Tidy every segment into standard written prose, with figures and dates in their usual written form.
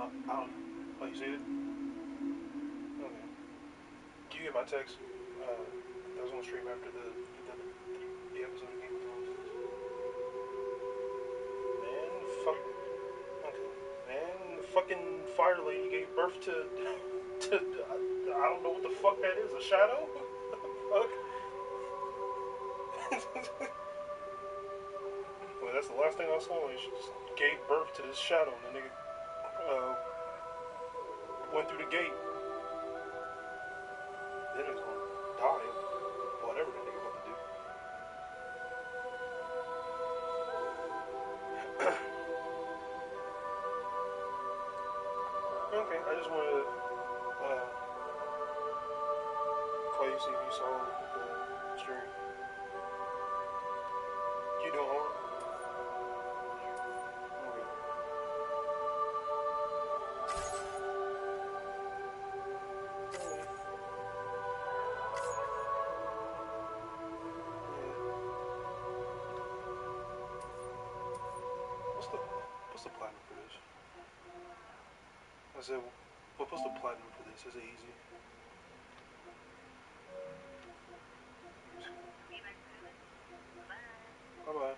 I don't. Oh, you see it? Okay. Do you get my text? That was on stream after the episode of Game of Thrones. Man, fuck. Okay. Man, the fucking fire lady gave birth to I don't know what the fuck that is. A shadow? Fuck. Well, that's the last thing I saw. She just gave birth to this shadow, and the nigga went through the gate. Then he's gonna die of whatever that nigga about to do. Okay, I just wanted to call you see if you saw the stream. You doing homework? Okay. What's the what's the platinum for this? I said, what's the platinum for this? Is it easy? Bye bye.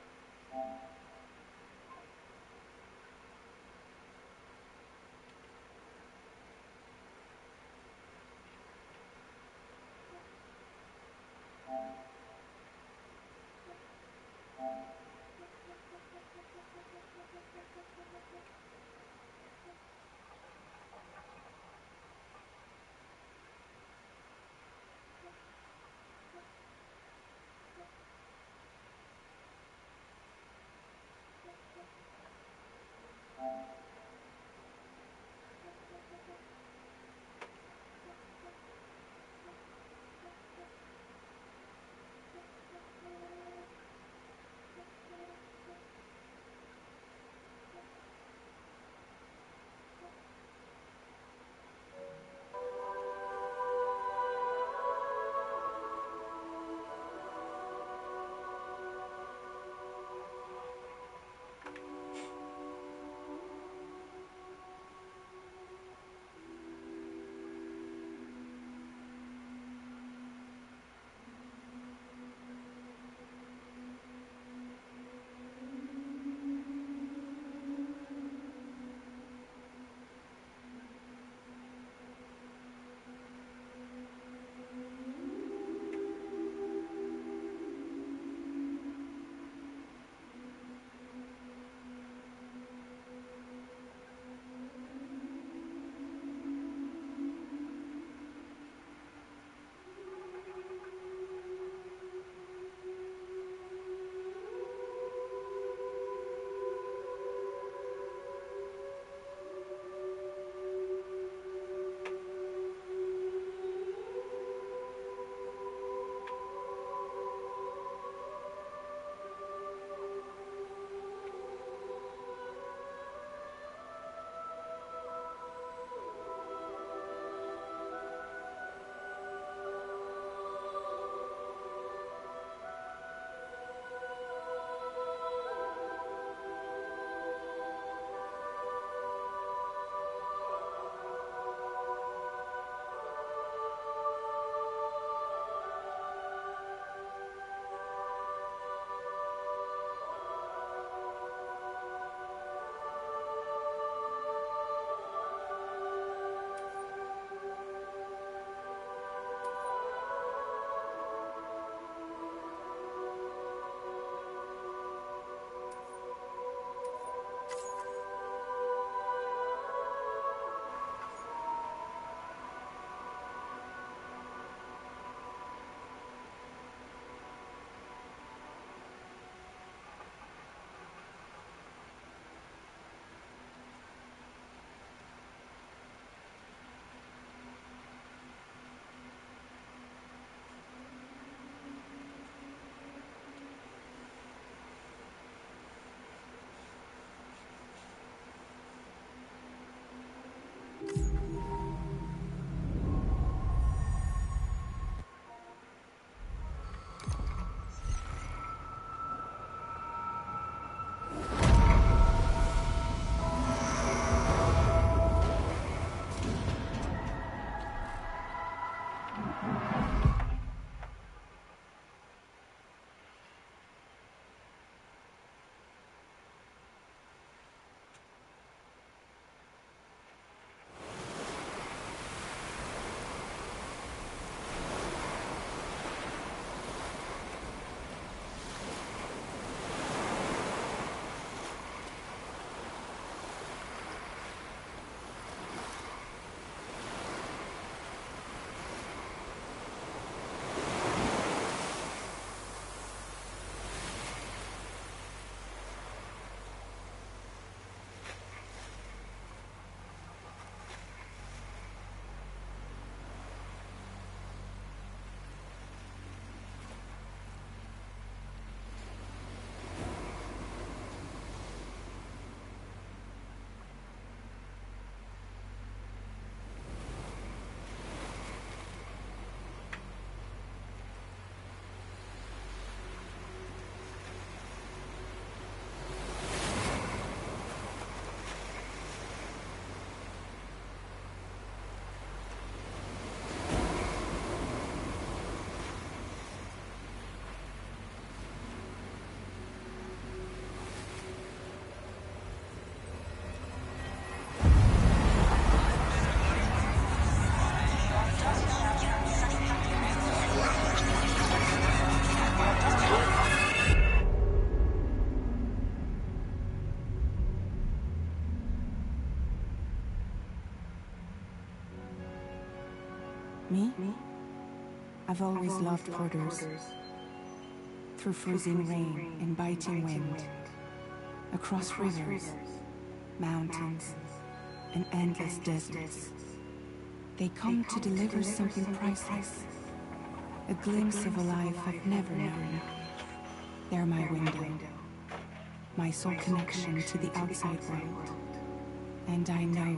Me? I've always loved borders. Through freezing rain and biting wind, across rivers, mountains, and endless deserts. They come to deliver something priceless, a glimpse of a life I've never known. They're my window, my sole connection to the outside world. And I know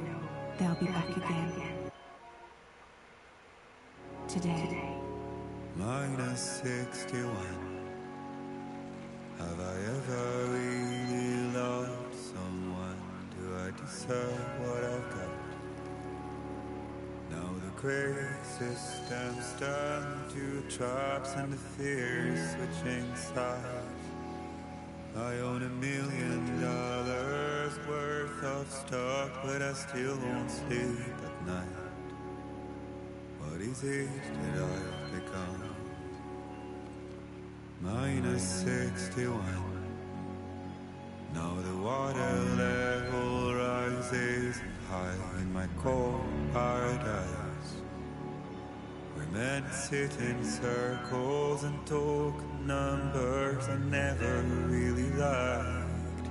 they'll be back again. Today. -61. Have I ever really loved someone? Do I deserve what I've got? Now the gray system's turned to traps and the fears switching sides. I own $1 million worth of stock, but I still won't sleep at night. What is it that I've become? -61. Now the water level rises high in my cold paradise, where men sit in circles and talk numbers I never really liked.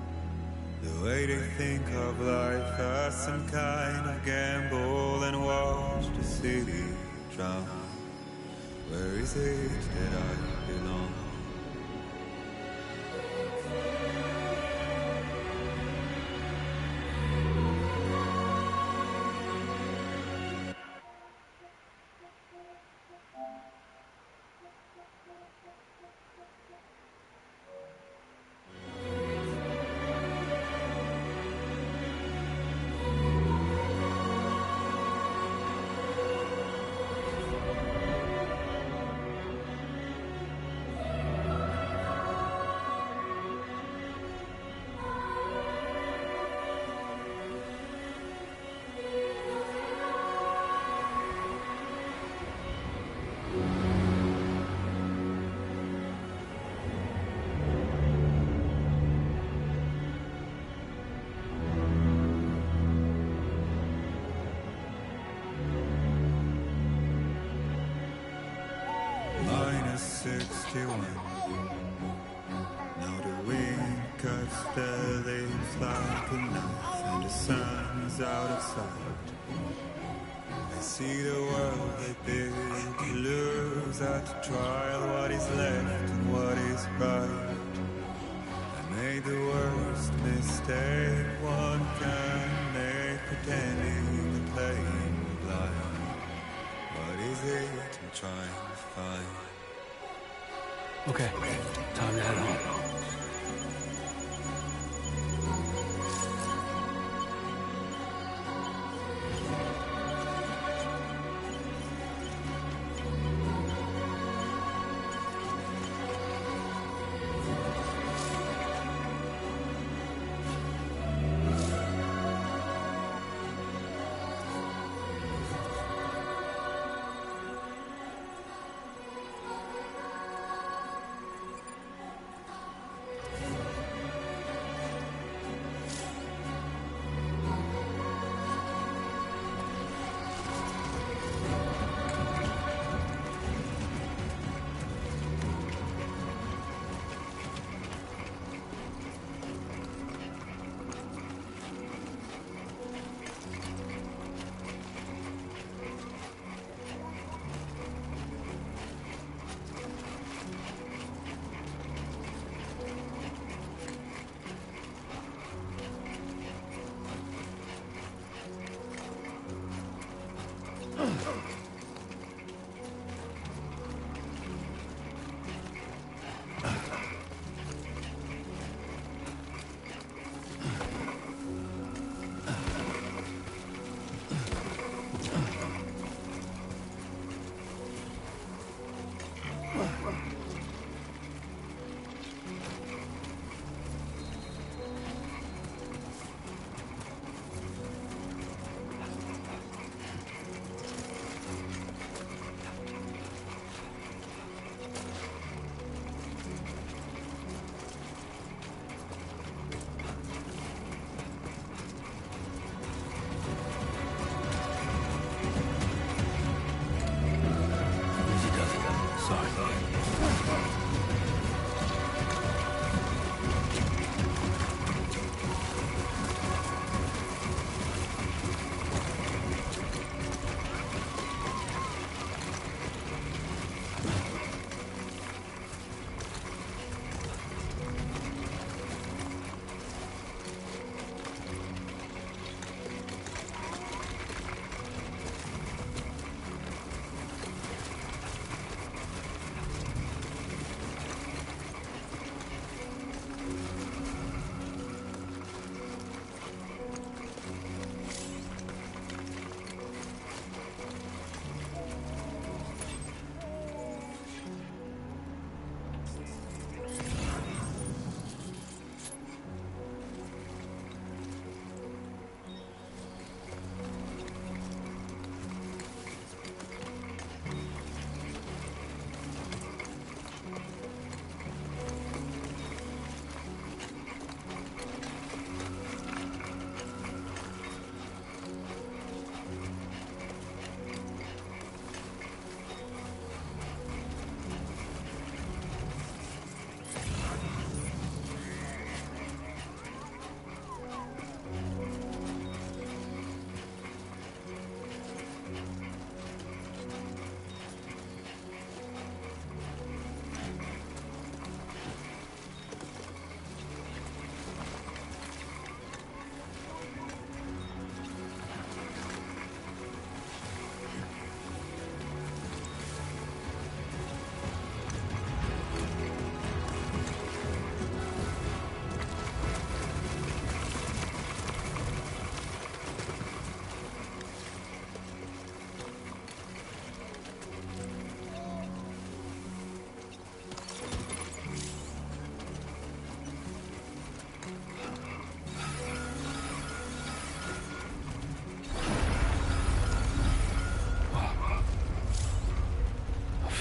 The way they think of life as some kind of gamble and watch the city drown. Where is it that I belong? -61. Now the wind cuts the leaves like a knife, and the sun's out of sight. I see the world that they lose at the trial, what is left and what is right. I made the worst mistake one can make, pretending to play blind. What is it I'm trying to find? Okay, time to head home.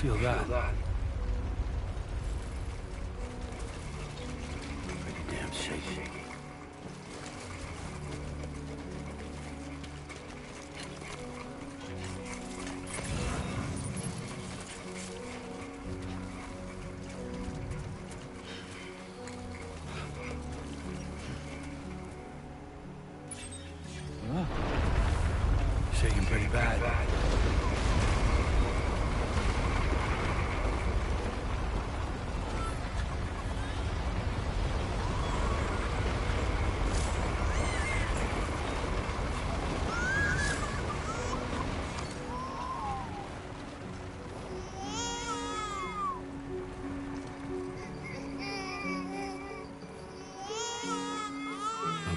feel that? Pretty damn shaky. Shaking pretty bad.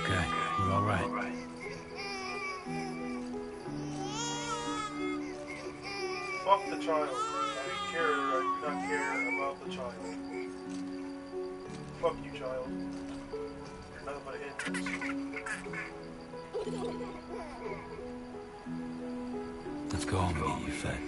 Okay, you're all right. Fuck the child. I do not care about the child. Fuck you, child. You're nothing but a hindrance. Let's go home and get you fed.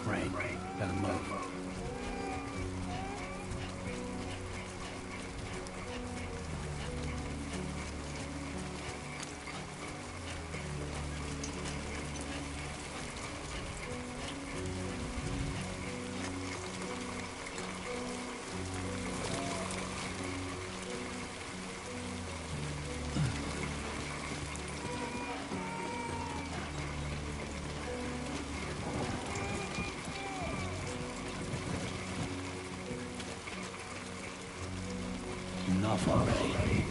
Right. Gotta move. Enough already.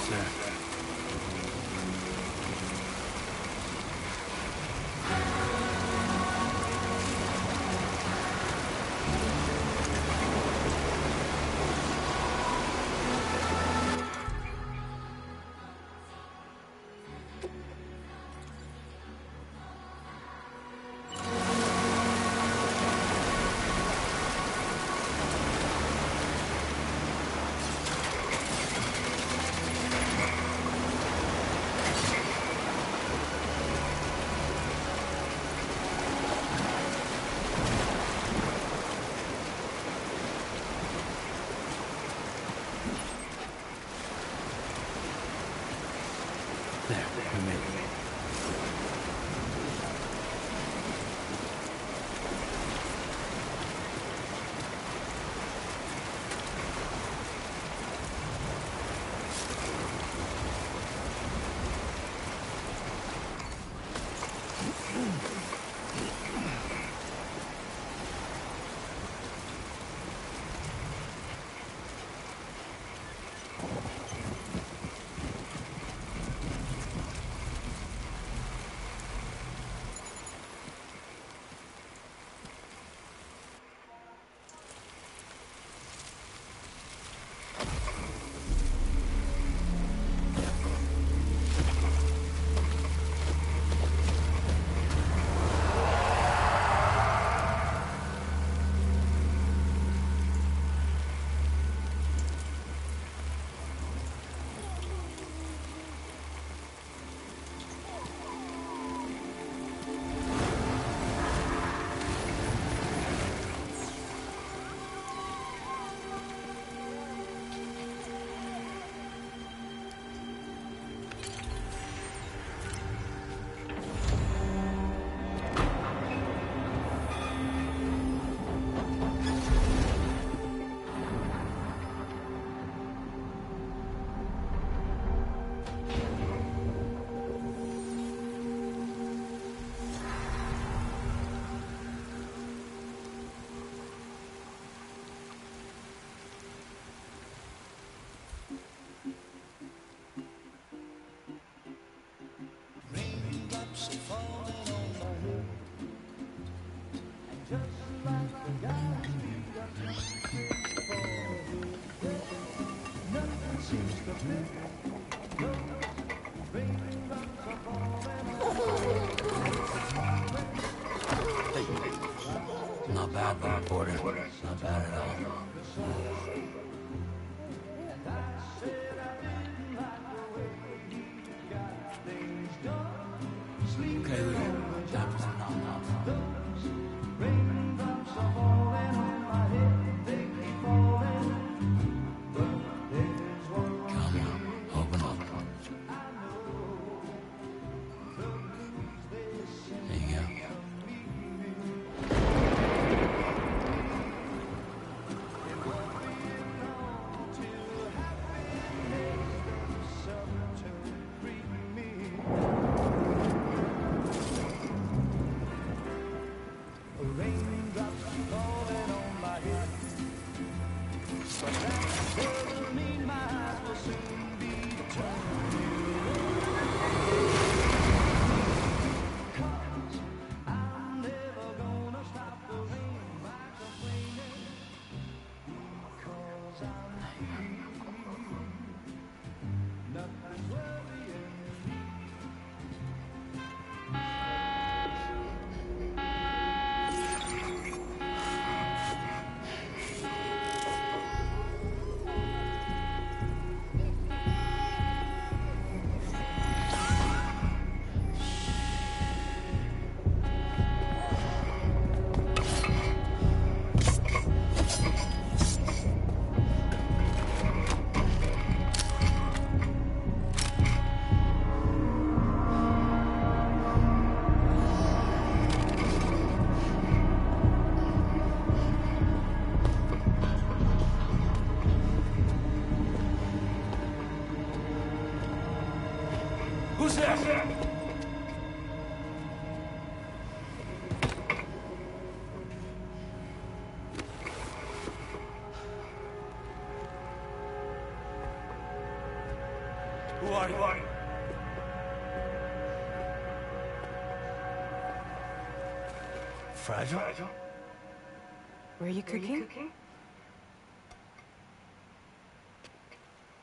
sir. There, we made it. Not bad, reporter. Not bad at all. Okay, look. Time for some nom-nom. Come on, open up. There you go. Who's there? Who are you? Fragile? Were you cooking?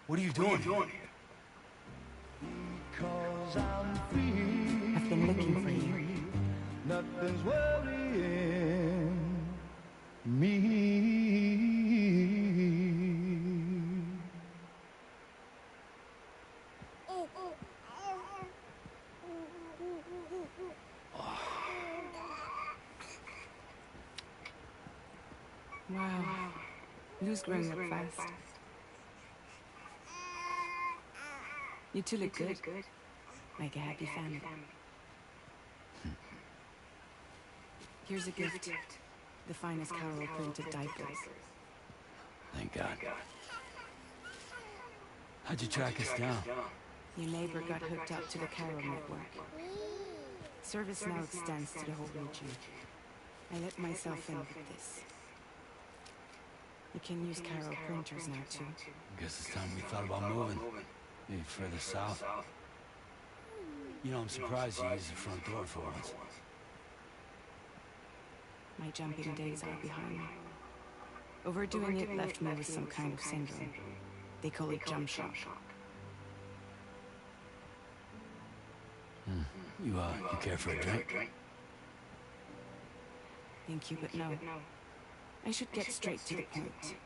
What are you doing here? I've been looking for you. Nothing's worrying me. Wow. Lou's growing up fast. You two look good. Like a happy family. Here's a gift. The finest Carol printed diapers. Thank God. How'd you track us down? Your neighbor got hooked up to the Carol network. Service now extends to the whole region. I let myself in with this. You can use Carol printers now too. Guess it's time we thought about moving. Maybe further south. You know, I'm surprised you used the front door for once. My jumping days are behind me. Overdoing it left me with some kind of syndrome. They call it jump shock. You care for a drink? Thank you, but no. I should get straight to the point.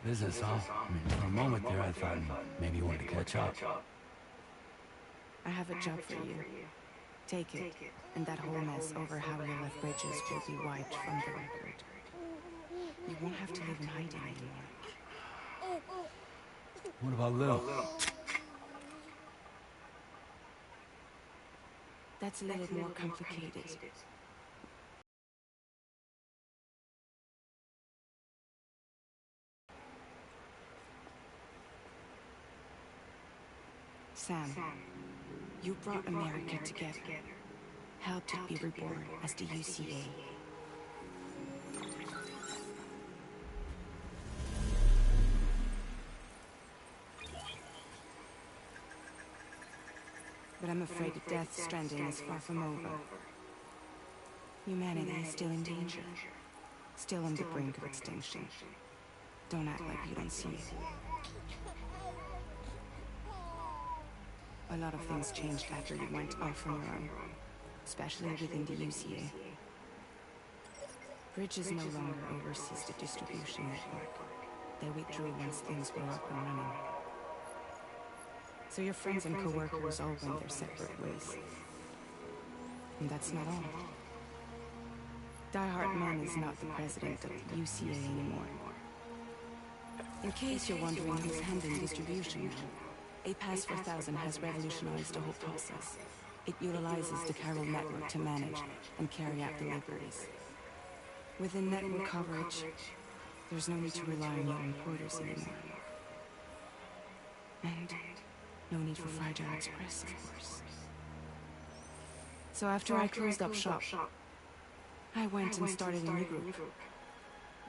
Business, huh? I mean, for a moment there I thought maybe you wanted to catch up. I have a job for you. Take it, and that whole mess over how you left bridges will be wiped from the record. You won't have to live in hiding anymore. What about Lil? That's a little more complicated. Sam, you brought America together, helped it be reborn as the UCA. But I'm afraid the death stranding is far from over. Humanity is still in danger, still on the brink of extinction. Don't act like you don't see it. A lot of things changed after you went off on your own, especially within the UCA. Bridges no longer oversees the distribution network. They withdrew once things were up and running. So your friends and co-workers all went their separate ways. And that's not all. Die Hartman is not the president of the UCA anymore. In case you're wondering who's handling distribution now, A Pass 4000 has revolutionized the whole process. It utilizes the Carol network to manage and carry out deliveries. Within network coverage, there's no need to rely on your importers anymore. And no need for Fragile Express, of course. So after I closed up shop, I went and started a new group.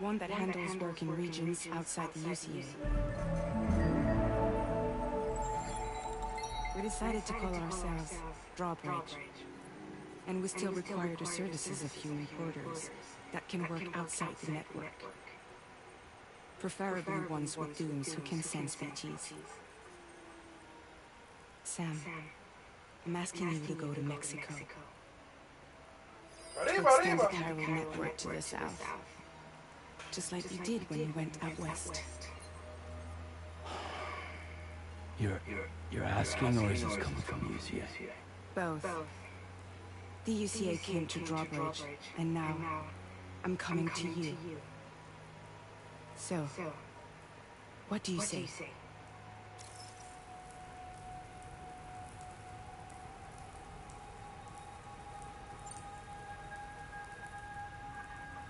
One that handles work in regions outside the UCA. We decided to call ourselves Drawbridge. And we still require the services of human porters that can work outside the network. Preferably ones with dooms who can sense BTs. Sam, I'm asking you to go to Mexico. To extend the Carol network to the south. Just like you did when you went out west. You're asking, or is this coming from the UCA? Both. The UCA came to Drawbridge, and now I'm coming to you. So, what do you say?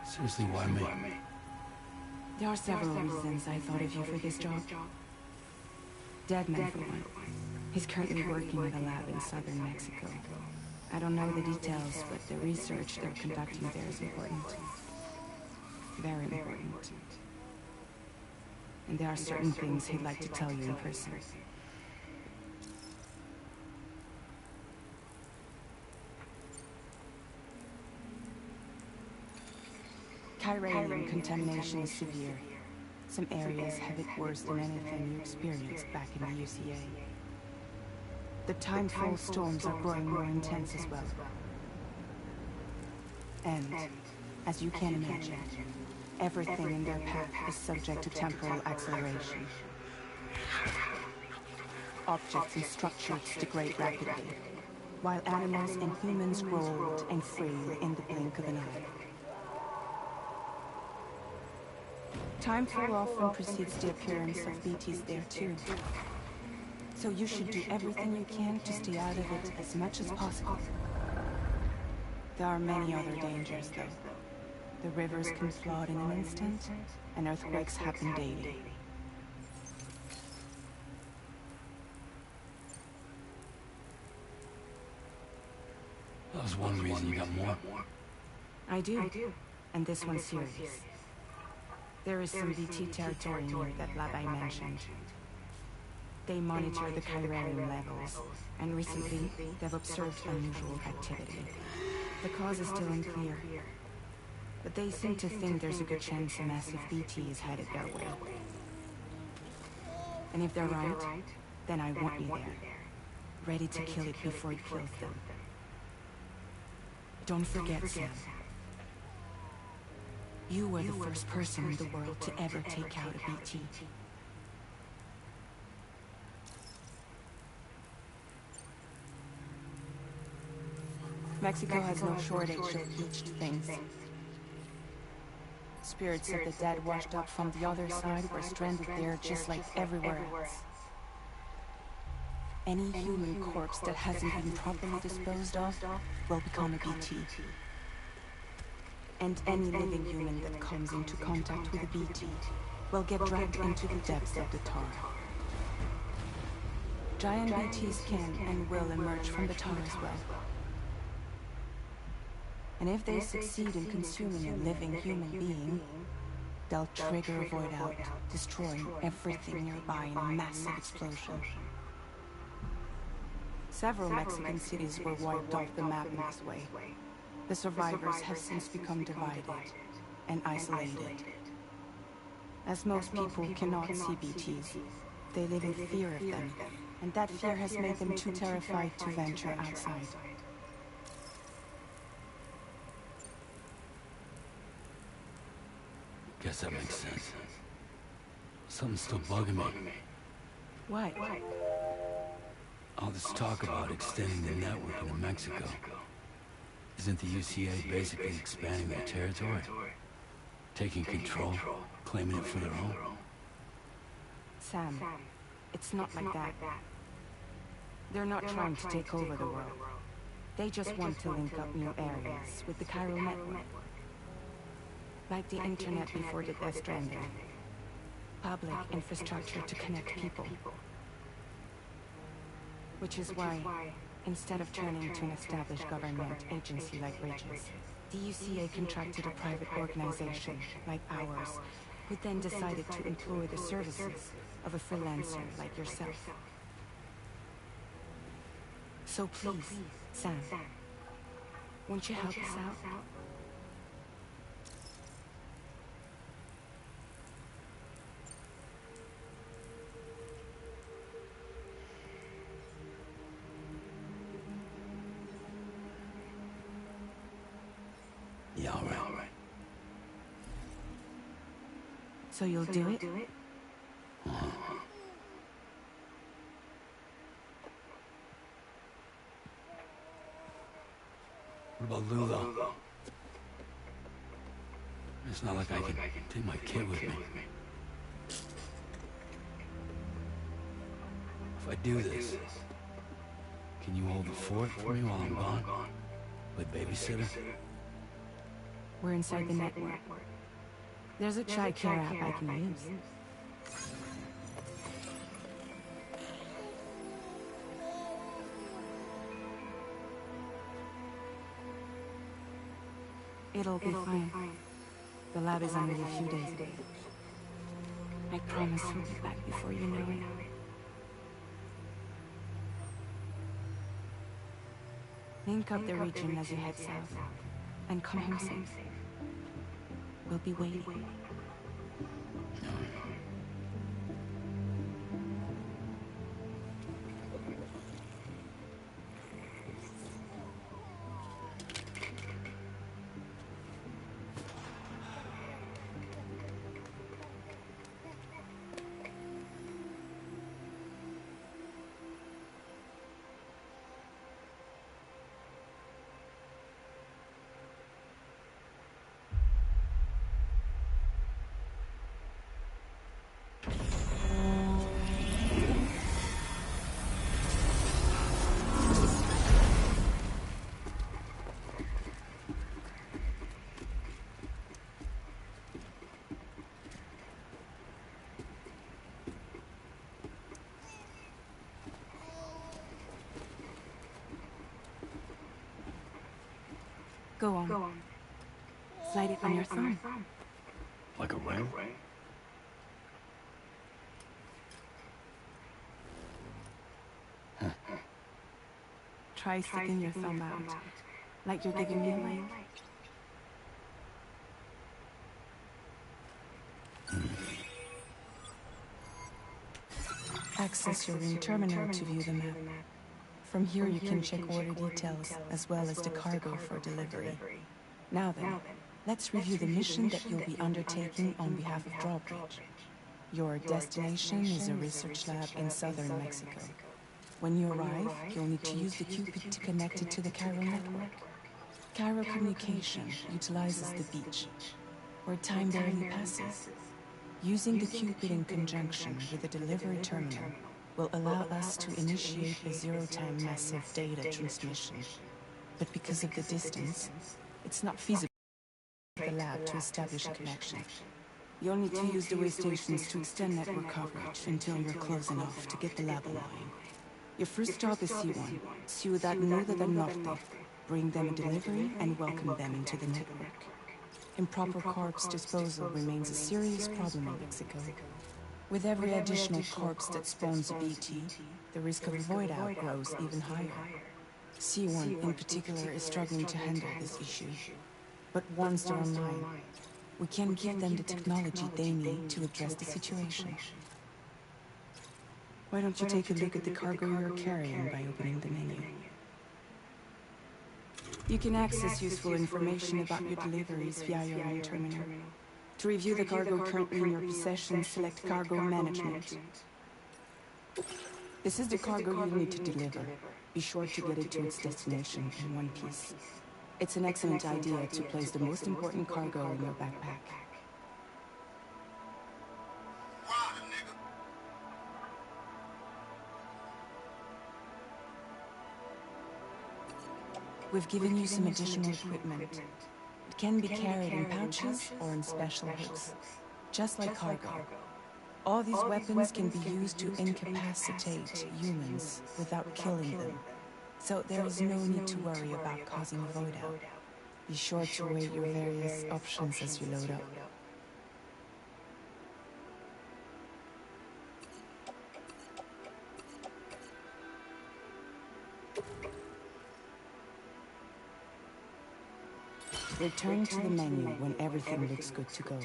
Seriously, why me? There are several reasons I thought of you for this job. Deadman, for one. He's currently working at a lab in southern Mexico. I don't know the details, but the research they're conducting there is important. Very important. and there are certain things he'd like to tell you in person. Chiralium contamination is severe. Some areas have it worse than anything you experienced back in the UCA. The timefall storms are growing more intense as well. And, as you can imagine, everything in their path is subject to temporal acceleration. Objects and structures degrade rapidly, while animals and humans grow old and frail in the blink of an eye. Timefall often precedes the appearance of BTs there too. So you should do everything you can to stay out of it as much as possible. There are many other dangers though. The rivers can flood in an instant, and earthquakes happen daily. That was one reason you got more. I do, and this one's serious. There is some BT territory near that lab I mentioned. They monitor the chiralium levels, and recently they've observed unusual activity. The cause is still unclear, but they seem to think there's a good chance a massive BT is headed their way. And if they're right, then I want you there, ready to kill it before it kills them. Don't forget, Sam. You were the first person in the world to ever take out a BT. Mexico has no shortage of bleached things. Spirits of the dead washed up from the other side were stranded there just like everywhere else. Any human corpse that hasn't been properly disposed of will become a BT. And any living human that comes into contact with a BT will get dragged into the depths of the tar. Giant BTs can and will emerge from the tar as well. And if they succeed in consuming a living human being, they'll trigger a void out, destroying everything nearby in a massive explosion. Several Mexican cities were wiped off the map in this way. The survivors have since become divided and isolated. As most people cannot see BTs, they live in fear of them, and that fear has made them too terrified to venture outside. Guess that makes sense. Something's still bugging me. What? All this talk about extending the network into Mexico. Isn't the UCA basically expanding their territory? Taking control, claiming it for their own? Sam, it's not like that. They're not trying to take over the world. They just want to link up new areas with the chiral network. Like the internet before the Stranding. Public infrastructure to connect people. Which is why, instead of turning to an established government agency like Regis, the UCA contracted a private organization like ours, who then decided to employ the services of a freelancer like yourself. So please, Sam, won't you help us out? Yeah, all right. So you'll do it? What about Lula? It's not like I can take my kid with me. If I do this, can you hold the fort for me while I'm gone? Play babysitter? We're inside the network. There's a child care app I can use. It'll be fine. The lab is only a few days away. I promise we'll be back before you know it. Link up the region as you head south, and come home safe. We'll be waiting. Go on. Slide it on your thumb. Like a ring? Try sticking your thumb out, like you're giving me a ring. Access your ring terminal to view the map. From here you can check order details, as well as the cargo for delivery. Now then, let's review the mission that you'll be undertaking on behalf of Drawbridge. Your destination is a research lab in southern Mexico. When you arrive, you'll need to use the Cupid to connect it to the Chiral network. Chiral communication utilizes the beach, where time barely passes. Using the Cupid in conjunction with the delivery terminal will allow us to initiate a zero-time massive data transmission. But because of the distance, it's not feasible for the lab to establish a connection. You'll need to use the way stations to extend network coverage until you're close enough to get the lab online. Your first job is C1, Ciudad Nueva del Norte. Bring them a delivery and welcome them into the network. Improper corpse disposal remains a serious problem in Mexico. With every additional corpse that spawns a BT, the risk of a void out grows even higher. C1 in particular is struggling to handle this issue. But once they're online, we can give them the technology they need to address the situation. Why don't you take a look at the cargo you're carrying by opening the menu? You can access useful information about your deliveries via your own terminal. To review the cargo currently in your possession, select Cargo Management. This is the cargo you need to deliver. Be sure to get it to its destination in one piece. It's an excellent idea to place the most important cargo in your backpack. We've given you some additional equipment. It can be carried in pouches or in special hoods, just like cargo. All these weapons can be used to incapacitate humans without killing them, so there is no need to worry about causing a void out. Be sure to weigh your various options as you load up. Return to the menu when everything looks good to go.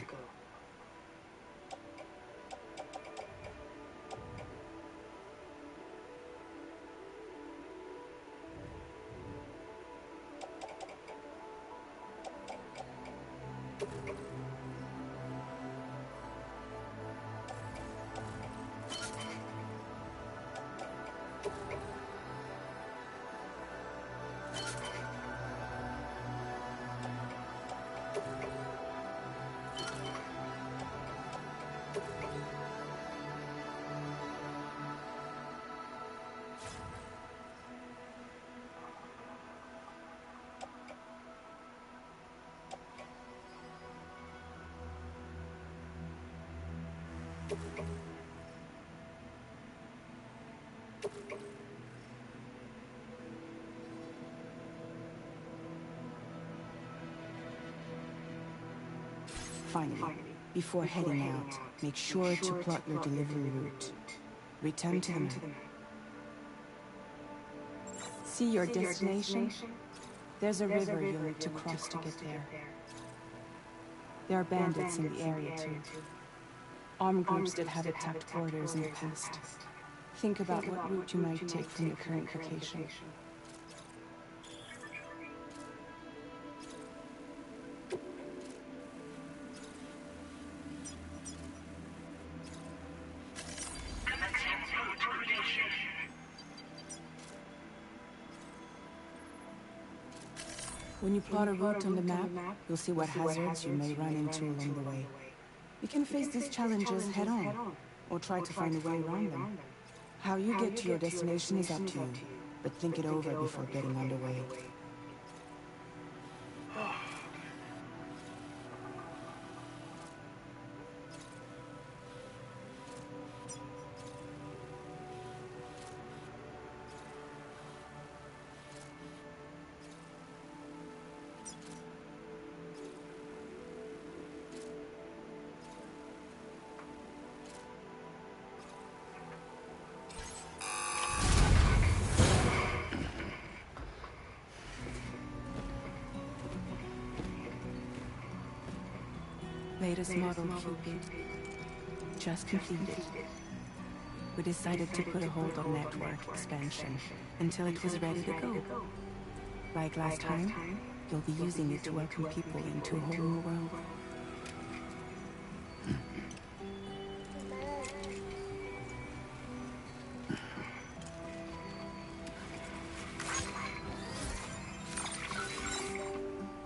Finally, Before heading out, make sure to plot your delivery route. Return to the map. See your destination? There's a river you'll need to cross to get there. There are bandits in the area too. Armed groups that have attacked borders in the past. Think about what route you might take from your current location. When you plot a route on the map, you'll see what hazards you may run into along the way. You can face these challenges head-on, or try to find a way around them. How you get to your destination is up to you, but think it over before getting underway. Latest model Cupid. Just completed. We decided to put a hold on network expansion until it was ready to go. Like last time, you'll be using it to welcome people into a whole new world.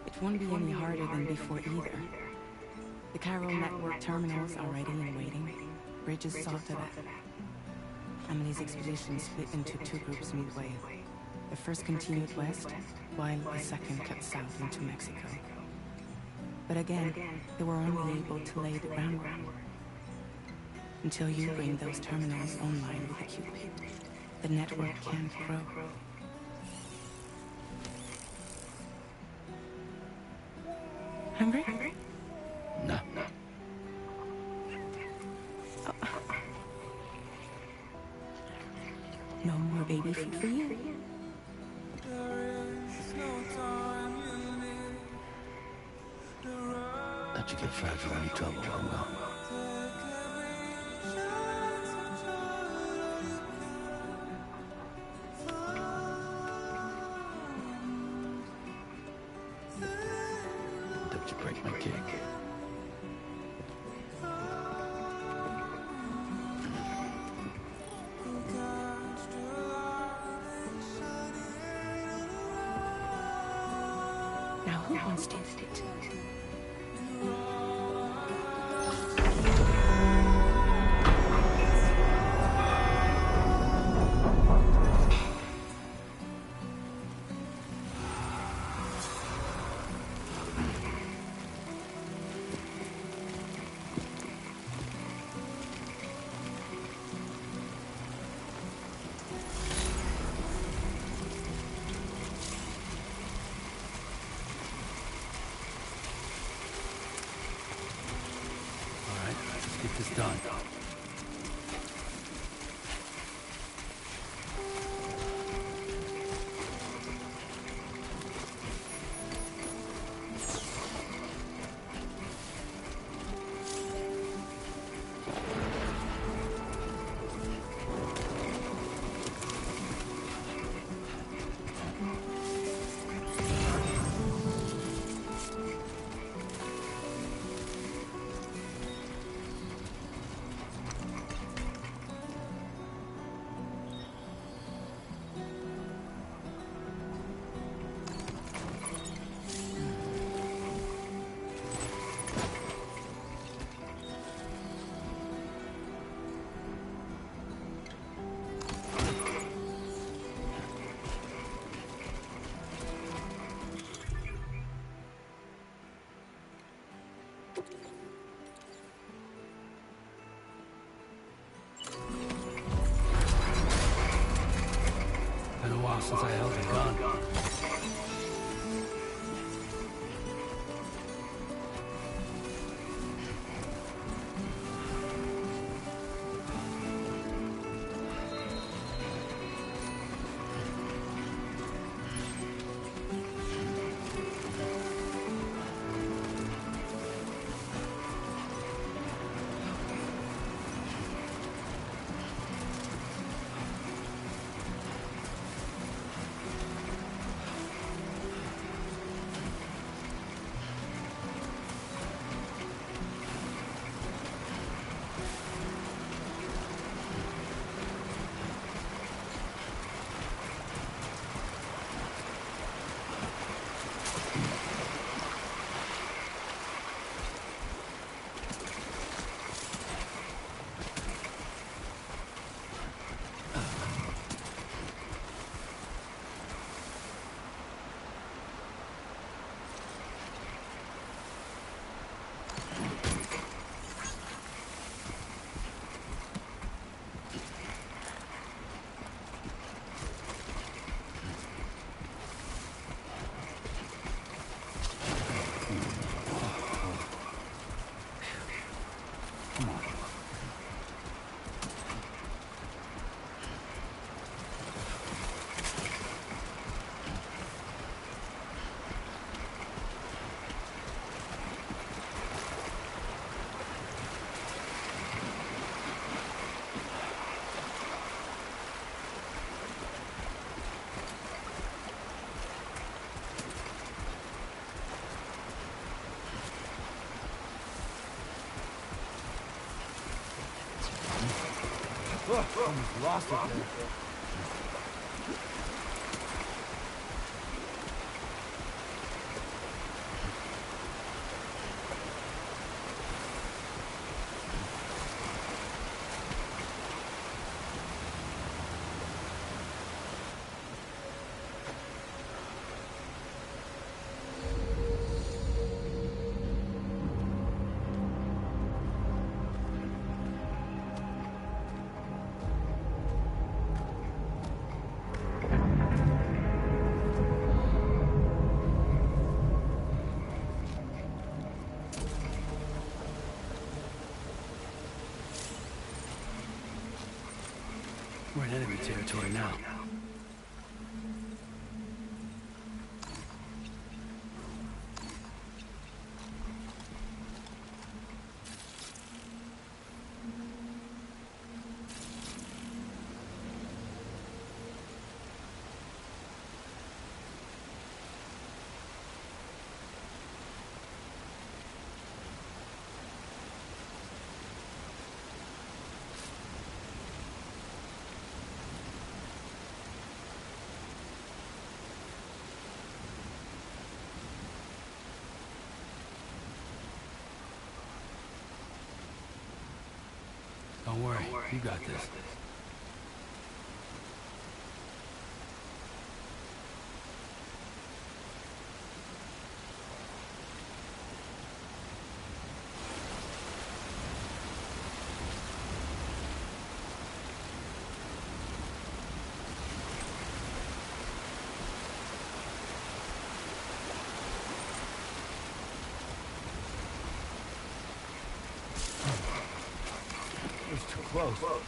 It won't be any harder than before either. The Carol network terminals are ready and waiting. Bridges south of that. Emily's expedition split into two groups midway. The first continued west, while the second cut south into Mexico. But again, they were only able to lay the groundwork. Until you bring those terminals online with a Cupid, the network can't grow. Hungry? No. No more baby food for you. Let you get fragile any trouble, I'm gone. Don't you break my cake. Now who wants to eat it? Get this done. Been a while since I held a gun. Almost lost it there. We're in enemy territory now. Don't worry, you got this. It was too close.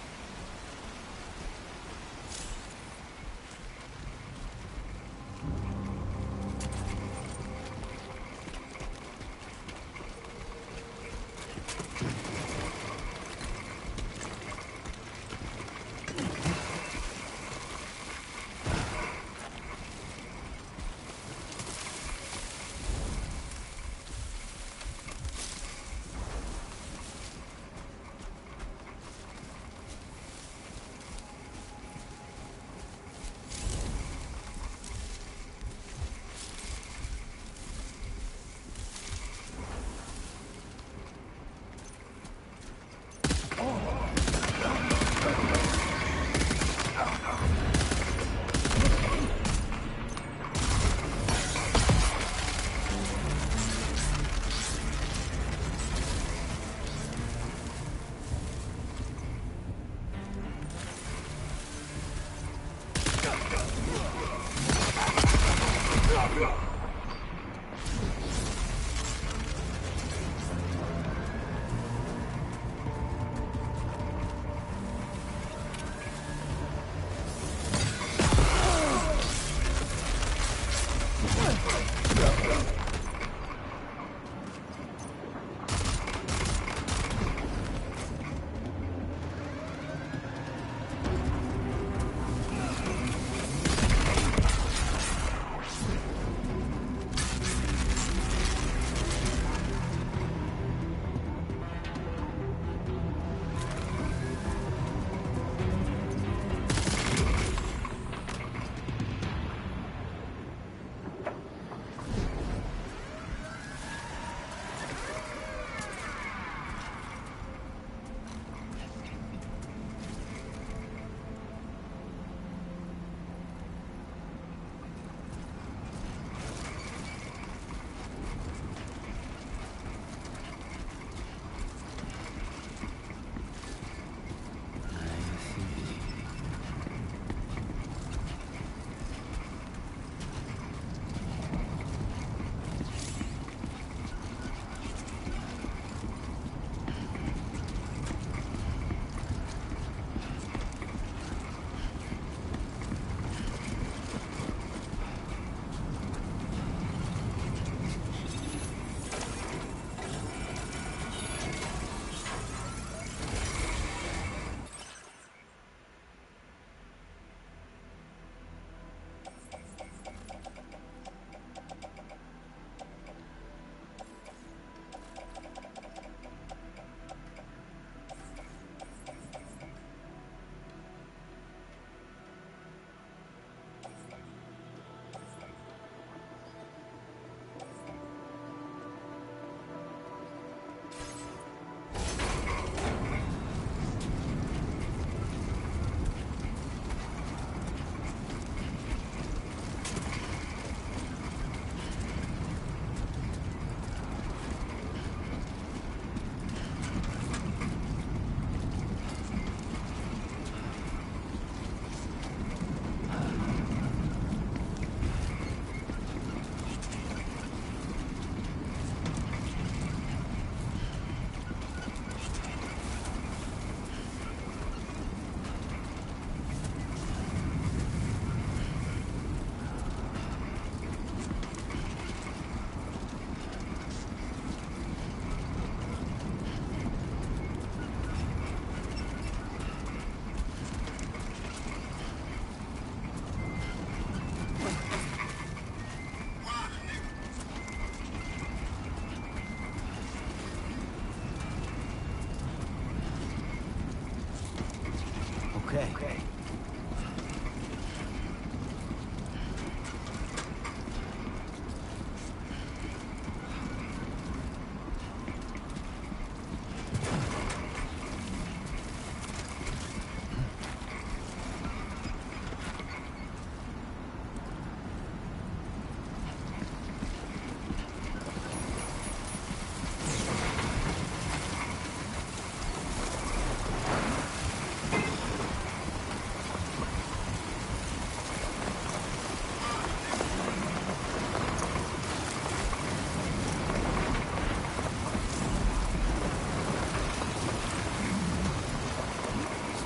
okay.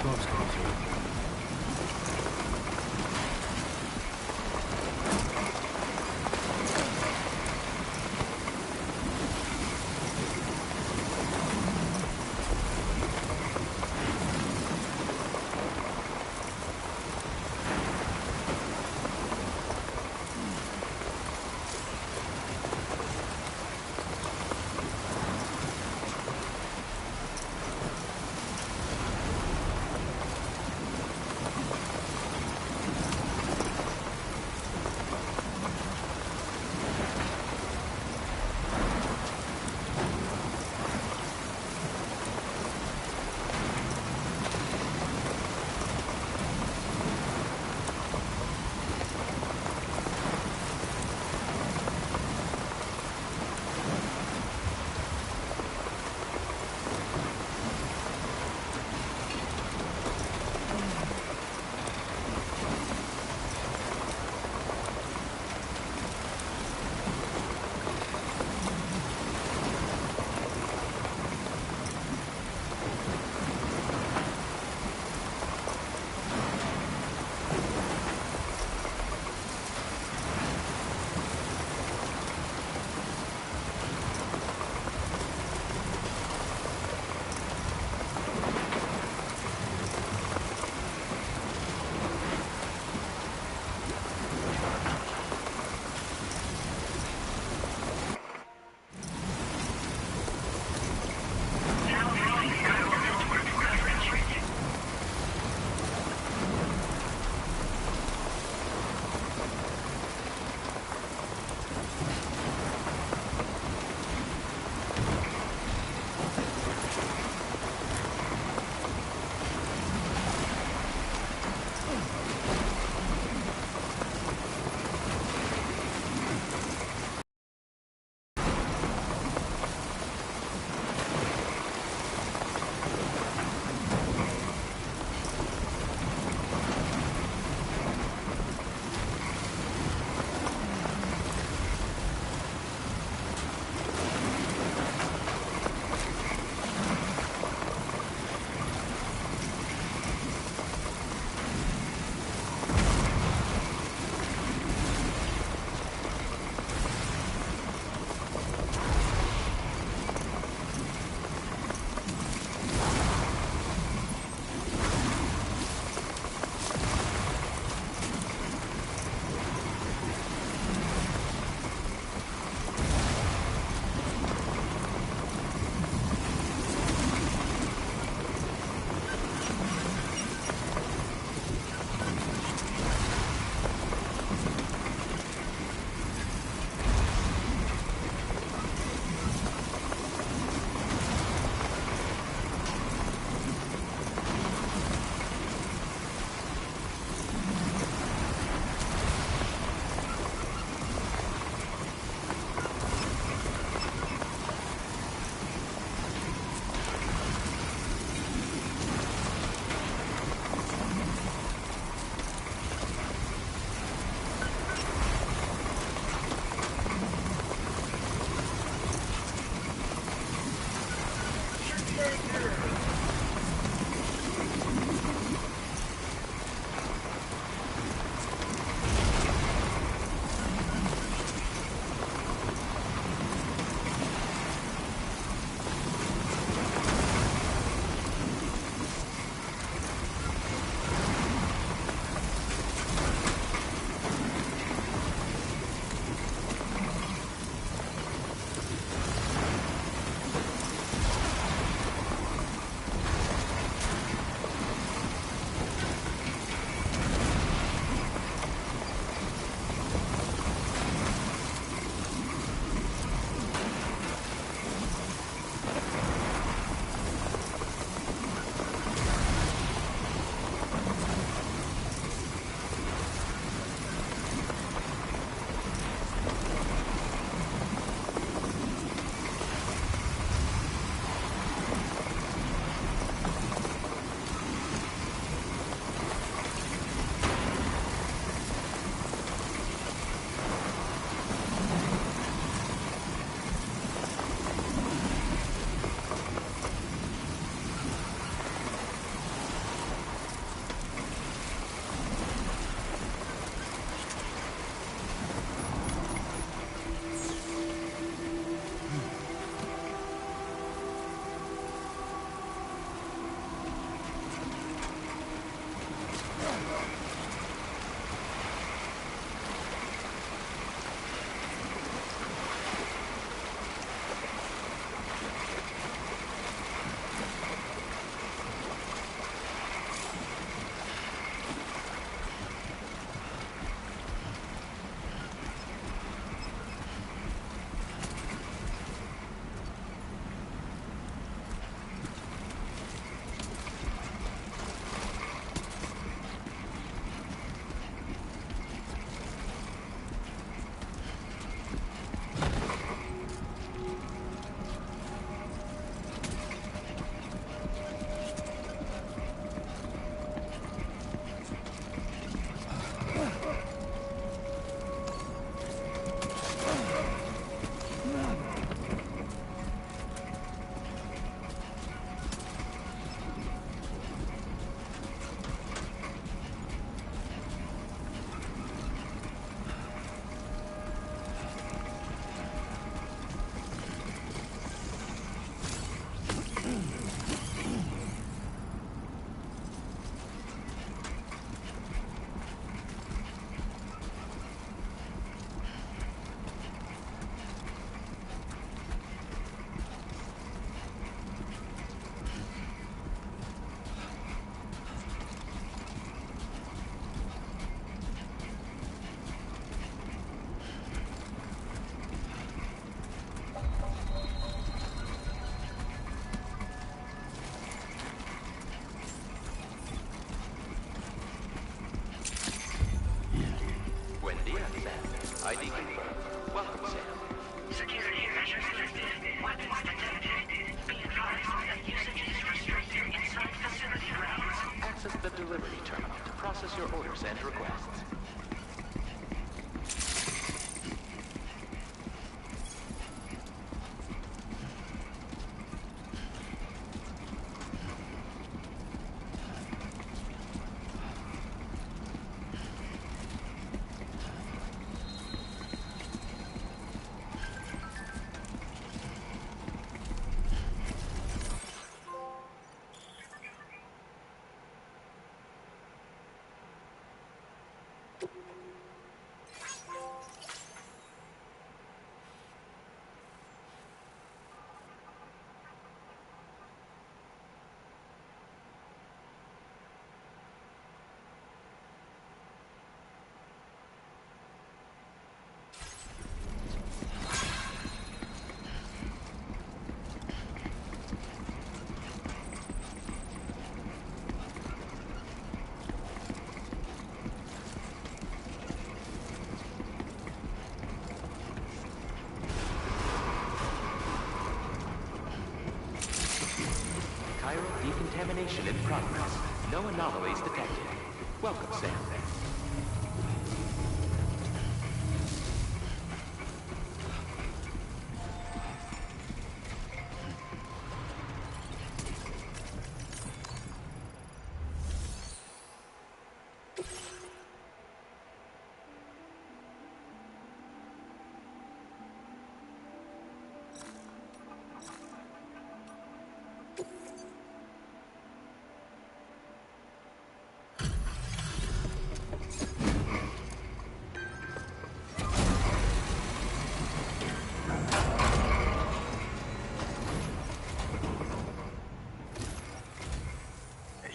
Smoke's coming through. ID confirmed. Welcome, Sam. Security measures lifted. Weapons detected. Be advised that usage is restricted inside facility grounds. Access the delivery terminal to process your orders and requests. Decontamination in progress. No anomalies detected. Welcome, Sam.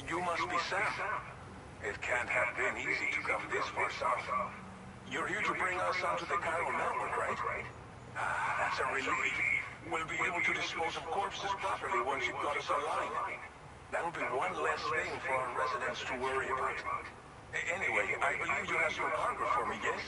You must be Sam. It can't have been easy to come this far south. You're here to bring us onto the Chiral network, right? That's a relief. We'll be able to dispose of corpses properly once you've got us online. That'll be one less thing for our residents to worry about. Anyway, I believe you have some cargo for me, yes?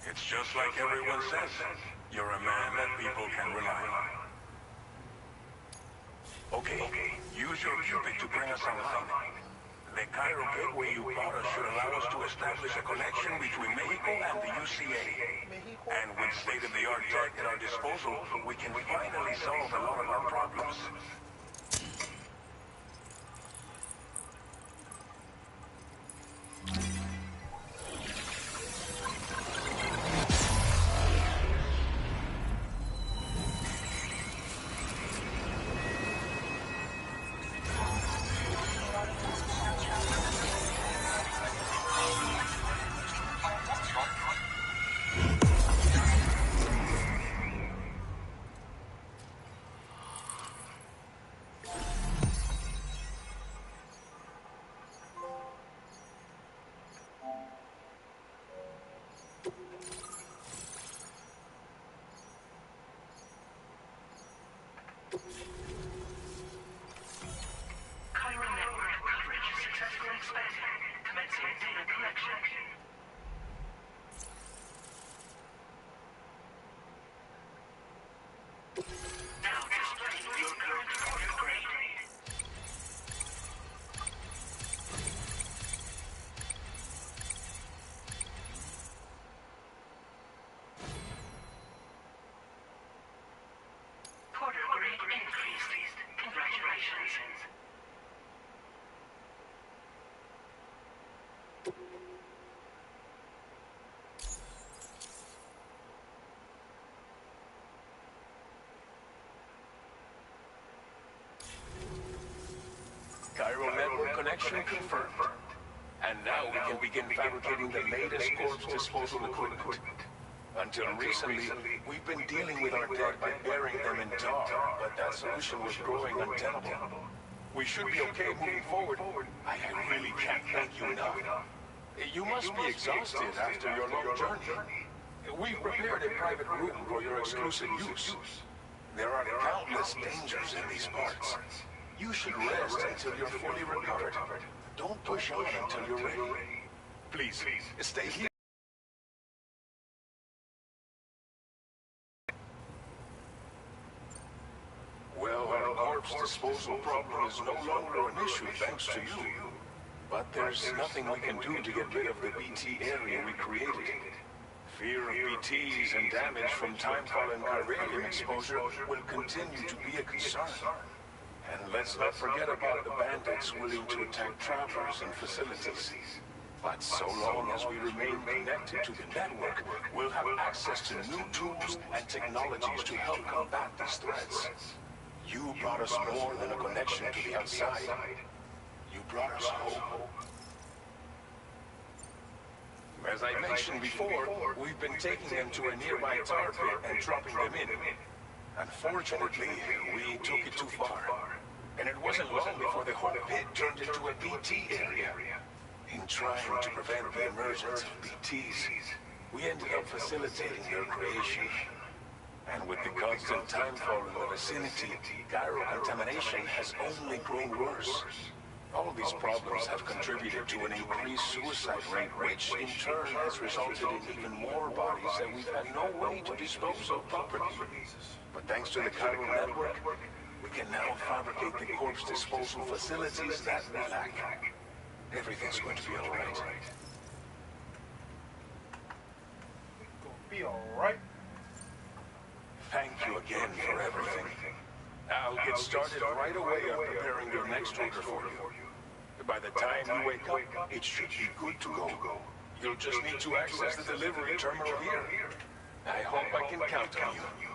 It's just like everyone says. You're a man that people can rely on. Okay, use your Cupid to bring us online. The Cairo gateway you brought us should allow us to establish a connection between me Mexico and the UCA. And with state-of-the-art tech at our disposal, we can finally solve a lot of our problems. Chiral network coverage successfully expanded. Commencing data collection. Now displaying your current order grade. Porter grade increased. Congratulations. Chiral network connection confirmed. And now we can begin fabricating the latest corpse disposal equipment. Until recently, we've been dealing with our dead by burying them in tar, but that solution was growing untenable. We should be okay moving forward. I really can't thank you enough. You must be exhausted after your long journey. We've prepared a private room for your exclusive use. There are countless dangers in these parts. You should rest until you're fully recovered. Don't push on until you're ready. Please, stay here. Well, our corpse disposal problem is no longer an issue thanks to you. But there's nothing we can do to get rid of the BT area we created. Fear of BTs and damage from timefall and chiralium exposure will continue to be a concern. And let's not forget about the bandits willing to attack travelers and facilities. But so long as we remain connected to the network, we'll have access to new tools and technologies to help combat these threats. You brought us more than a connection to the outside. You brought us hope. As I mentioned before, we've been taking them to a nearby tar pit and dropping them in. Unfortunately, we took it too far. And it wasn't long before the whole pit turned into a BT area. In trying to prevent the emergence of BTs, we ended up facilitating their creation. And with the constant timefall in the vicinity, chiral contamination has only grown worse. All these problems have contributed to an increased suicide rate, which in turn has resulted in even more bodies that we've had no way to dispose of properly. But thanks to the chiral network, we can now fabricate the corpse disposal facilities that we lack. Everything's going to be all right. Gonna be alright. Thank you again for everything. I'll get started right away on preparing your next order for you. By the time you wake up, it should be good to go. You'll just need to access the delivery terminal here. I hope I can count on you.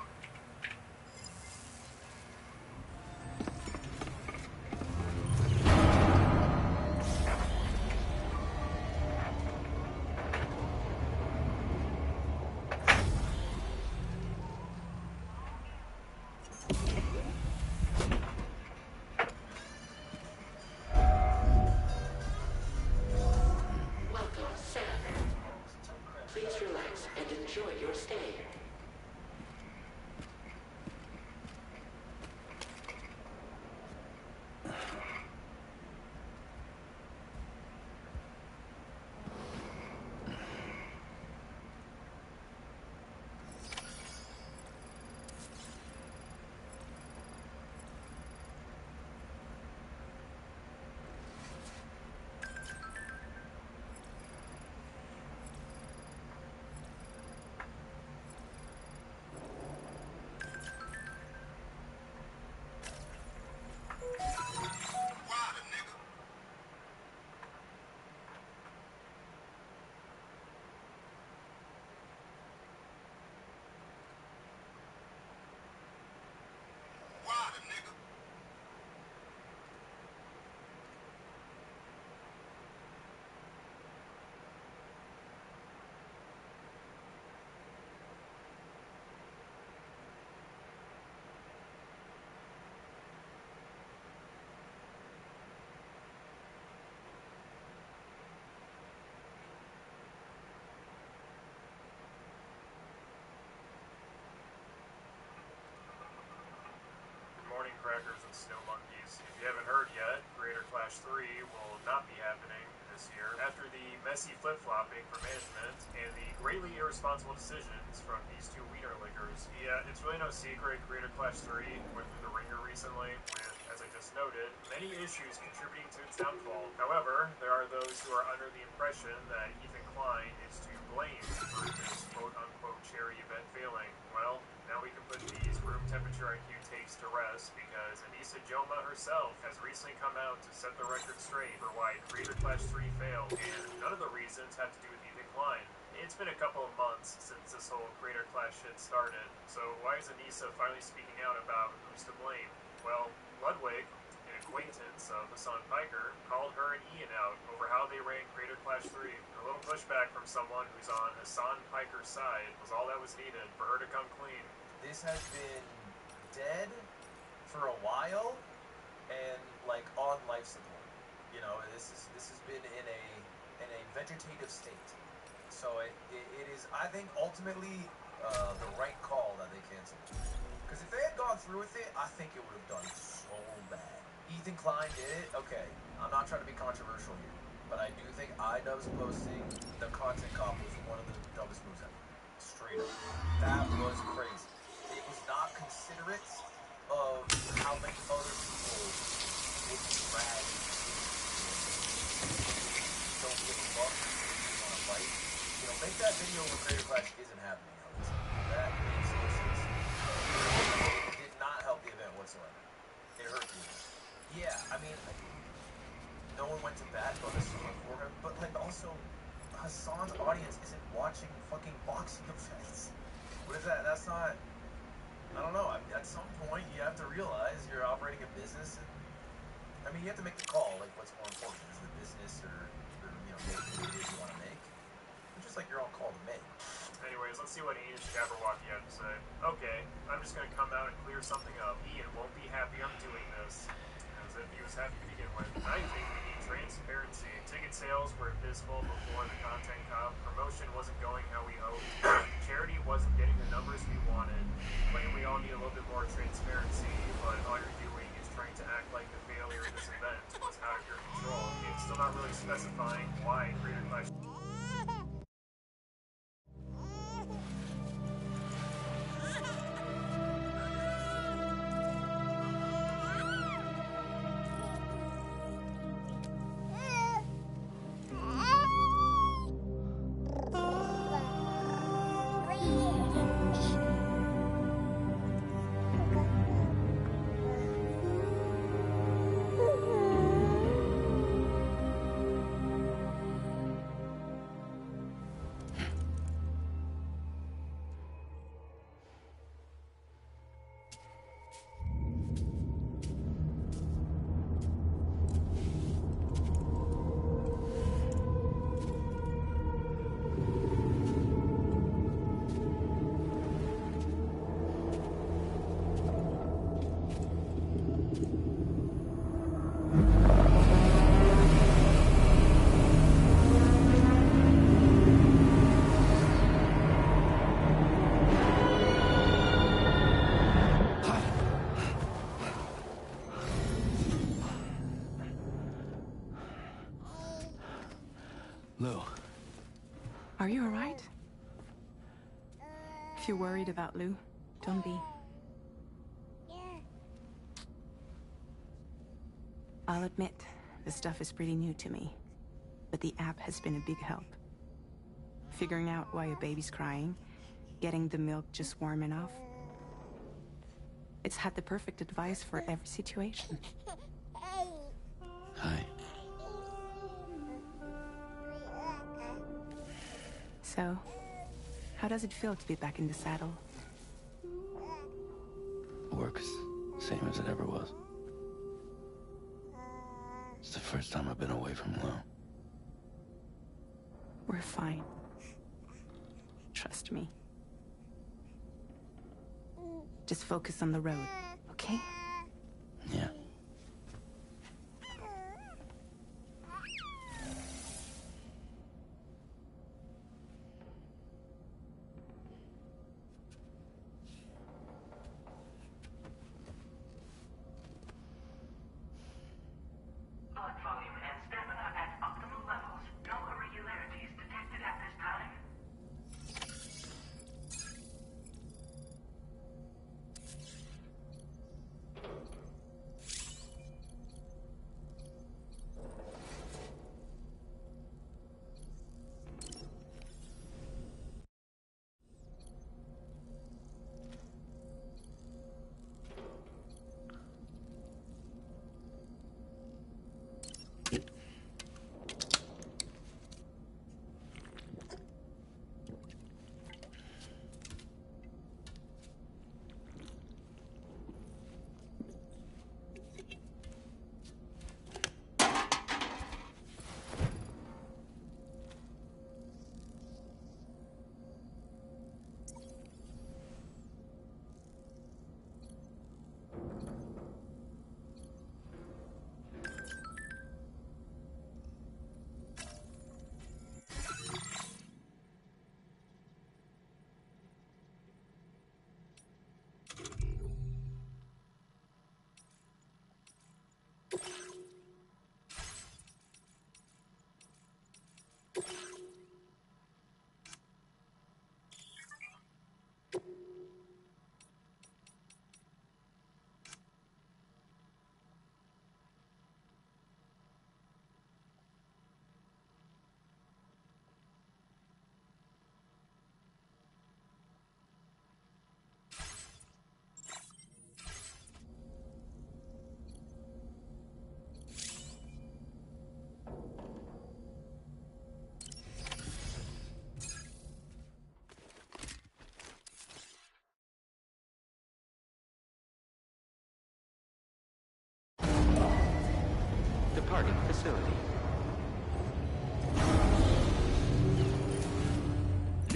Clash 3 will not be happening this year after the messy flip-flopping from management and the greatly irresponsible decisions from these two wiener lickers. Yeah, it's really no secret Creator Clash 3 went through the ringer recently with, as I just noted, many issues contributing to its downfall. However, there are those who are under the impression that Ethan Klein is to blame for this quote-unquote cherry event failing. Well, now we can put these room temperature IQ takes to rest because Anissa Joma herself has recently come out to set the record straight for why Creator Clash 3 failed, and none of the reasons have to do with Ethan Klein. It's been a couple of months since this whole Creator Clash shit started, so why is Anissa finally speaking out about who's to blame? Well, Ludwig, an acquaintance of Hassan Piker, called her and Ian out over how they ran Creator Clash 3. A little pushback from someone who's on Hassan Piker's side was all that was needed for her to come clean. This has been dead for a while and like on life support. You know, this has been in a vegetative state. So it is, I think, ultimately the right call that they canceled. Because if they had gone through with it, I think it would have done so bad. Ethan Klein did it. Okay, I'm not trying to be controversial here, but I do think iDubbbz posting the content cop was one of the dumbest moves ever. Straight up. That was crazy. It was not considerate of how many other people it dragged don't give a fuck on a fight. You know, make that video where Creator Clash isn't happening, Alex. That makes no sense. It did not help the event whatsoever. It hurt the event. Yeah, I mean, no one went to bat for Hassan for him, but like also, Hassan's audience isn't watching fucking boxing events. What is that? That's not. I don't know. I mean, at some point, you have to realize you're operating a business. And, I mean, you have to make the call. Like, what's more important? Is the business or you know, making the videos you want to make? It's just like your own call to make. Anyways, let's see what Ian Jabberwocky had to say. Okay, I'm just gonna come out and clear something up. Ian won't be happy I'm doing this. As if he was happy to begin with. I think we need transparency. Ticket sales were abysmal before the content cop. Promotion wasn't going how we hoped. Charity wasn't getting the numbers we wanted. Claim we all need a little bit more transparency, but all you're doing is trying to act like the failure of this event was out of your control. It's still not really specifying why Creator Clash. Lou. Are you alright? If you're worried about Lou, don't be. I'll admit, the stuff is pretty new to me, but the app has been a big help. Figuring out why a baby's crying, getting the milk just warm enough. It's had the perfect advice for every situation. Hi. So, how does it feel to be back in the saddle? Work's same as it ever was. It's the first time I've been away from Lou. We're fine. Trust me. Just focus on the road, okay? Yeah. Advise.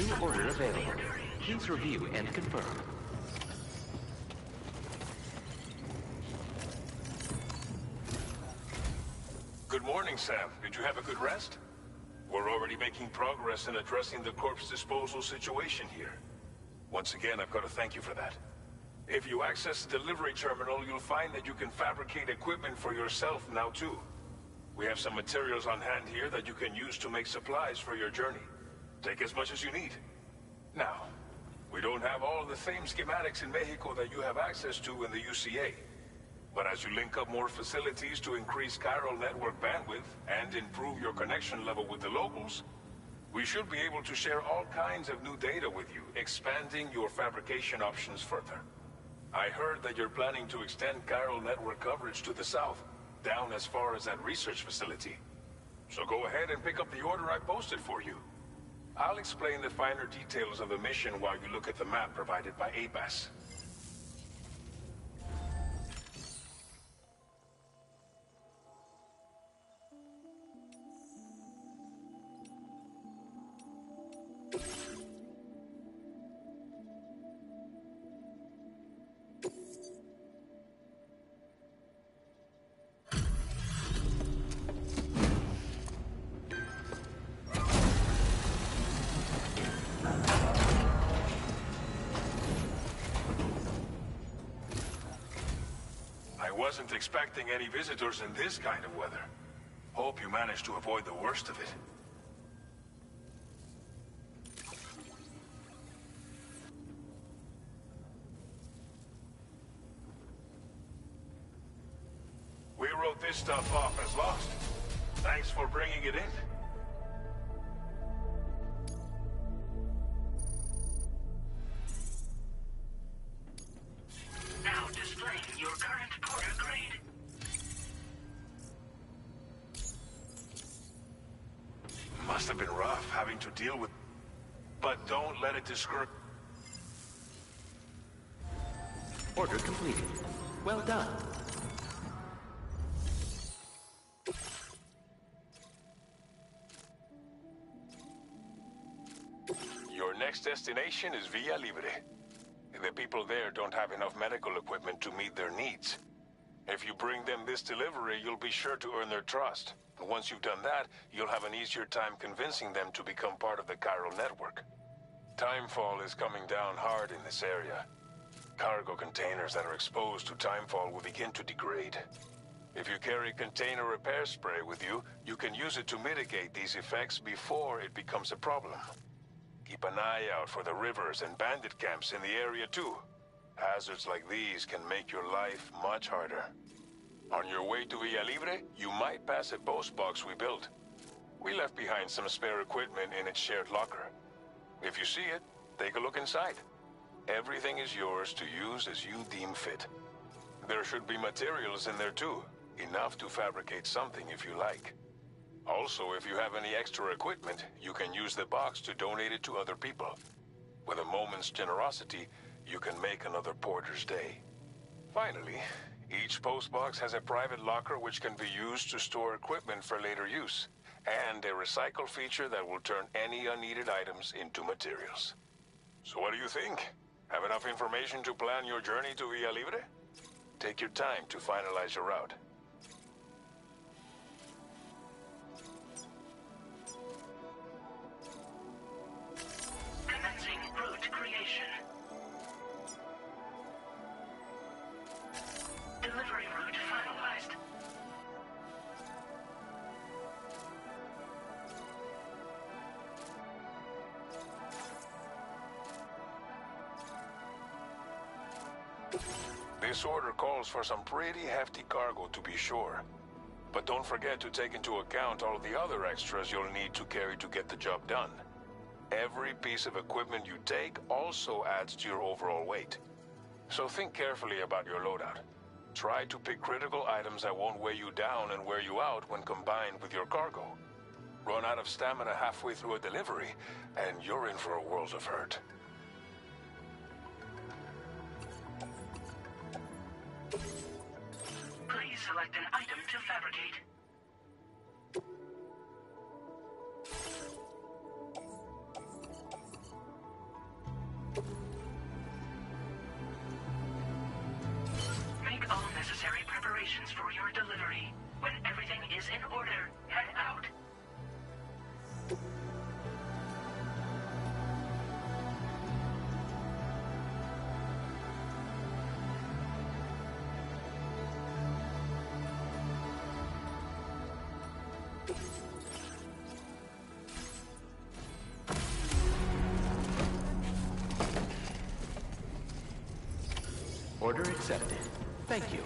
New order available. Please review and confirm. Good morning, Sam. Did you have a good rest? We're already making progress in addressing the corpse disposal situation here. Once again, I've got to thank you for that. If you access the delivery terminal, you'll find that you can fabricate equipment for yourself now too. We have some materials on hand here that you can use to make supplies for your journey. Take as much as you need. Now, we don't have all the same schematics in Mexico that you have access to in the UCA. But as you link up more facilities to increase chiral network bandwidth and improve your connection level with the locals, we should be able to share all kinds of new data with you, expanding your fabrication options further. I heard that you're planning to extend chiral network coverage to the south, down as far as that research facility. So go ahead and pick up the order I posted for you. I'll explain the finer details of the mission while you look at the map provided by ABAS. I wasn't expecting any visitors in this kind of weather. Hope you managed to avoid the worst of it. We wrote this stuff off as lost. Thanks for bringing it in. Now displaying your current porter grade. Must have been rough having to deal with... But don't let it discourage... Order completed. Well done. Your next destination is Villa Libre. The people there don't have enough medical equipment to meet their needs. If you bring them this delivery, you'll be sure to earn their trust. And once you've done that, you'll have an easier time convincing them to become part of the chiral network. Timefall is coming down hard in this area. Cargo containers that are exposed to timefall will begin to degrade. If you carry container repair spray with you, you can use it to mitigate these effects before it becomes a problem. Keep an eye out for the rivers and bandit camps in the area too. Hazards like these can make your life much harder. On your way to Villa Libre, you might pass a post box we built. We left behind some spare equipment in its shared locker. If you see it, take a look inside. Everything is yours to use as you deem fit. There should be materials in there too, enough to fabricate something if you like. Also, if you have any extra equipment, you can use the box to donate it to other people. With a moment's generosity, you can make another porter's day. Finally, each postbox has a private locker which can be used to store equipment for later use, and a recycle feature that will turn any unneeded items into materials. So what do you think? Have enough information to plan your journey to Villa Libre? Take your time to finalize your route. Commencing route creation. Delivery route finalized. This order calls for some pretty hefty cargo to be sure. But don't forget to take into account all the other extras you'll need to carry to get the job done. Every piece of equipment you take also adds to your overall weight. So think carefully about your loadout. Try to pick critical items that won't weigh you down and wear you out when combined with your cargo. Run out of stamina halfway through a delivery, and you're in for a world of hurt. Please select an item to fabricate. Order accepted. Thank you.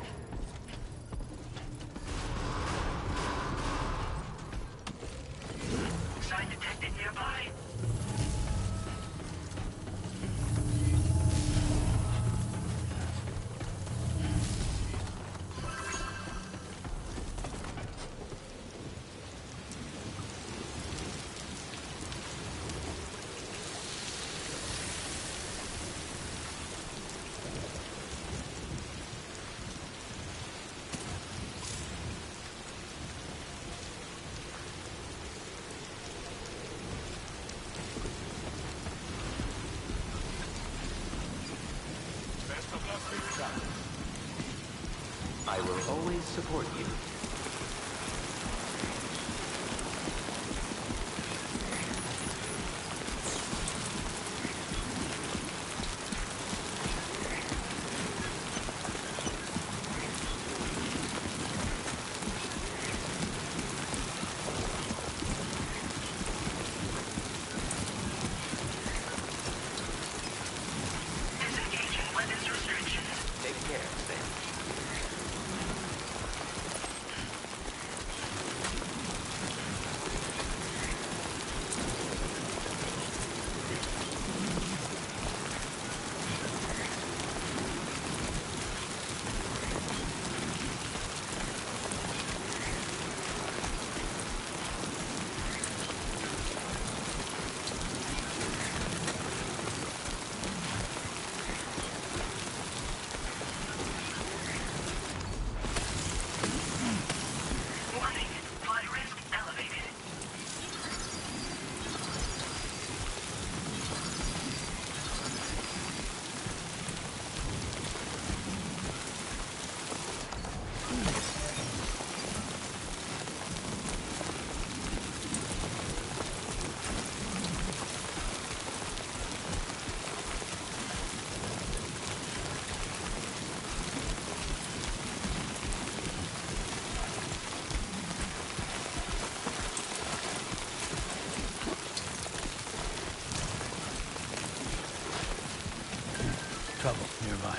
Sign detected nearby. I will always support you. Disengaging weapons restrictions. Take care, Sam. Warning. Flood risk elevated. Trouble nearby.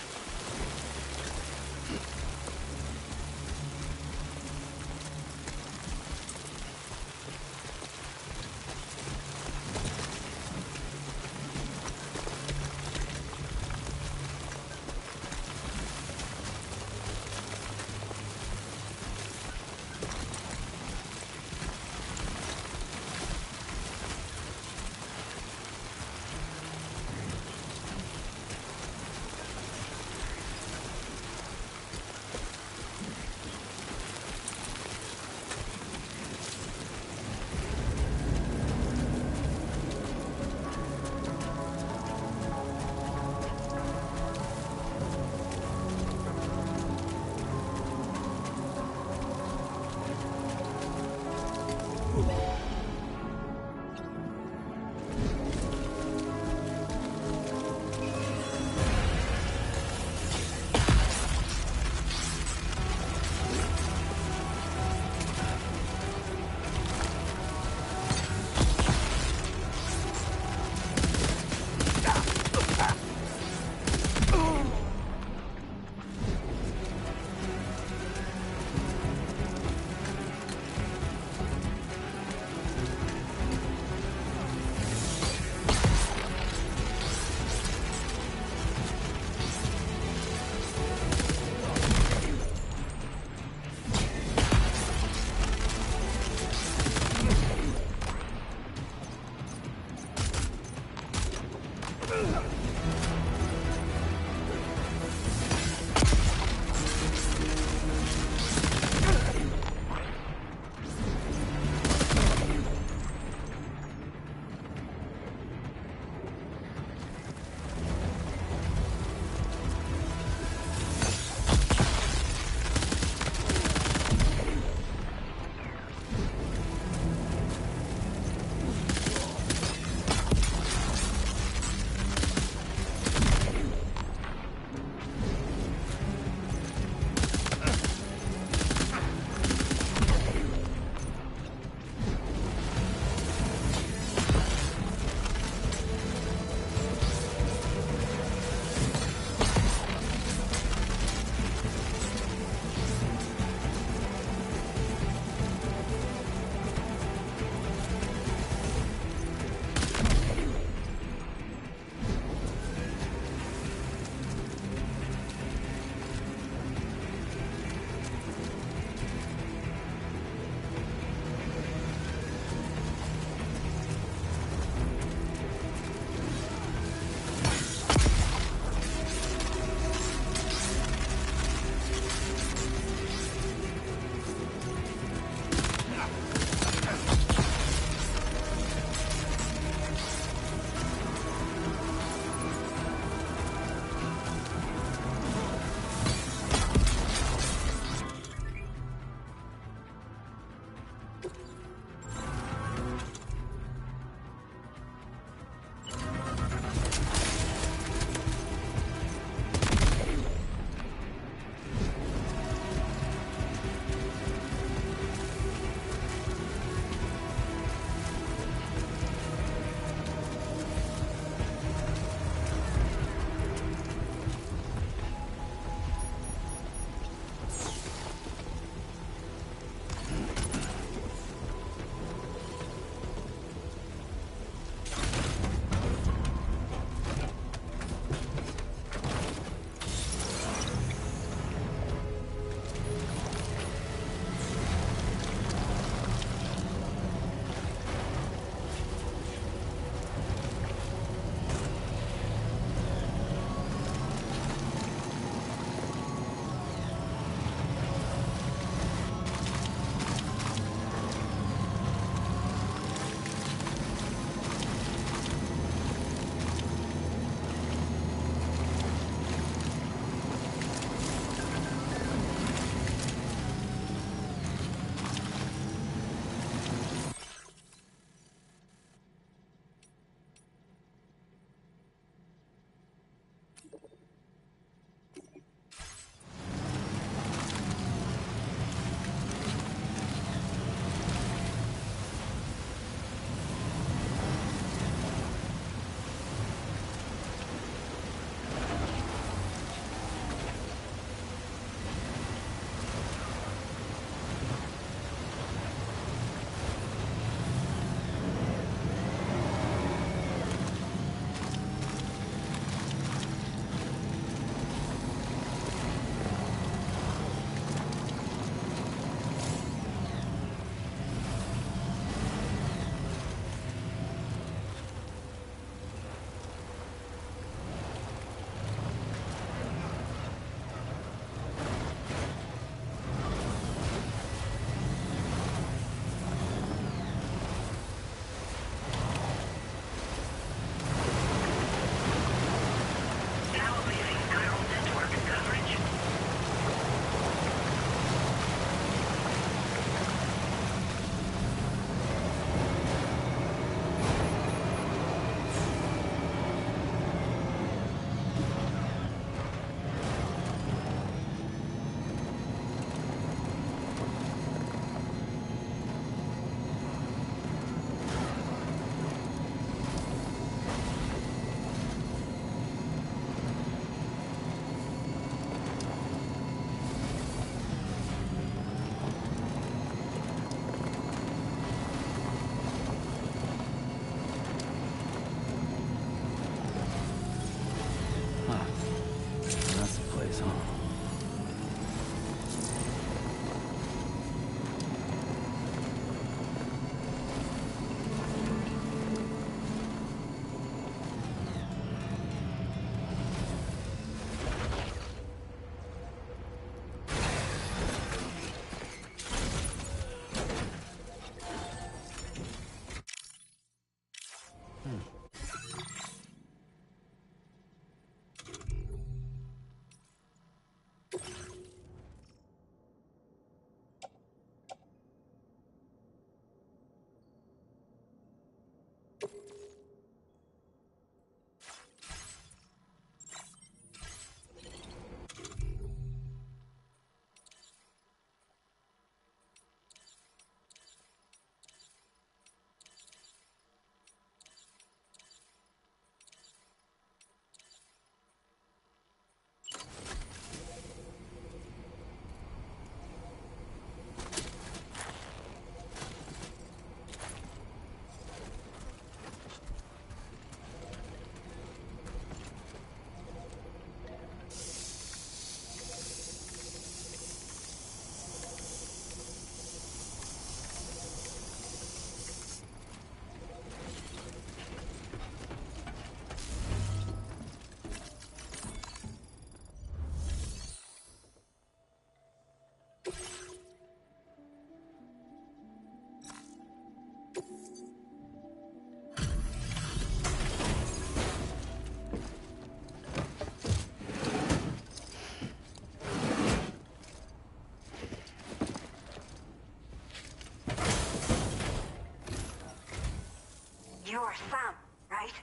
are Sam, right?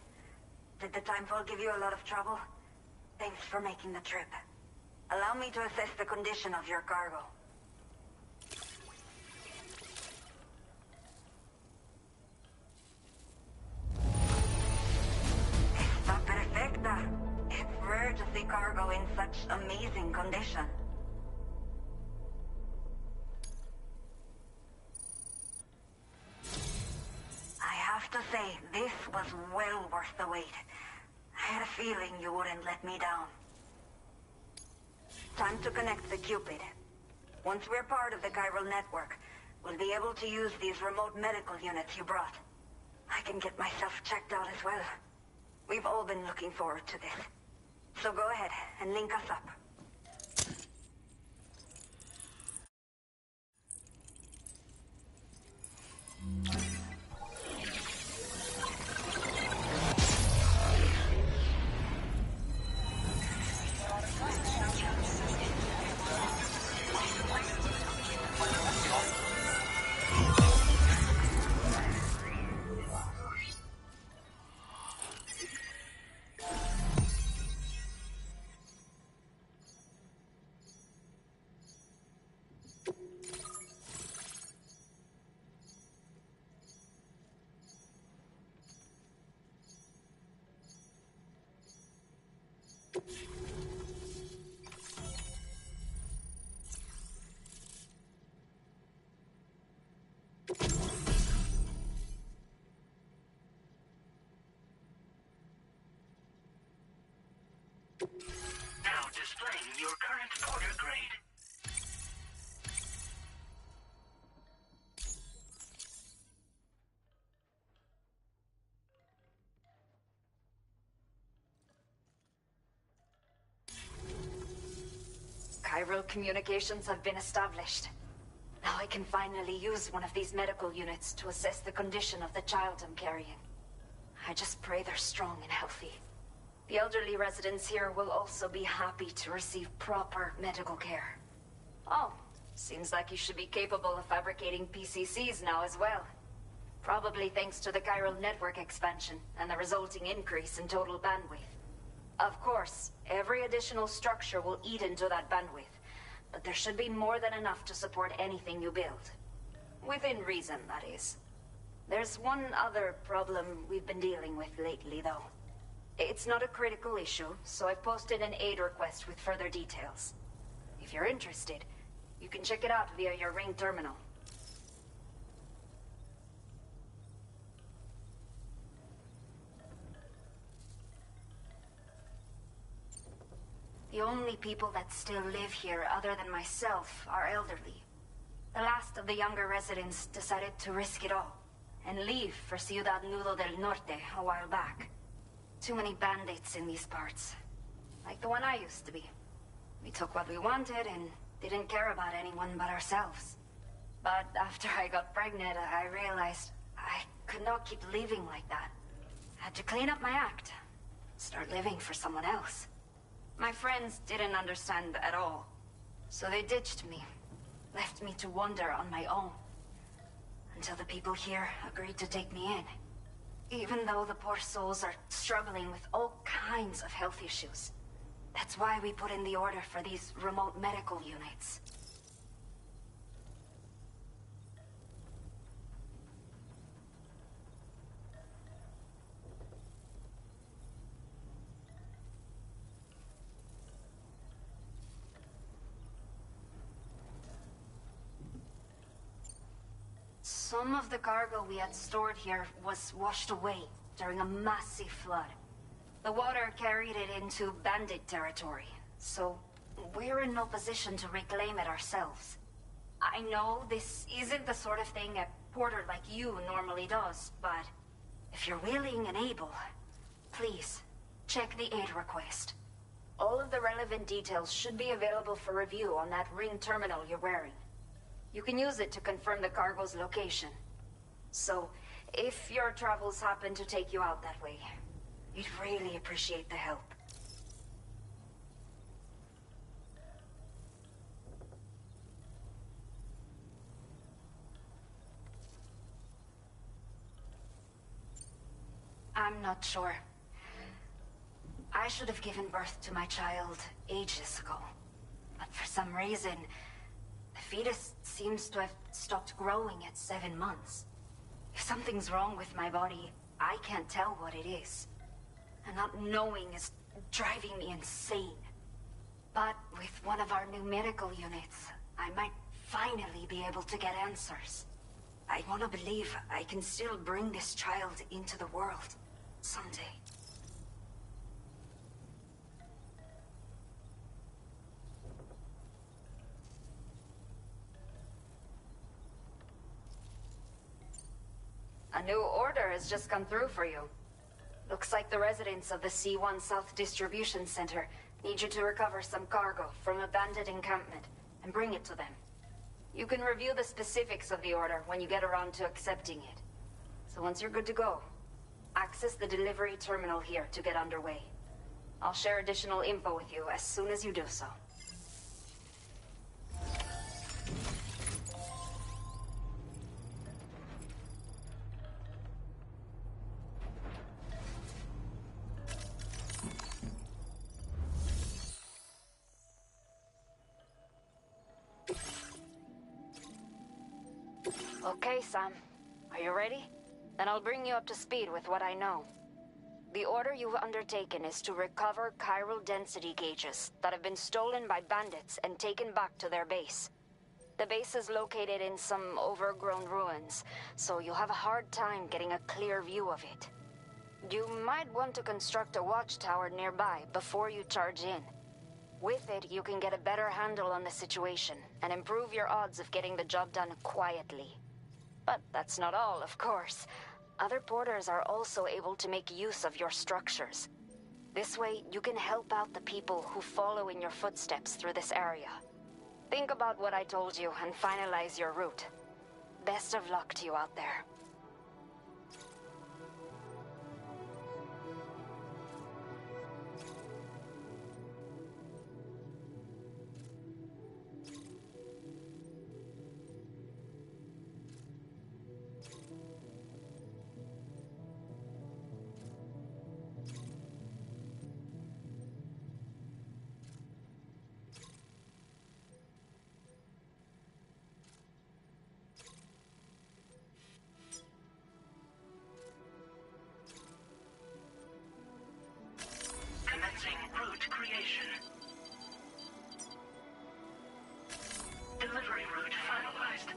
Did the timefall give you a lot of trouble? Thanks for making the trip. Allow me to assess the condition of your cargo. Está perfecta. It's rare to see cargo in such amazing condition. I have to say, this was well worth the wait. I had a feeling you wouldn't let me down. Time to connect the Cupid. Once we're part of the chiral network, we'll be able to use these remote medical units you brought. I can get myself checked out as well. We've all been looking forward to this. So go ahead and link us up. Now displaying your current porter grade. Chiral communications have been established. Now I can finally use one of these medical units to assess the condition of the child I'm carrying. I just pray they're strong and healthy. The elderly residents here will also be happy to receive proper medical care. Oh, seems like you should be capable of fabricating PCCs now as well. Probably thanks to the chiral network expansion and the resulting increase in total bandwidth. Of course, every additional structure will eat into that bandwidth, but there should be more than enough to support anything you build. Within reason, that is. There's one other problem we've been dealing with lately, though. It's not a critical issue, so I've posted an aid request with further details. If you're interested, you can check it out via your ring terminal. The only people that still live here other than myself are elderly. The last of the younger residents decided to risk it all and leave for Ciudad Nudo del Norte a while back. Too many bandits in these parts. Like the one I used to be. We took what we wanted and didn't care about anyone but ourselves. But after I got pregnant, I realized I could not keep living like that. I had to clean up my act. Start living for someone else. My friends didn't understand at all. So they ditched me. Left me to wander on my own. Until the people here agreed to take me in. Even though the poor souls are struggling with all kinds of health issues. That's why we put in the order for these remote medical units. Some of the cargo we had stored here was washed away during a massive flood. The water carried it into bandit territory, so we're in no position to reclaim it ourselves. I know this isn't the sort of thing a porter like you normally does, but if you're willing and able, please, check the aid request. All of the relevant details should be available for review on that ring terminal you're wearing. You can use it to confirm the cargo's location. So, if your travels happen to take you out that way, we'd really appreciate the help. I'm not sure. I should have given birth to my child ages ago. But for some reason, the fetus seems to have stopped growing at 7 months. If something's wrong with my body, I can't tell what it is. And not knowing is driving me insane. But with one of our new medical units, I might finally be able to get answers. I want to believe I can still bring this child into the world someday. A new order has just come through for you. Looks like the residents of the C1 South Distribution Center need you to recover some cargo from a bandit encampment and bring it to them. You can review the specifics of the order when you get around to accepting it. So once you're good to go, access the delivery terminal here to get underway. I'll share additional info with you as soon as you do so. Okay, Sam. Are you ready? Then I'll bring you up to speed with what I know. The order you've undertaken is to recover chiral density gauges that have been stolen by bandits and taken back to their base. The base is located in some overgrown ruins, so you'll have a hard time getting a clear view of it. You might want to construct a watchtower nearby before you charge in. With it, you can get a better handle on the situation and improve your odds of getting the job done quietly. But that's not all, of course. Other porters are also able to make use of your structures. This way, you can help out the people who follow in your footsteps through this area. Think about what I told you and finalize your route. Best of luck to you out there. Commencing route creation. Delivery route finalized.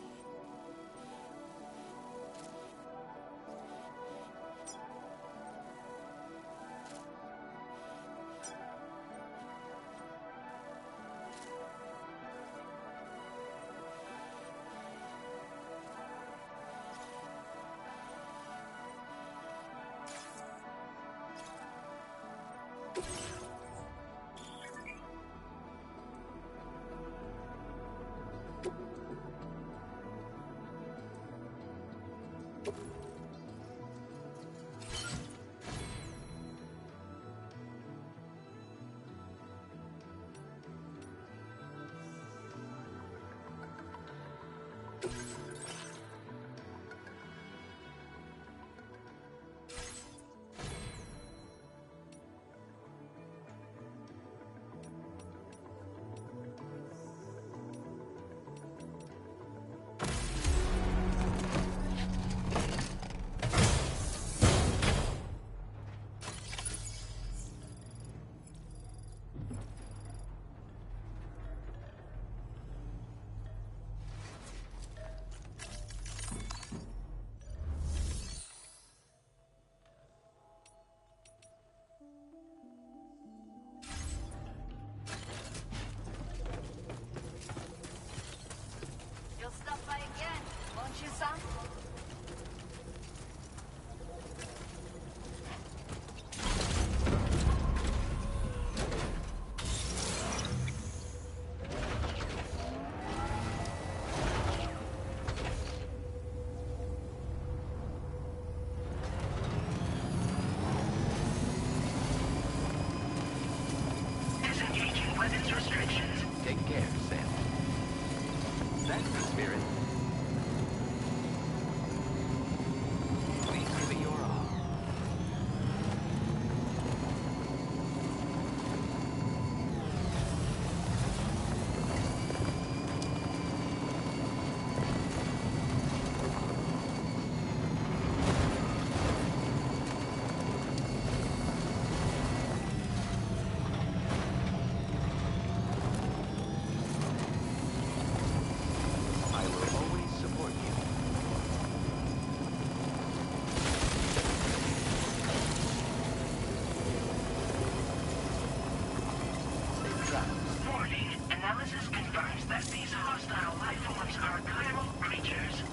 that these hostile life forms are chiral creatures.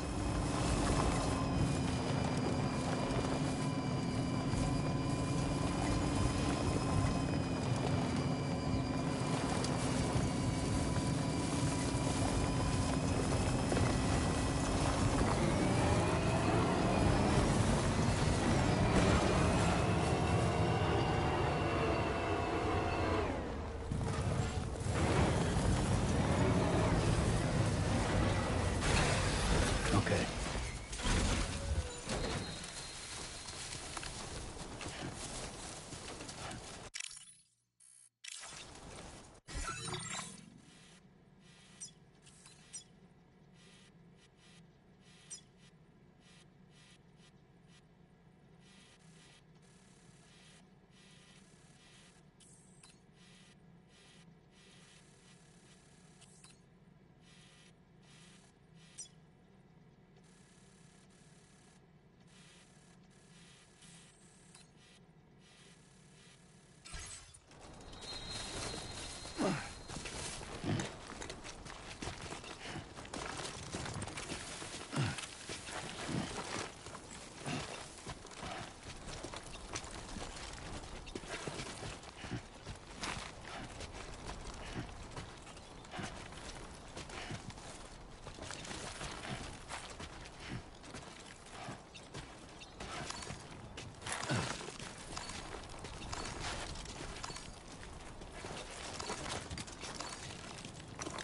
Okay.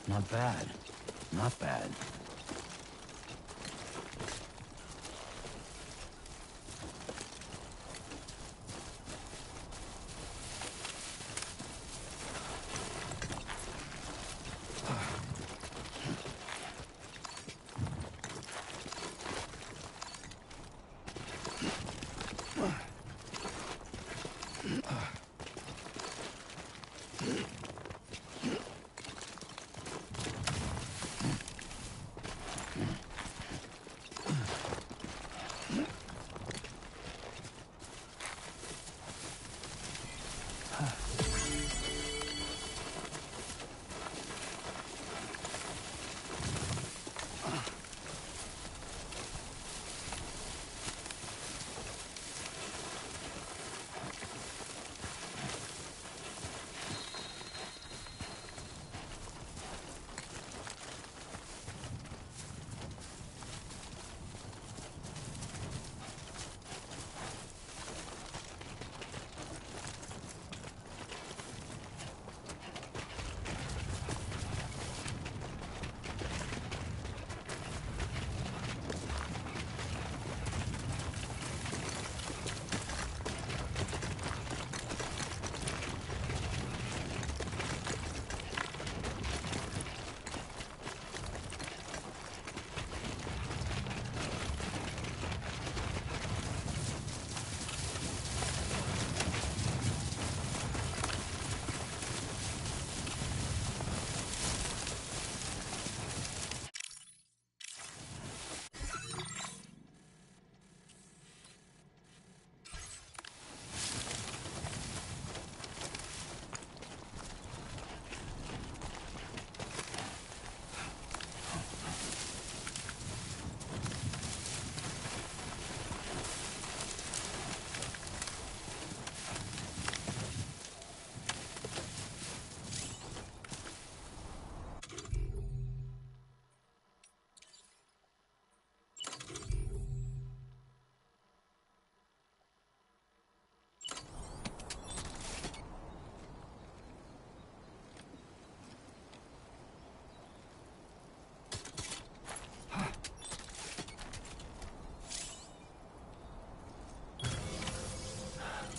Not bad. Not bad.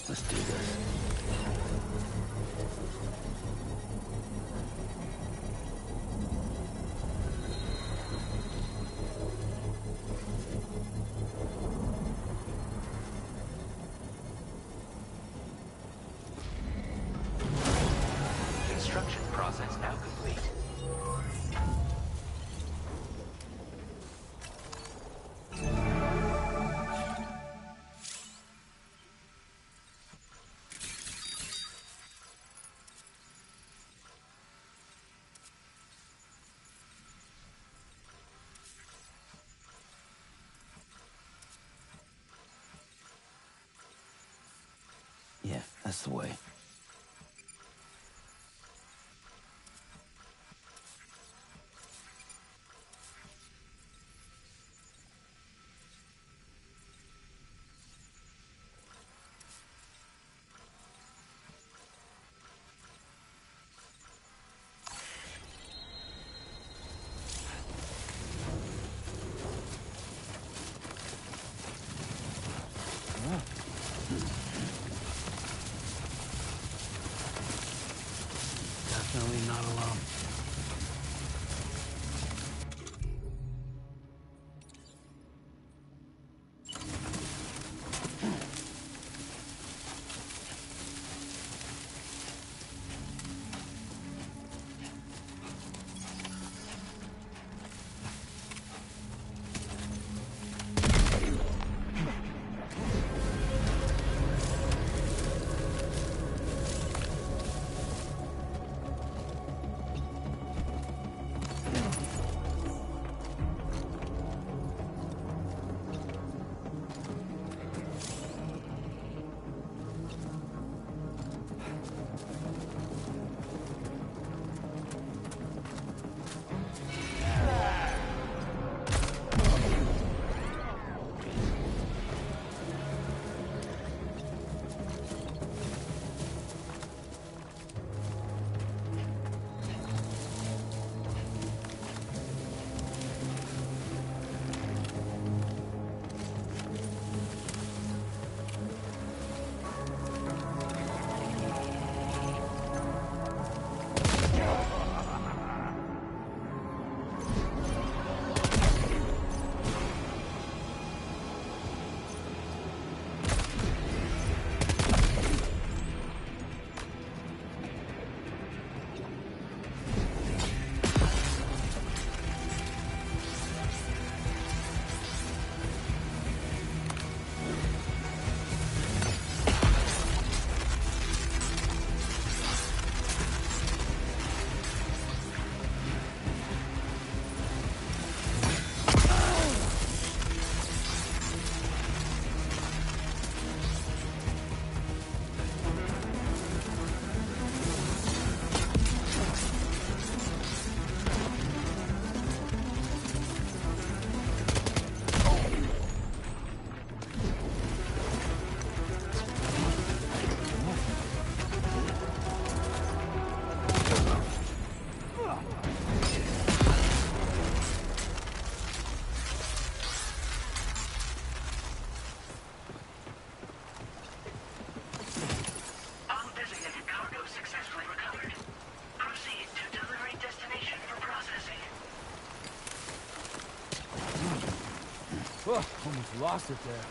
Let's do this. Construction process now complete. That's the way. Definitely not alone. All designated cargo successfully recovered. Proceed to delivery destination for processing. Almost lost it there.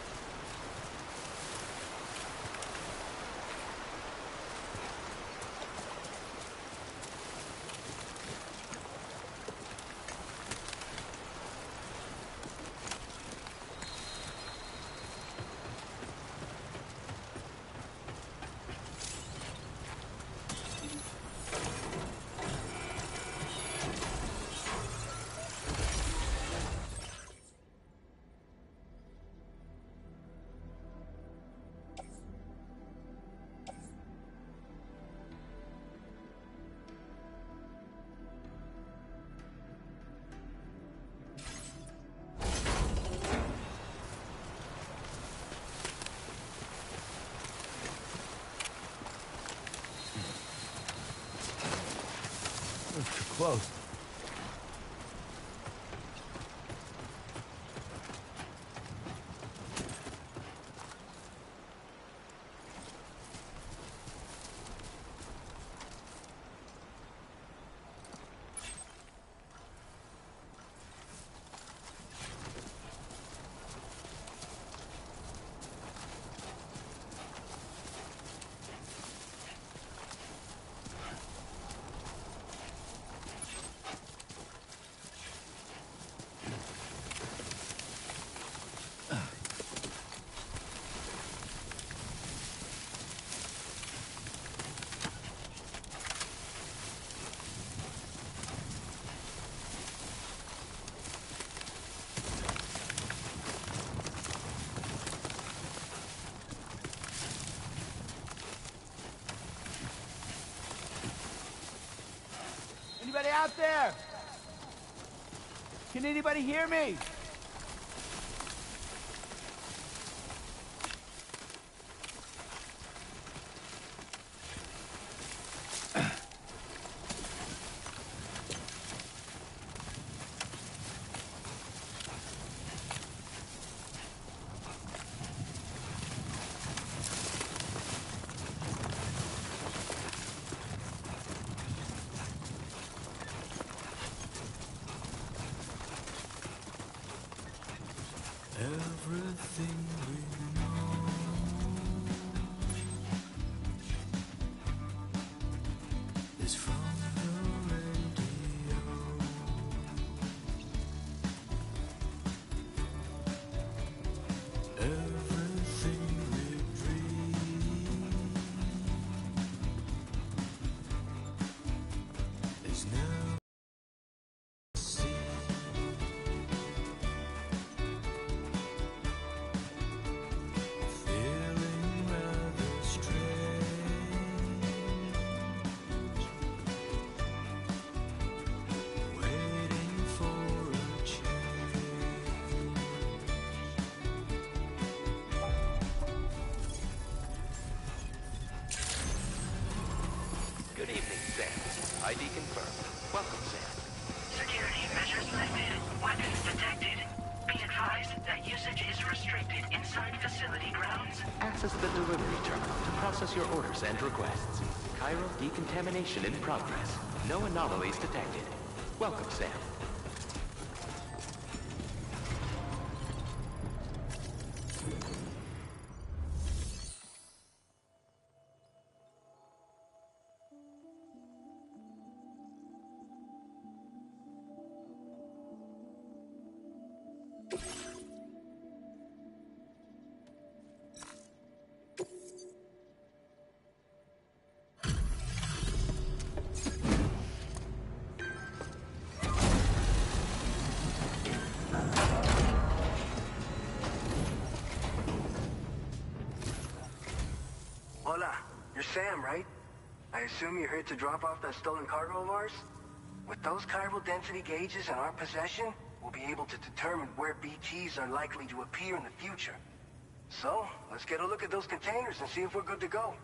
Too close. out there? Can anybody hear me? Everything we know is from the radio. Everything we dream is now seen. Feeling rather strange, waiting for a change. Good evening, Sam. ID confirmed. Welcome, Sam. Security measures lifted. Weapons detected. Be advised that usage is restricted inside facility grounds. Access the delivery terminal to process your orders and requests. Chiral decontamination in progress. No anomalies detected. Welcome, Sam. Hola, you're Sam, right? I assume you're here to drop off that stolen cargo of ours? With those chiral density gauges in our possession, we'll be able to determine where BTs are likely to appear in the future. So, let's get a look at those containers and see if we're good to go.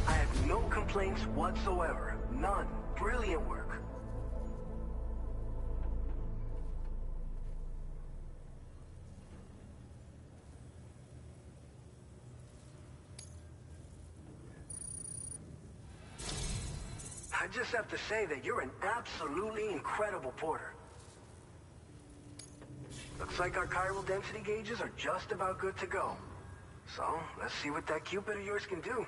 I have no complaints whatsoever. None. Brilliant work. I just have to say that you're an absolutely incredible porter. Looks like our chiral density gauges are just about good to go. So, let's see what that Cupid of yours can do.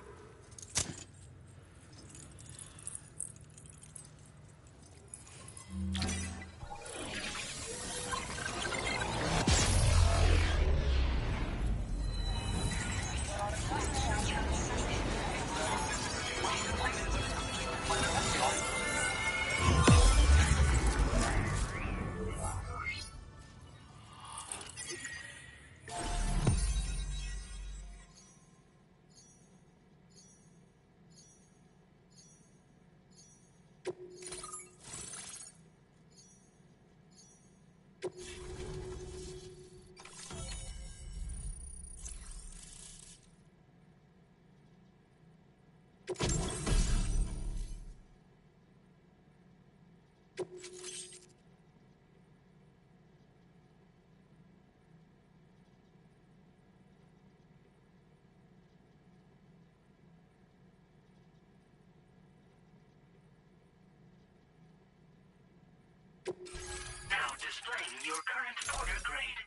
Now displaying your current porter grade.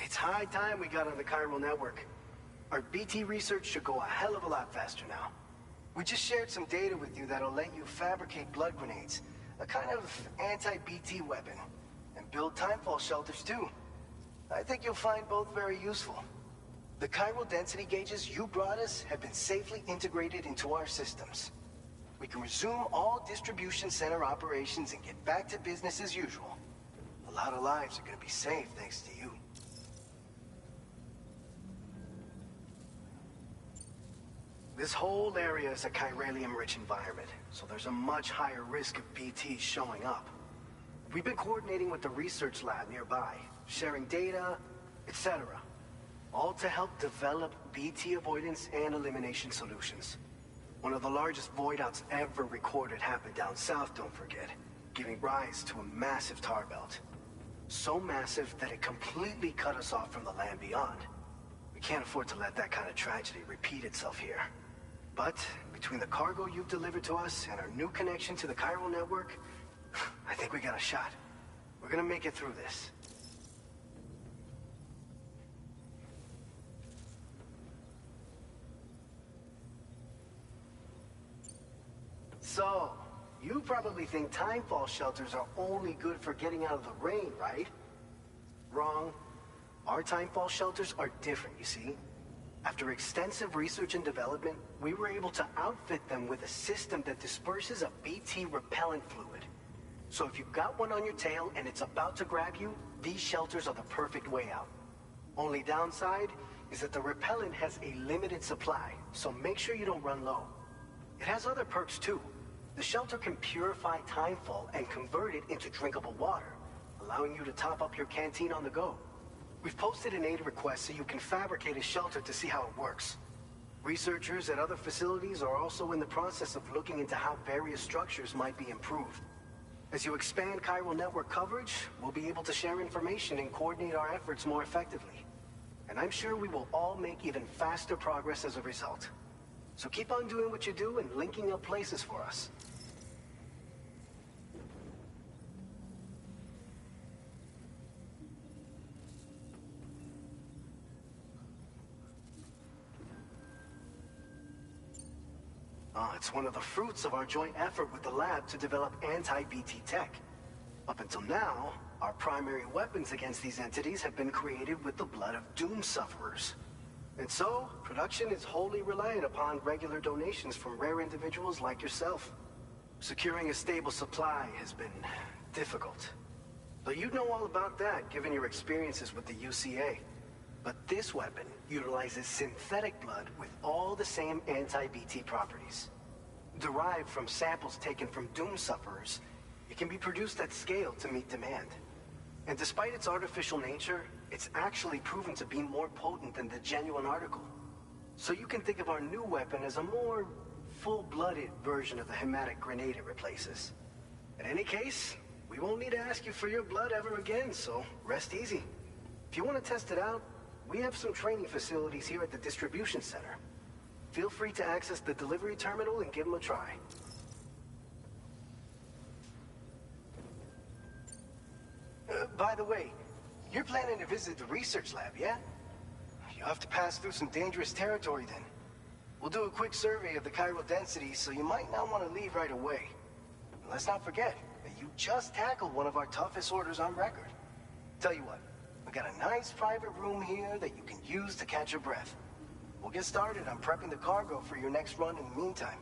It's high time we got on the chiral network. Our BT research should go a hell of a lot faster now. We just shared some data with you that'll let you fabricate blood grenades, a kind of anti-BT weapon, and build timefall shelters too. I think you'll find both very useful. The chiral density gauges you brought us have been safely integrated into our systems. We can resume all distribution center operations and get back to business as usual. A lot of lives are gonna be saved thanks to you. This whole area is a chiralium-rich environment, so there's a much higher risk of BTs showing up. We've been coordinating with the research lab nearby, sharing data, etc. All to help develop BT avoidance and elimination solutions. One of the largest void outs ever recorded happened down south, don't forget, giving rise to a massive tar belt. So massive that it completely cut us off from the land beyond. We can't afford to let that kind of tragedy repeat itself here. But between the cargo you've delivered to us and our new connection to the chiral network, I think we got a shot. We're gonna make it through this. So, you probably think timefall shelters are only good for getting out of the rain, right? Wrong. Our timefall shelters are different, you see. After extensive research and development, we were able to outfit them with a system that disperses a BT repellent fluid. So if you've got one on your tail and it's about to grab you, these shelters are the perfect way out. Only downside is that the repellent has a limited supply, so make sure you don't run low. It has other perks too. The shelter can purify timefall and convert it into drinkable water, allowing you to top up your canteen on the go. We've posted an aid request so you can fabricate a shelter to see how it works. Researchers at other facilities are also in the process of looking into how various structures might be improved. As you expand chiral network coverage, we'll be able to share information and coordinate our efforts more effectively. And I'm sure we will all make even faster progress as a result. So keep on doing what you do and linking up places for us. It's one of the fruits of our joint effort with the lab to develop anti-BT tech. Up until now, our primary weapons against these entities have been created with the blood of doom sufferers. And so, production is wholly reliant upon regular donations from rare individuals like yourself. Securing a stable supply has been difficult. But you'd know all about that, given your experiences with the UCA. But this weapon utilizes synthetic blood with all the same anti-BT properties. Derived from samples taken from doom sufferers, it can be produced at scale to meet demand. And despite its artificial nature, it's actually proven to be more potent than the genuine article. So you can think of our new weapon as a more full-blooded version of the hematic grenade it replaces. In any case, we won't need to ask you for your blood ever again, so rest easy. If you want to test it out, we have some training facilities here at the distribution center. Feel free to access the delivery terminal and give them a try. By the way, you're planning to visit the research lab, yeah? You'll have to pass through some dangerous territory then. We'll do a quick survey of the chiral density, so you might not want to leave right away. And let's not forget that you just tackled one of our toughest orders on record. Tell you what, we got a nice private room here that you can use to catch your breath. We'll get started on prepping the cargo for your next run in the meantime.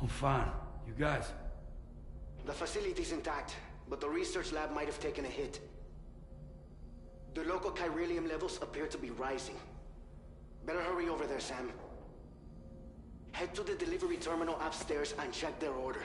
Fine. You guys? The facility's intact, but the research lab might have taken a hit. The local chiralium levels appear to be rising. Better hurry over there, Sam. Head to the delivery terminal upstairs and check their order.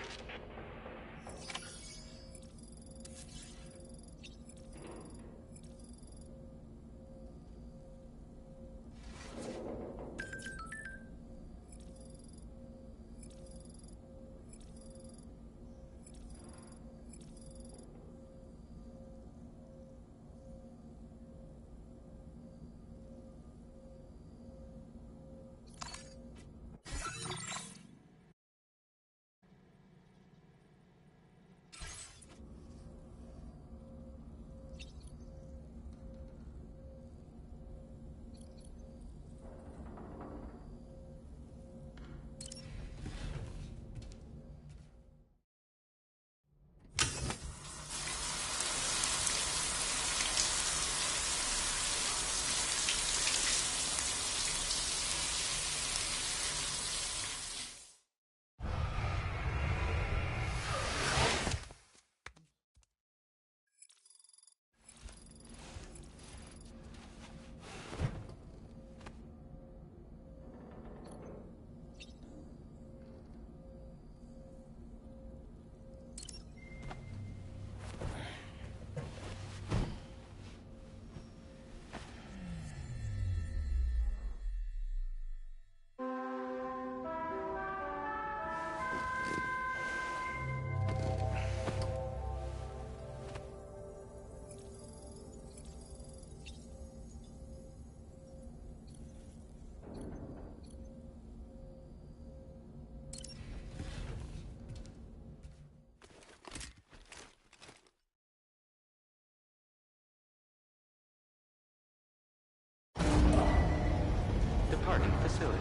Departing facility.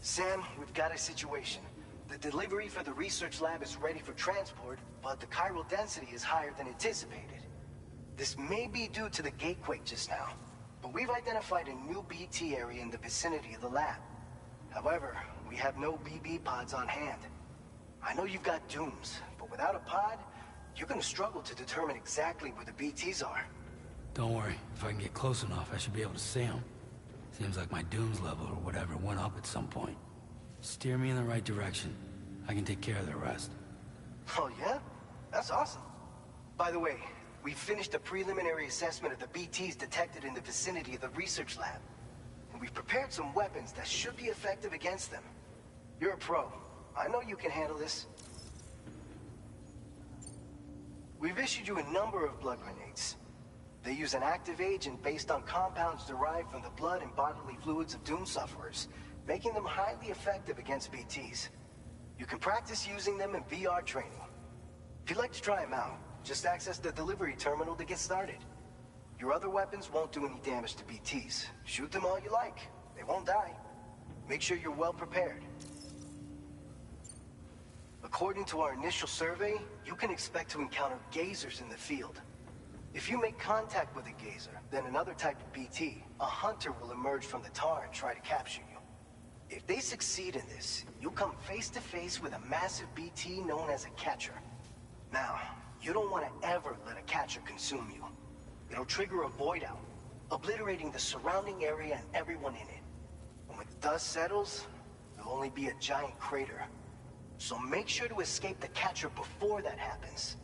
Sam, we've got a situation. The delivery for the research lab is ready for transport, but the chiral density is higher than anticipated. This may be due to the gatequake just now, but we've identified a new BT area in the vicinity of the lab. However, we have no BB pods on hand. I know you've got dooms, but without a pod, you're gonna struggle to determine exactly where the BTs are. Don't worry. If I can get close enough, I should be able to see them. Seems like my dooms level or whatever went up at some point. Steer me in the right direction. I can take care of the rest. Oh yeah? That's awesome. By the way, we finished a preliminary assessment of the BTs detected in the vicinity of the research lab. And we've prepared some weapons that should be effective against them. You're a pro. I know you can handle this. We've issued you a number of blood grenades. They use an active agent based on compounds derived from the blood and bodily fluids of Doom sufferers, making them highly effective against BTs. You can practice using them in VR training. If you'd like to try them out, just access the delivery terminal to get started. Your other weapons won't do any damage to BTs. Shoot them all you like. They won't die. Make sure you're well prepared. According to our initial survey, you can expect to encounter gazers in the field. If you make contact with a gazer, then another type of BT, a hunter will emerge from the tar and try to capture you. If they succeed in this, you'll come face to face with a massive BT known as a catcher. Now, you don't want to ever let a catcher consume you. It'll trigger a void out, obliterating the surrounding area and everyone in it. When the dust settles, there'll only be a giant crater. So make sure to escape the catcher before that happens,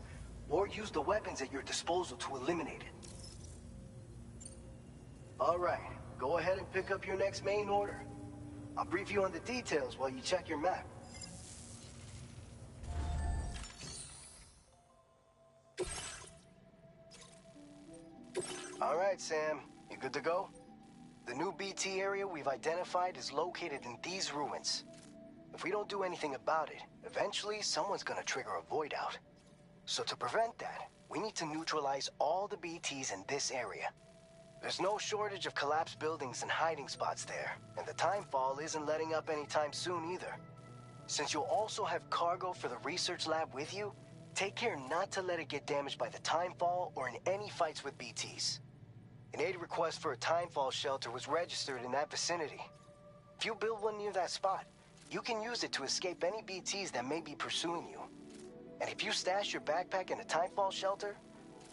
or use the weapons at your disposal to eliminate it. All right, go ahead and pick up your next main order. I'll brief you on the details while you check your map. All right, Sam. You good to go? The new BT area we've identified is located in these ruins. If we don't do anything about it, eventually someone's gonna trigger a void out. So to prevent that, we need to neutralize all the BTs in this area. There's no shortage of collapsed buildings and hiding spots there, and the timefall isn't letting up anytime soon either. Since you'll also have cargo for the research lab with you, take care not to let it get damaged by the timefall or in any fights with BTs. An aid request for a timefall shelter was registered in that vicinity. If you build one near that spot, you can use it to escape any BTs that may be pursuing you. And if you stash your backpack in a timefall shelter,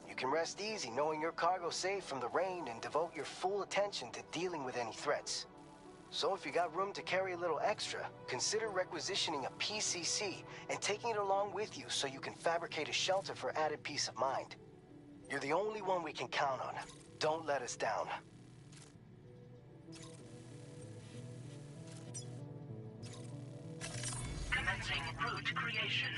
you can rest easy knowing your cargo's safe from the rain and devote your full attention to dealing with any threats. So if you got room to carry a little extra, consider requisitioning a PCC and taking it along with you so you can fabricate a shelter for added peace of mind. You're the only one we can count on. Don't let us down. Commencing route creation.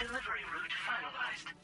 Delivery route finalized.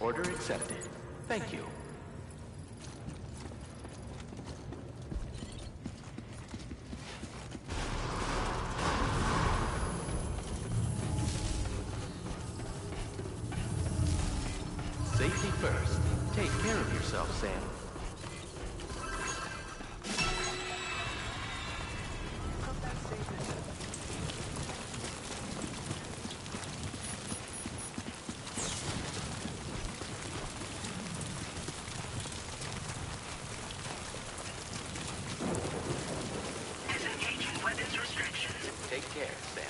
Order accepted. Thank you. Safety first. Take care of yourself, Sam. Disengaging weapons restrictions. Take care, Sam.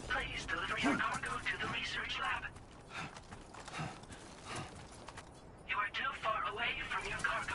Please deliver your cargo to the research lab. You are too far away from your cargo.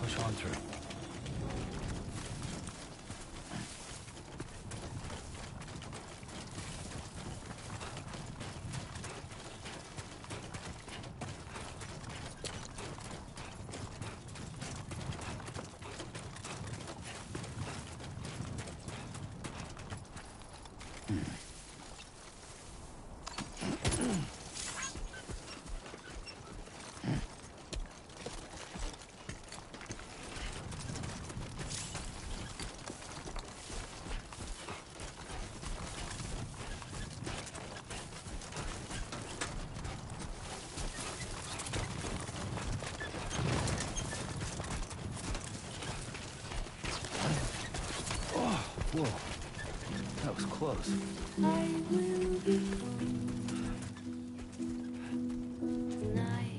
Push on through. Whoa, that was close. I will be tonight.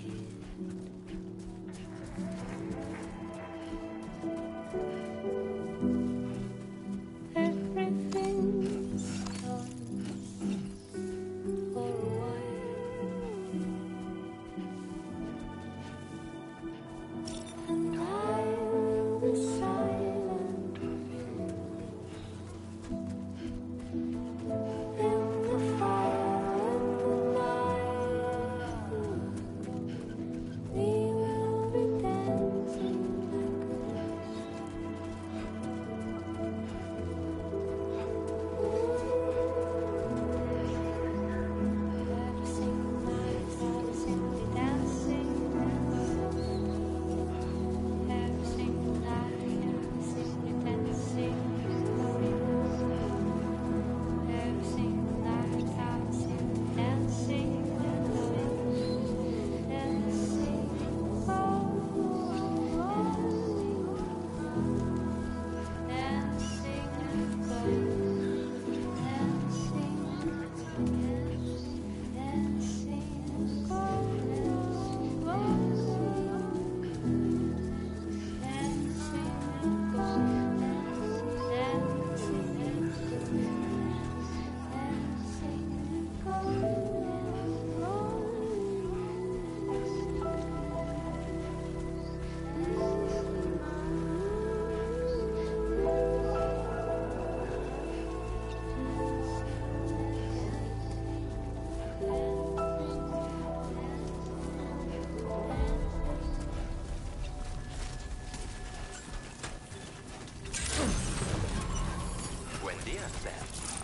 us, Sam.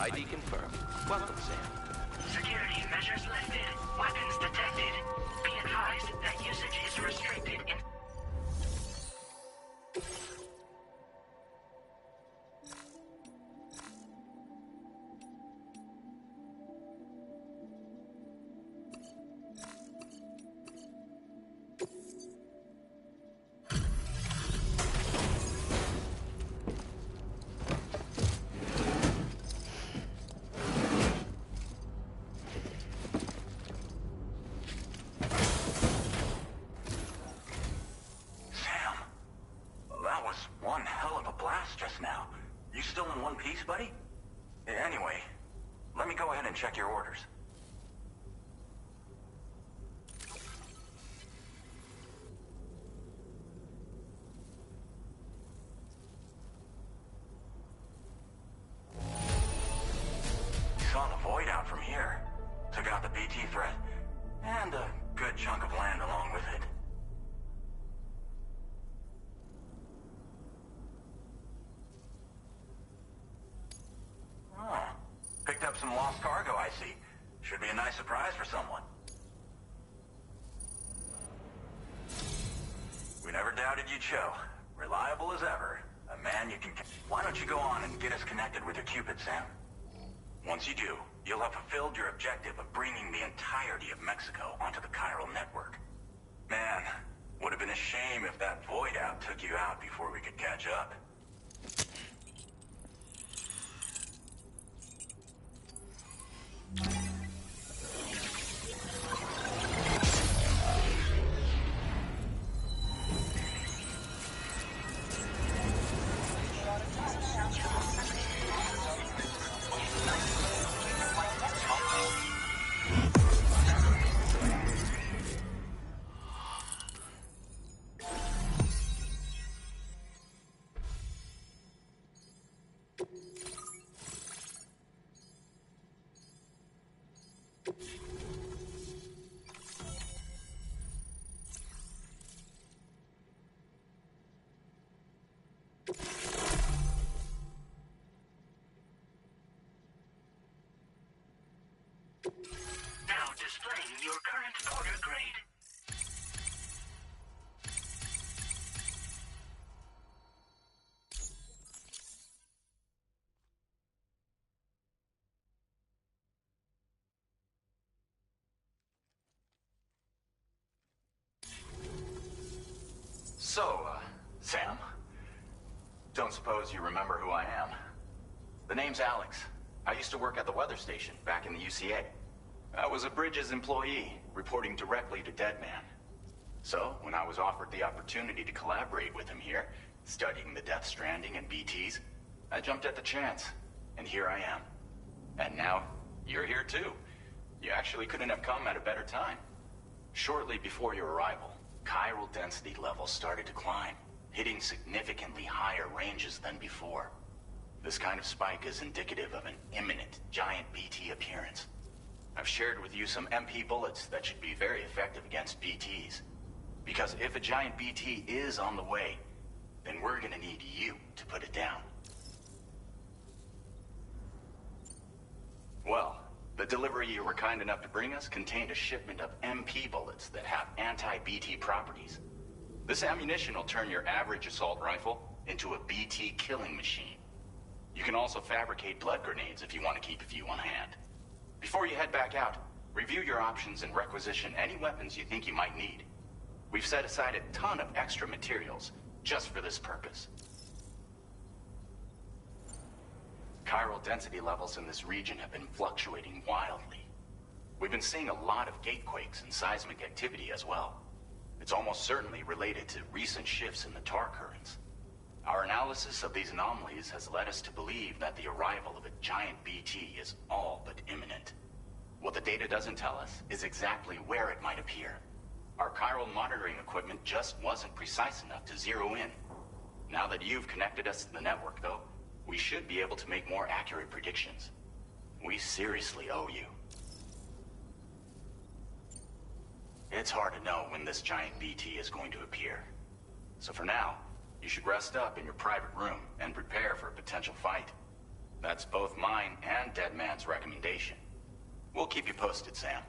ID confirmed. Welcome, Sam. Security measures lifted. Weapons detected. Be advised that usage is restricted in... Check your orders. Saw the void out from here. Took out the BT threat. And a good chunk of land along with it. Oh. Picked up some lost cargo, I see. Should be a nice surprise for someone. We never doubted you'd show. Reliable as ever. A man you can... Why don't you go on and get us connected with your Cupid, Sam? Once you do, you'll have fulfilled your objective of bringing the entirety of Mexico onto the chiral network. Man, would have been a shame if that void out took you out before we could catch up. Now displaying your current order grade. So, Sam, don't suppose you remember who I am? The name's Alex. I used to work at the weather station back in the UCA. I was a Bridges employee, reporting directly to Deadman. So, when I was offered the opportunity to collaborate with him here, studying the Death Stranding and BTs, I jumped at the chance, and here I am. And now, you're here too. You actually couldn't have come at a better time. Shortly before your arrival, chiral density levels started to climb, hitting significantly higher ranges than before. This kind of spike is indicative of an imminent giant BT appearance. I've shared with you some MP bullets that should be very effective against BTs. Because if a giant BT is on the way, then we're gonna need you to put it down. Well, the delivery you were kind enough to bring us contained a shipment of MP bullets that have anti-BT properties. This ammunition will turn your average assault rifle into a BT killing machine. You can also fabricate blood grenades if you want to keep a few on hand. Before you head back out, review your options and requisition any weapons you think you might need. We've set aside a ton of extra materials just for this purpose. Chiral density levels in this region have been fluctuating wildly. We've been seeing a lot of gatequakes and seismic activity as well. It's almost certainly related to recent shifts in the tar currents. Our analysis of these anomalies has led us to believe that the arrival of a giant BT is all but imminent. What the data doesn't tell us is exactly where it might appear. Our chiral monitoring equipment just wasn't precise enough to zero in. Now that you've connected us to the network, though, we should be able to make more accurate predictions. We seriously owe you. It's hard to know when this giant BT is going to appear. So for now, you should rest up in your private room and prepare for a potential fight. That's both mine and Deadman's recommendation. We'll keep you posted, Sam.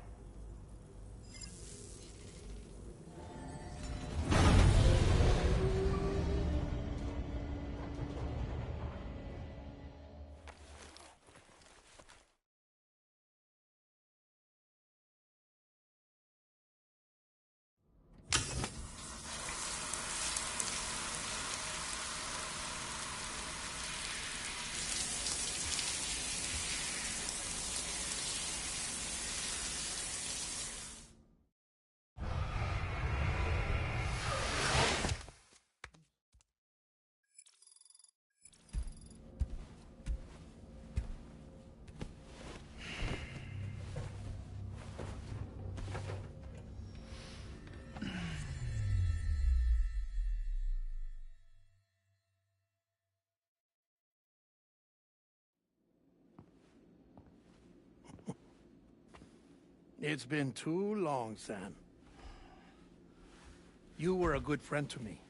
It's been too long, Sam. You were a good friend to me.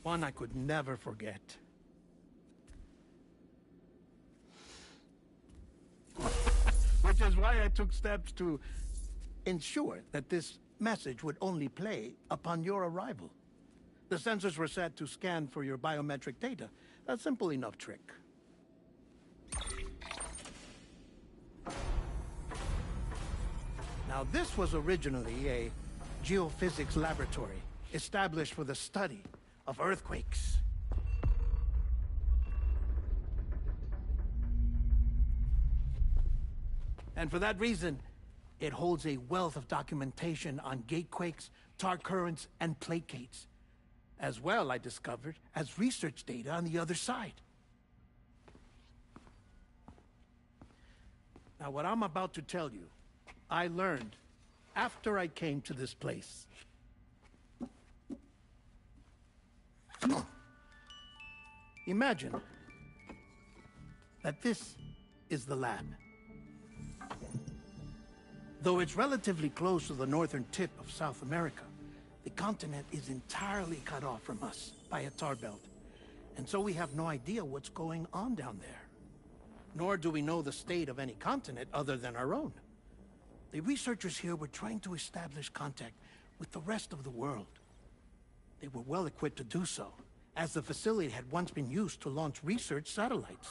One I could never forget. Which is why I took steps to ensure that this message would only play upon your arrival. The sensors were set to scan for your biometric data. A simple enough trick. Now, this was originally a geophysics laboratory established for the study of earthquakes. And for that reason, it holds a wealth of documentation on gatequakes, tar currents, and placates. As well, I discovered, as research data on the other side. Now, what I'm about to tell you, I learned after I came to this place. Imagine that this is the lab. Though it's relatively close to the northern tip of South America, the continent is entirely cut off from us by a tar belt. And so we have no idea what's going on down there. Nor do we know the state of any continent other than our own. The researchers here were trying to establish contact with the rest of the world. They were well equipped to do so, as the facility had once been used to launch research satellites.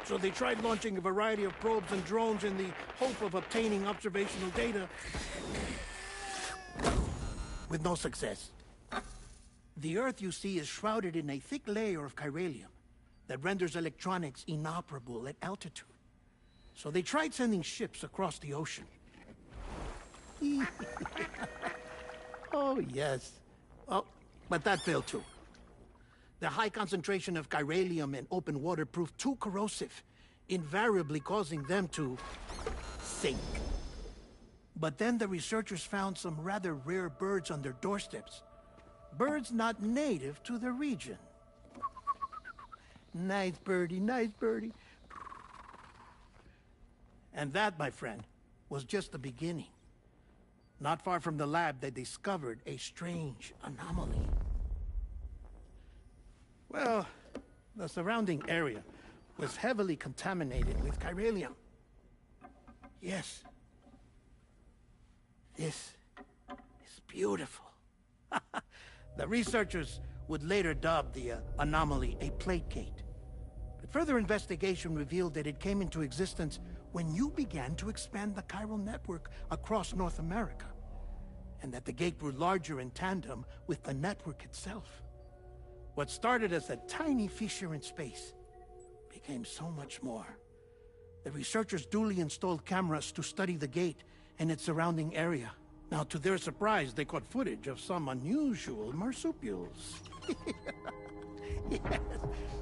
So they tried launching a variety of probes and drones in the hope of obtaining observational data, with no success. The Earth, you see, is shrouded in a thick layer of chiralium that renders electronics inoperable at altitude. So they tried sending ships across the ocean. Oh, yes. Oh, but that failed too. The high concentration of chiralium in open water proved too corrosive, invariably causing them to sink. But then the researchers found some rather rare birds on their doorsteps. Birds not native to the region. Nice birdie, nice birdie. And that, my friend, was just the beginning. Not far from the lab, they discovered a strange anomaly. Well, the surrounding area was heavily contaminated with chiralium. Yes. This is beautiful. The researchers would later dub the anomaly a placate. But further investigation revealed that it came into existence when you began to expand the chiral network across North America, and that the gate grew larger in tandem with the network itself. What started as a tiny fissure in space became so much more. The researchers duly installed cameras to study the gate and its surrounding area. Now, to their surprise, they caught footage of some unusual marsupials. Yes,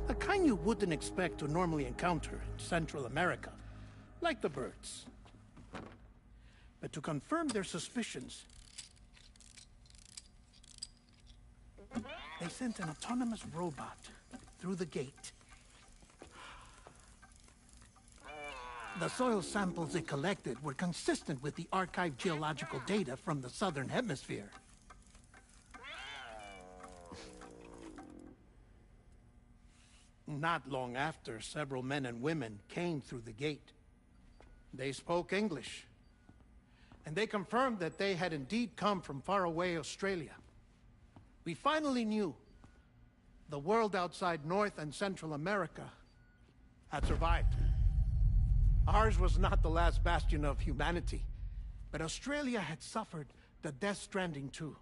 a kind you wouldn't expect to normally encounter in Central America, like the birds. But to confirm their suspicions, they sent an autonomous robot through the gate. The soil samples it collected were consistent with the archived geological data from the southern hemisphere. Not long after, several men and women came through the gate. They spoke English, and they confirmed that they had indeed come from faraway Australia. We finally knew the world outside North and Central America had survived. Ours was not the last bastion of humanity, but Australia had suffered the death stranding too.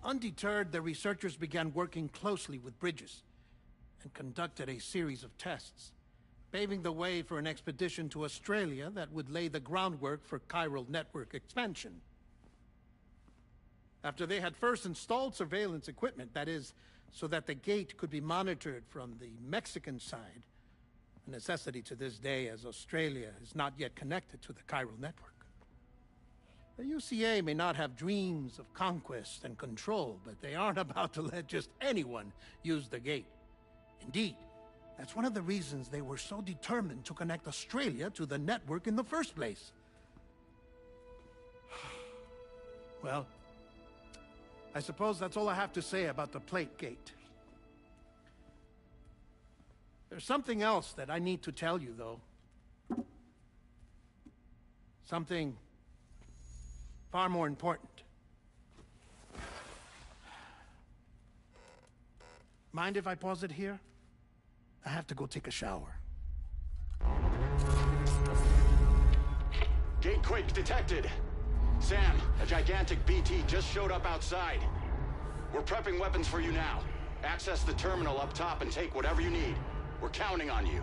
Undeterred, the researchers began working closely with Bridges and conducted a series of tests, paving the way for an expedition to Australia that would lay the groundwork for chiral network expansion. After they had first installed surveillance equipment, that is, so that the gate could be monitored from the Mexican side, a necessity to this day as Australia is not yet connected to the chiral network. The UCA may not have dreams of conquest and control, but they aren't about to let just anyone use the gate. Indeed, that's one of the reasons they were so determined to connect Australia to the network in the first place. Well, I suppose that's all I have to say about the plate gate. There's something else that I need to tell you, though. Something far more important. Mind if I pause it here? I have to go take a shower. Gatequake detected. Sam, a gigantic BT just showed up outside. We're prepping weapons for you now. Access the terminal up top and take whatever you need. We're counting on you.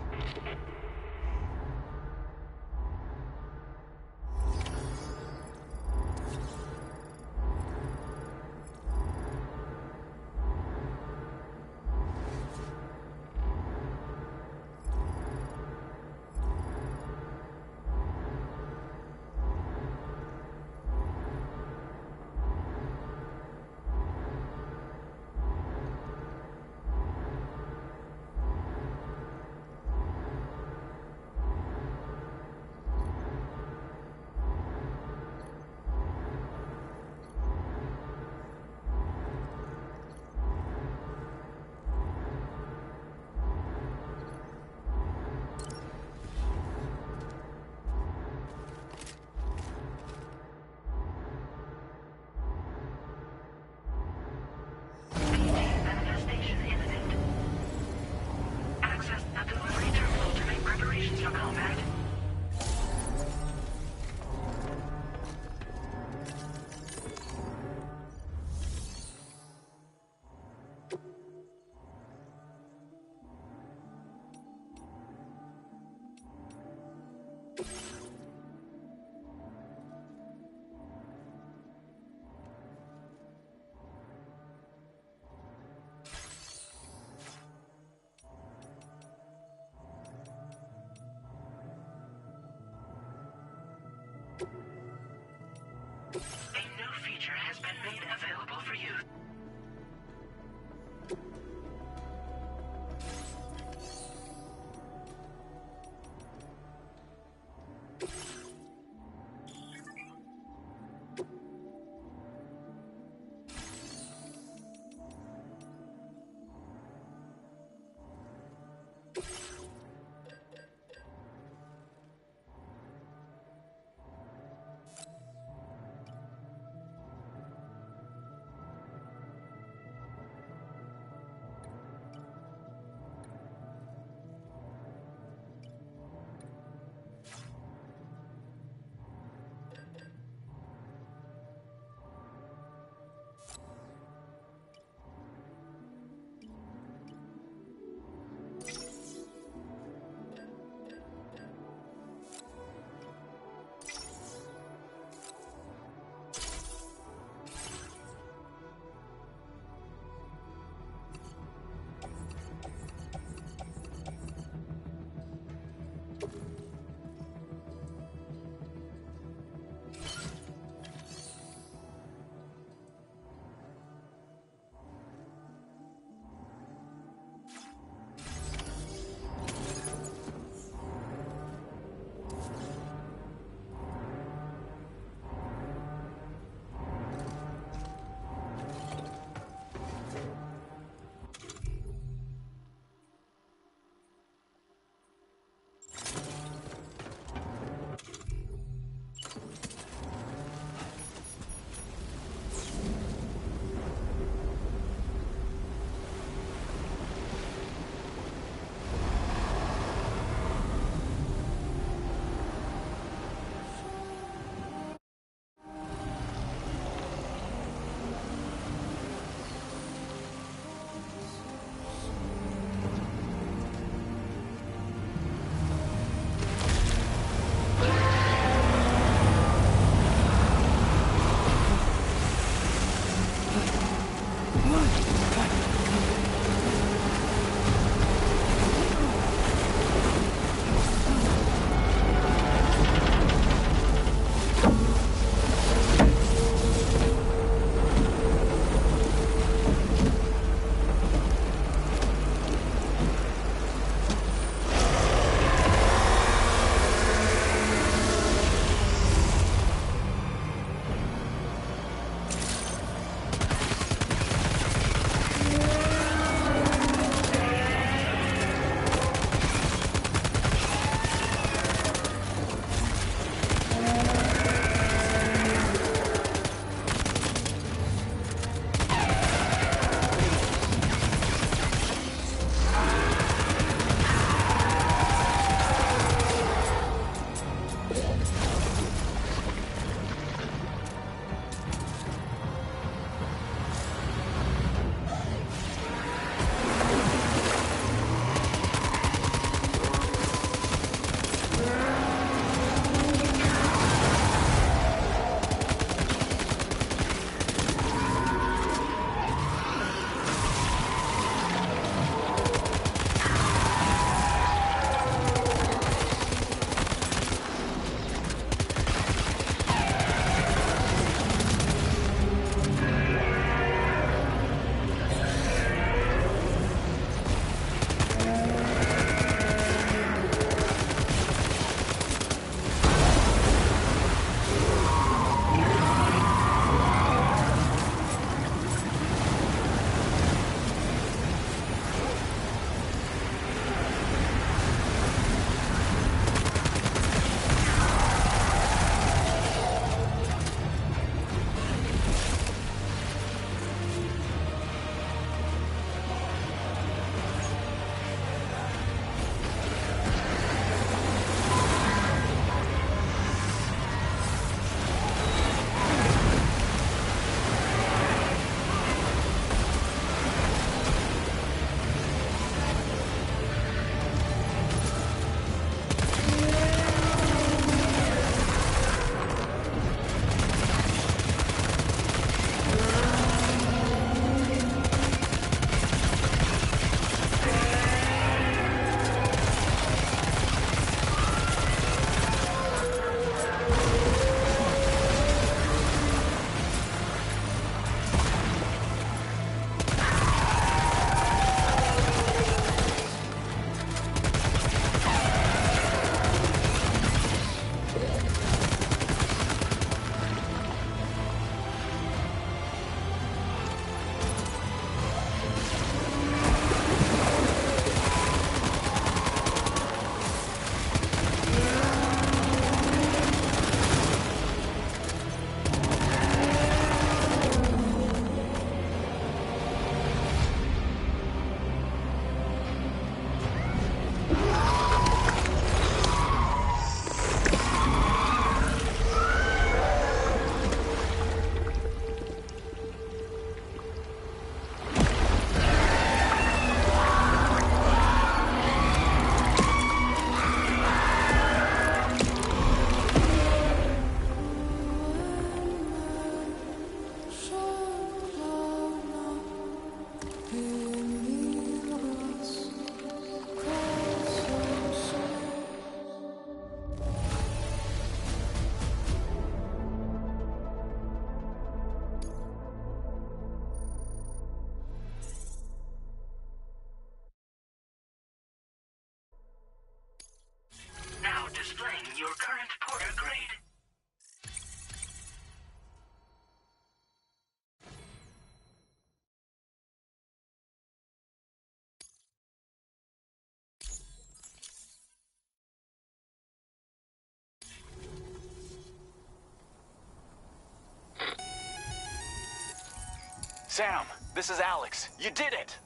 Sam, this is Alex. You did it!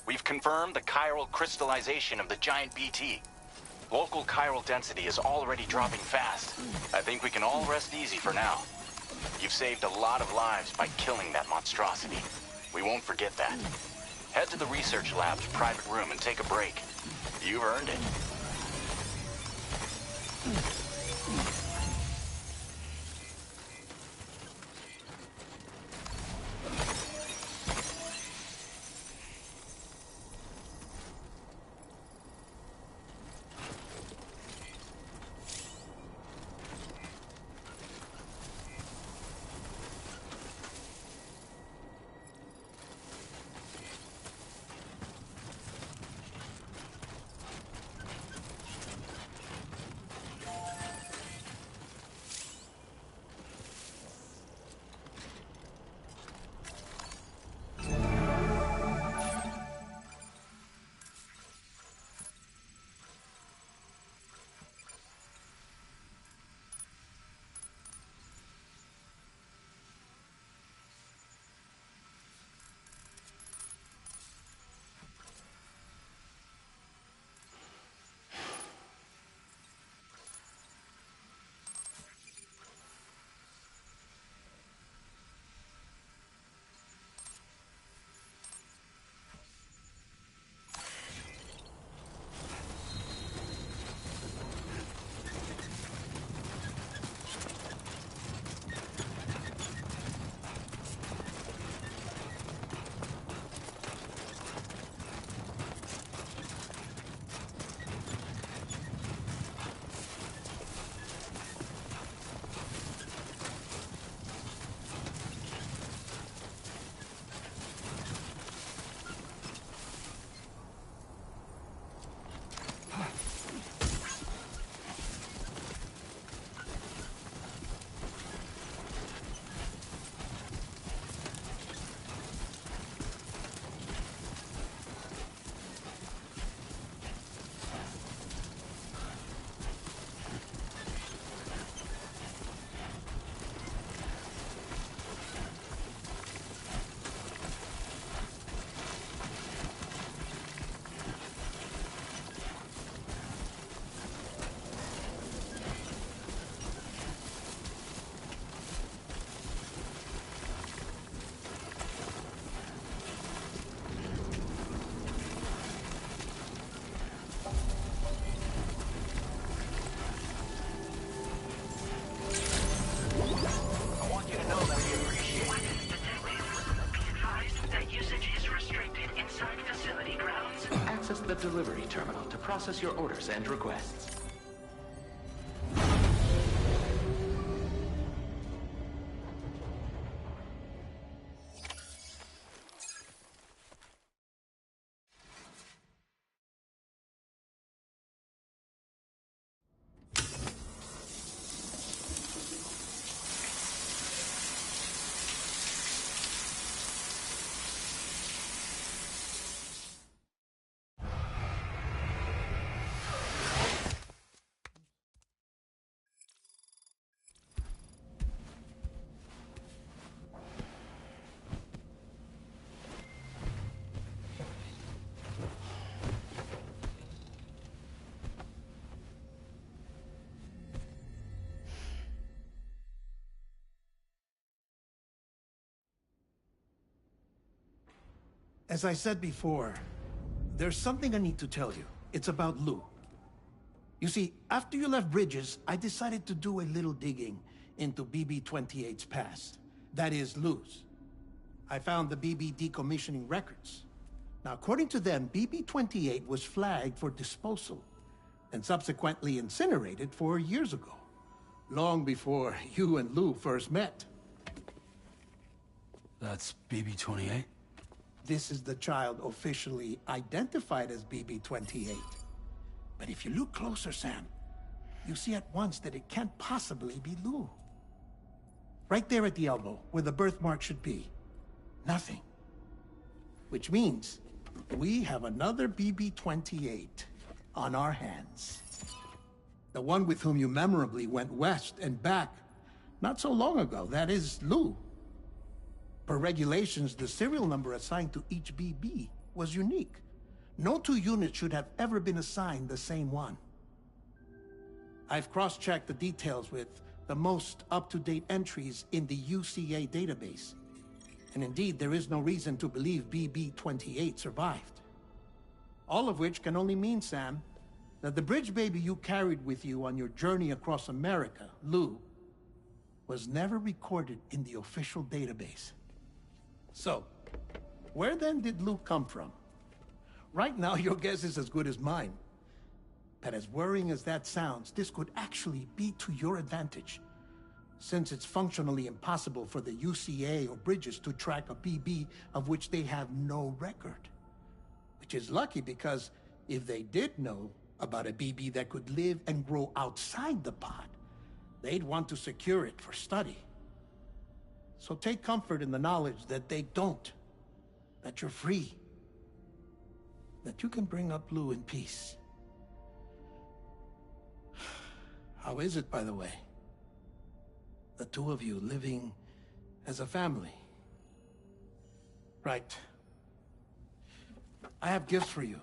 We've confirmed the chiral crystallization of the giant BT. Local chiral density is already dropping fast. I think we can all rest easy for now. You've saved a lot of lives by killing that monstrosity. We won't forget that. Head to the research lab's private room and take a break. You've earned it. Access the delivery terminal to process your orders and requests. As I said before, there's something I need to tell you. It's about Lou. You see, after you left Bridges, I decided to do a little digging into BB-28's past. That is, Lou's. I found the BB decommissioning records. Now, according to them, BB-28 was flagged for disposal and subsequently incinerated 4 years ago, long before you and Lou first met. That's BB-28? This is the child officially identified as BB-28. But if you look closer, Sam, you see at once that it can't possibly be Lou. Right there at the elbow, where the birthmark should be. Nothing. Which means we have another BB-28 on our hands. The one with whom you memorably went west and back not so long ago. That is Lou. Per regulations, the serial number assigned to each BB was unique. No two units should have ever been assigned the same one. I've cross-checked the details with the most up-to-date entries in the UCA database. And indeed, there is no reason to believe BB-28 survived. All of which can only mean, Sam, that the bridge baby you carried with you on your journey across America, Lou, was never recorded in the official database. So, where then did Lou come from? Right now, your guess is as good as mine. But as worrying as that sounds, this could actually be to your advantage, since it's functionally impossible for the UCA or Bridges to track a BB of which they have no record. Which is lucky because if they did know about a BB that could live and grow outside the pod, they'd want to secure it for study. So take comfort in the knowledge that they don't, that you're free, that you can bring up Lou in peace. How is it, by the way? The two of you living as a family? Right. I have gifts for you.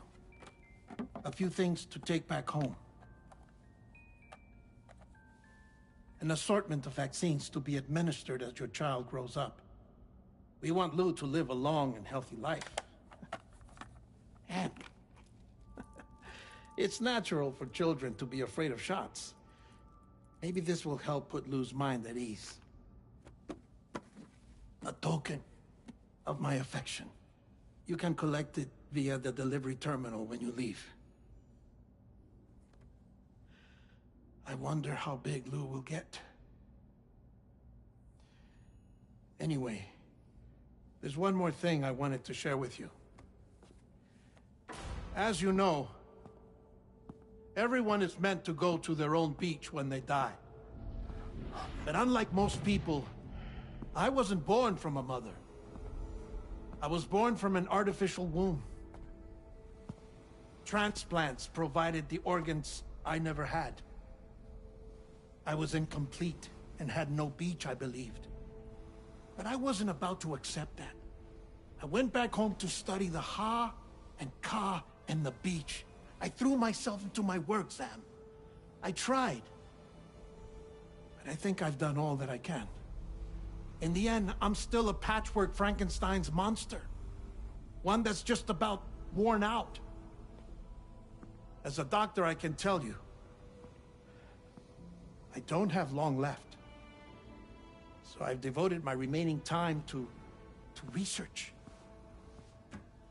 A few things to take back home. An assortment of vaccines to be administered as your child grows up. We want Lou to live a long and healthy life. And it's natural for children to be afraid of shots. Maybe this will help put Lou's mind at ease. A token of my affection. You can collect it via the delivery terminal when you leave. I wonder how big Lou will get. Anyway, there's one more thing I wanted to share with you. As you know, everyone is meant to go to their own beach when they die. But unlike most people, I wasn't born from a mother. I was born from an artificial womb. Transplants provided the organs I never had. I was incomplete and had no beach, I believed. But I wasn't about to accept that. I went back home to study the Ha and Ka and the beach. I threw myself into my work, Sam. I tried. But I think I've done all that I can. In the end, I'm still a patchwork Frankenstein's monster. One that's just about worn out. As a doctor, I can tell you, I don't have long left. So I've devoted my remaining time to research.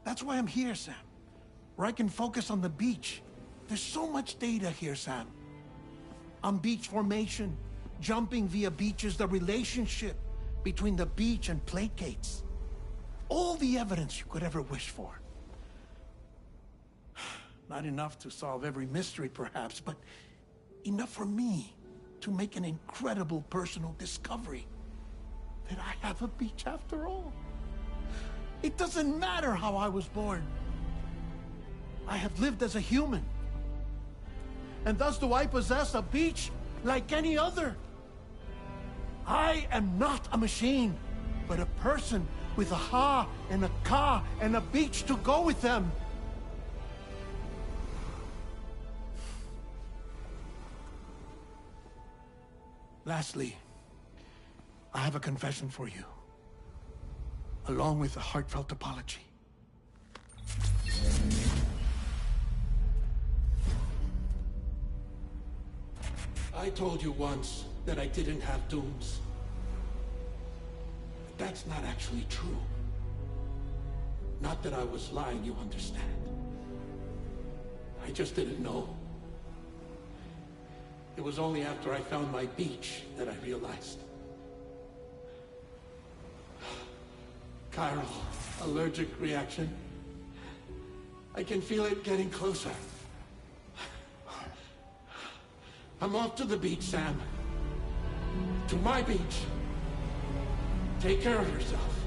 That's why I'm here, Sam. Where I can focus on the beach. There's so much data here, Sam. On beach formation, jumping via beaches, the relationship between the beach and plate gates. All the evidence you could ever wish for. Not enough to solve every mystery, perhaps, but enough for me to make an incredible personal discovery. That I have a beach after all. It doesn't matter how I was born. I have lived as a human. And thus do I possess a beach like any other. I am not a machine, but a person with a Ha and a Ka and a beach to go with them. Lastly, I have a confession for you, along with a heartfelt apology. I told you once that I didn't have dooms. But that's not actually true. Not that I was lying, you understand. I just didn't know. It was only after I found my beach that I realized. Chiral, allergic reaction. I can feel it getting closer. I'm off to the beach, Sam. To my beach. Take care of yourself.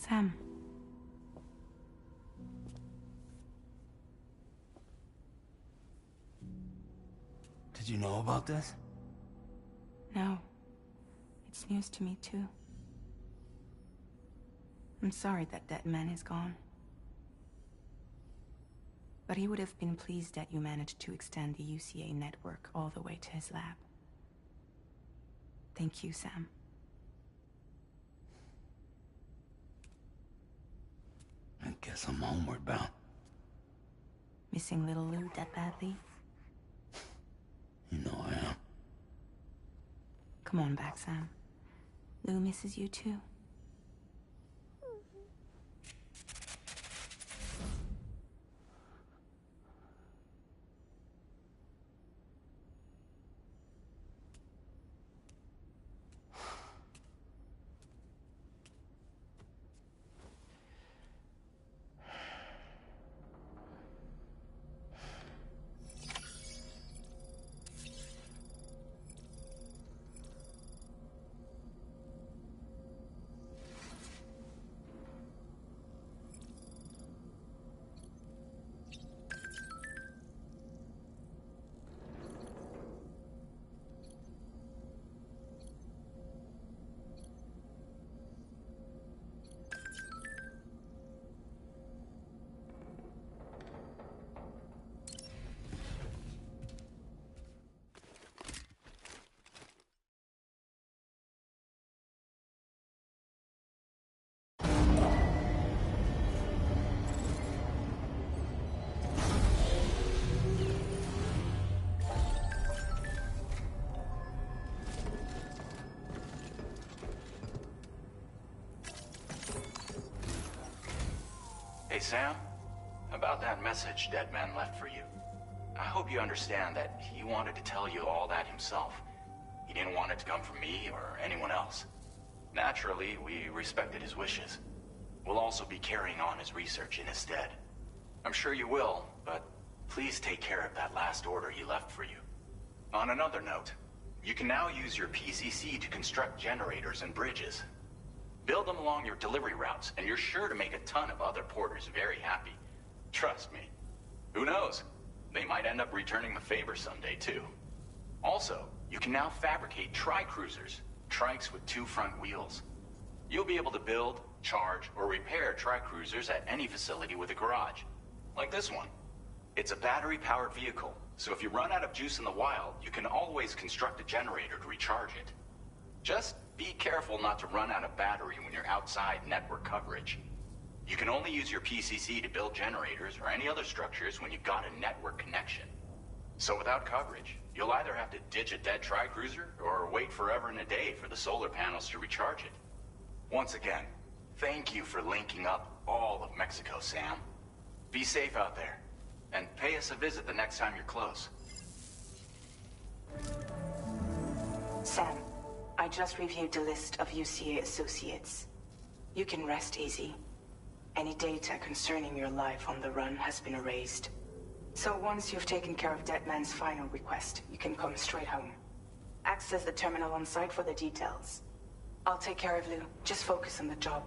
Sam. Did you know about this? No. It's news to me, too. I'm sorry that that man is gone. But he would have been pleased that you managed to extend the UCA network all the way to his lab. Thank you, Sam. I guess I'm homeward bound. Missing little Lou that badly? You know I am. Come on back, Sam. Lou misses you too. Hey, Sam. About that message Deadman left for you. I hope you understand that he wanted to tell you all that himself. He didn't want it to come from me or anyone else. Naturally, we respected his wishes. We'll also be carrying on his research in his stead. I'm sure you will, but please take care of that last order he left for you. On another note, you can now use your PCC to construct generators and bridges. Build them along your delivery routes, and you're sure to make a ton of other porters very happy. Trust me. Who knows? They might end up returning the favor someday, too. Also, you can now fabricate tri-cruisers, trikes with 2 front wheels. You'll be able to build, charge, or repair tri-cruisers at any facility with a garage. Like this one. It's a battery-powered vehicle, so if you run out of juice in the wild, you can always construct a generator to recharge it. Just be careful not to run out of battery when you're outside network coverage. You can only use your PCC to build generators or any other structures when you've got a network connection. So without coverage, you'll either have to ditch a dead tri-cruiser or wait forever and a day for the solar panels to recharge it. Once again, thank you for linking up all of Mexico, Sam. Be safe out there, and pay us a visit the next time you're close. Sam, I just reviewed the list of UCA associates. You can rest easy. Any data concerning your life on the run has been erased. So once you've taken care of Deadman's final request, you can come straight home. Access the terminal on site for the details. I'll take care of Lou. Just focus on the job.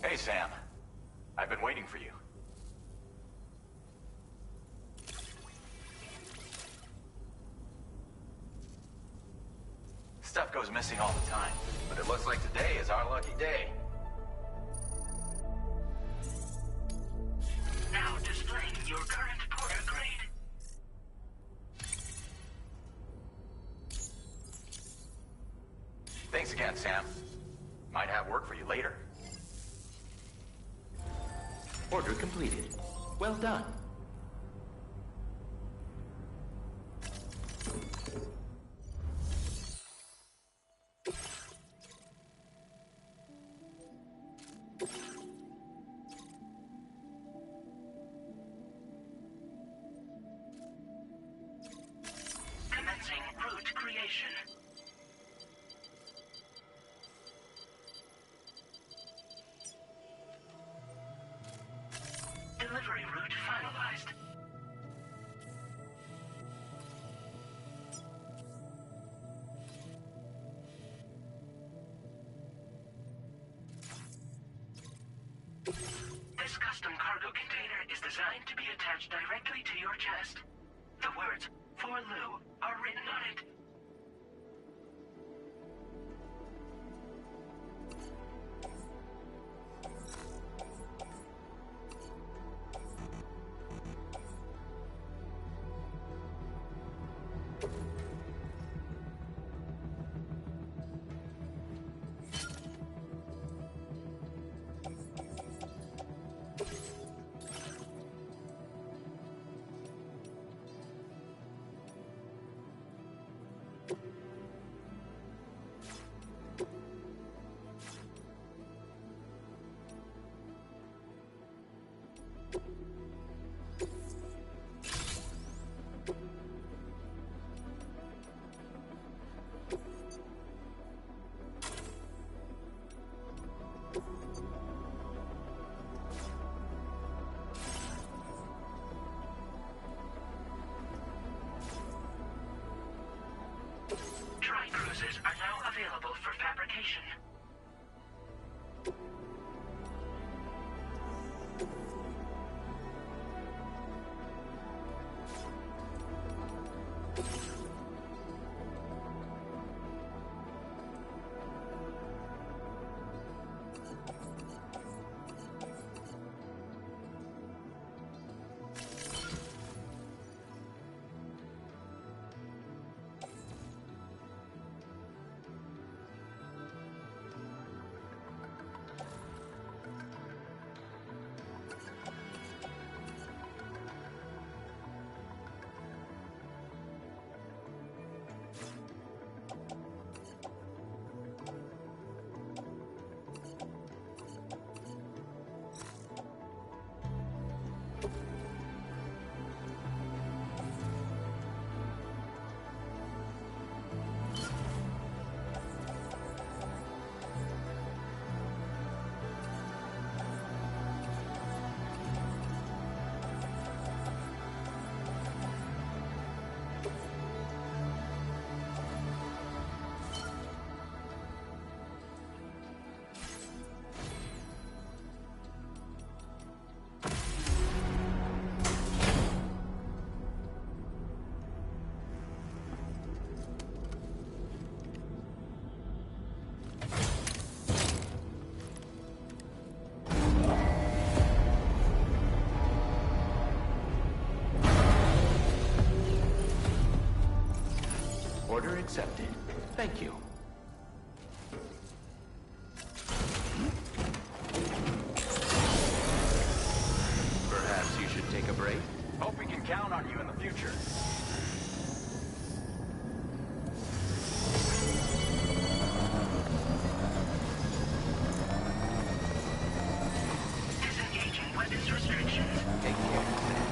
Hey, Sam. I've been waiting for you. Stuff goes missing all the time, but it looks like today is our lucky day. Now displaying your current porter grade. Thanks again, Sam. Might have work for you later. Order completed. Well done. Commencing route creation. designed to be attached directly to your chest. The words, "For Lou," are written on it. Tri-cruisers are now available for fabrication. Order accepted. Thank you. Perhaps you should take a break? Hope we can count on you in the future. Disengaging weapons restrictions. Take care, Sam.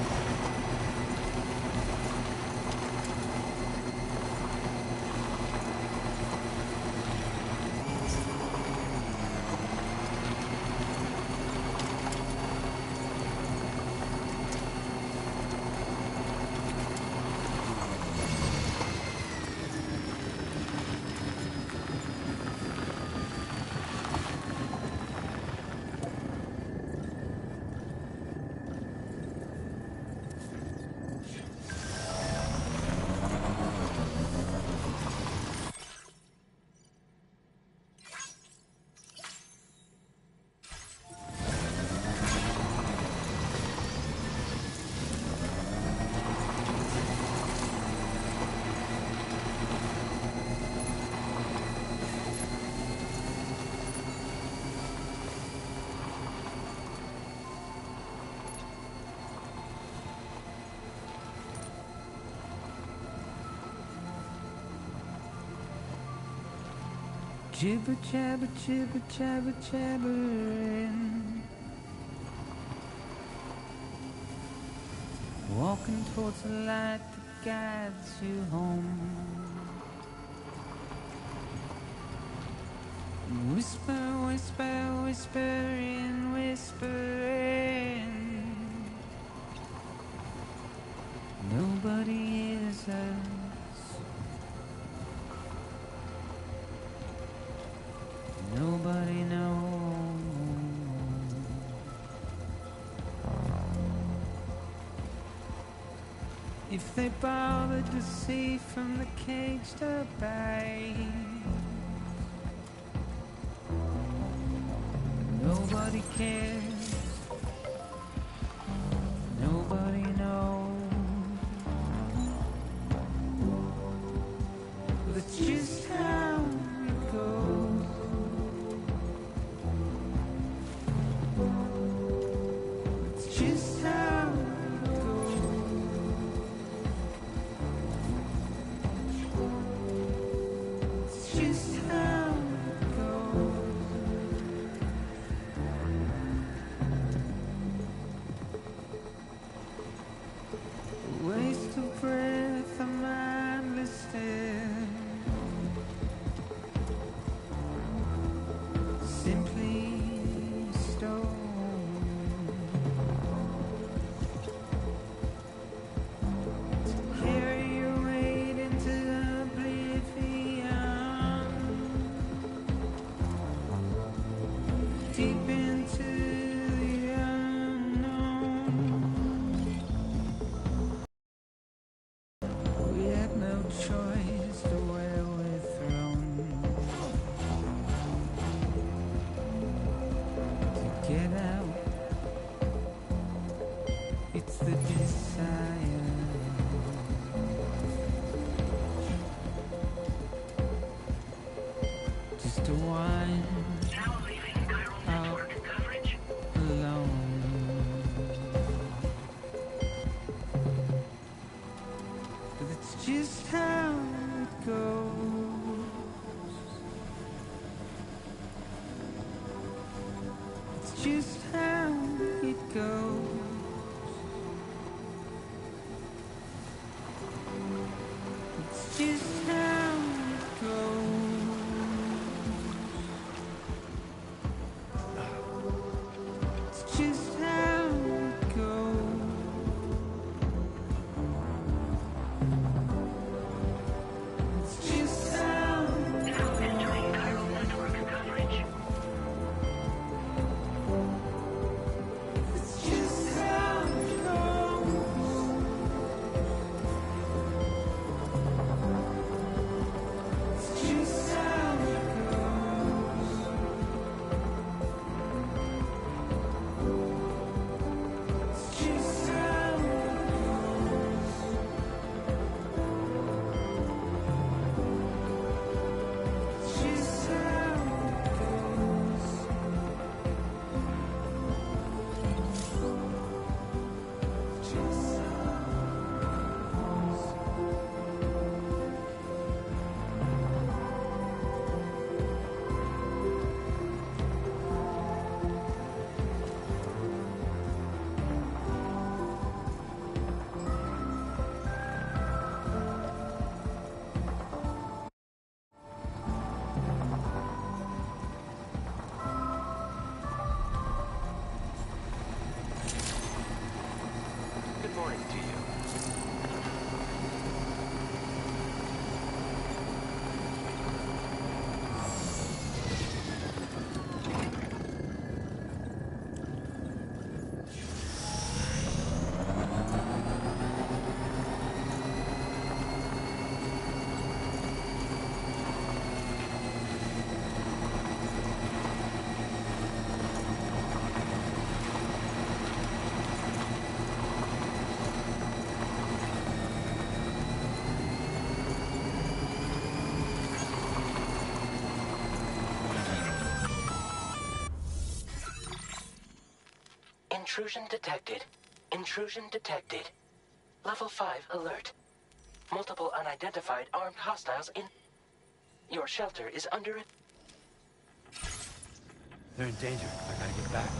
Jibber jabber, jibber jabber, jabbering. Walking towards the light that guides you home. Whisper, whisper, whispering, whispering. Nobody hears us. Nobody knows. If they bothered to see from the cage to bay, nobody cares, nobody knows. That's just how it goes. It's just how it goes. It's just how it goes. A waste of breath, a mindless stare. Simply stone. Carry your weight into oblivion, deep into the unknown. We had no choice to where we're thrown. To get out, it's the desire. Just to wind out alone. But it's just how it goes. It's just how it goes. It's just how it goes. It's just how it goes. It's just how it goes. Entering Chiral Network coverage. It's just how it goes. It's just how it goes. It's just how it goes. It's just how it goes. Just Good morning to you. Intrusion detected. Intrusion detected. Level 5 alert. Multiple unidentified armed hostiles in... Your shelter is under... They're in danger. I gotta get back.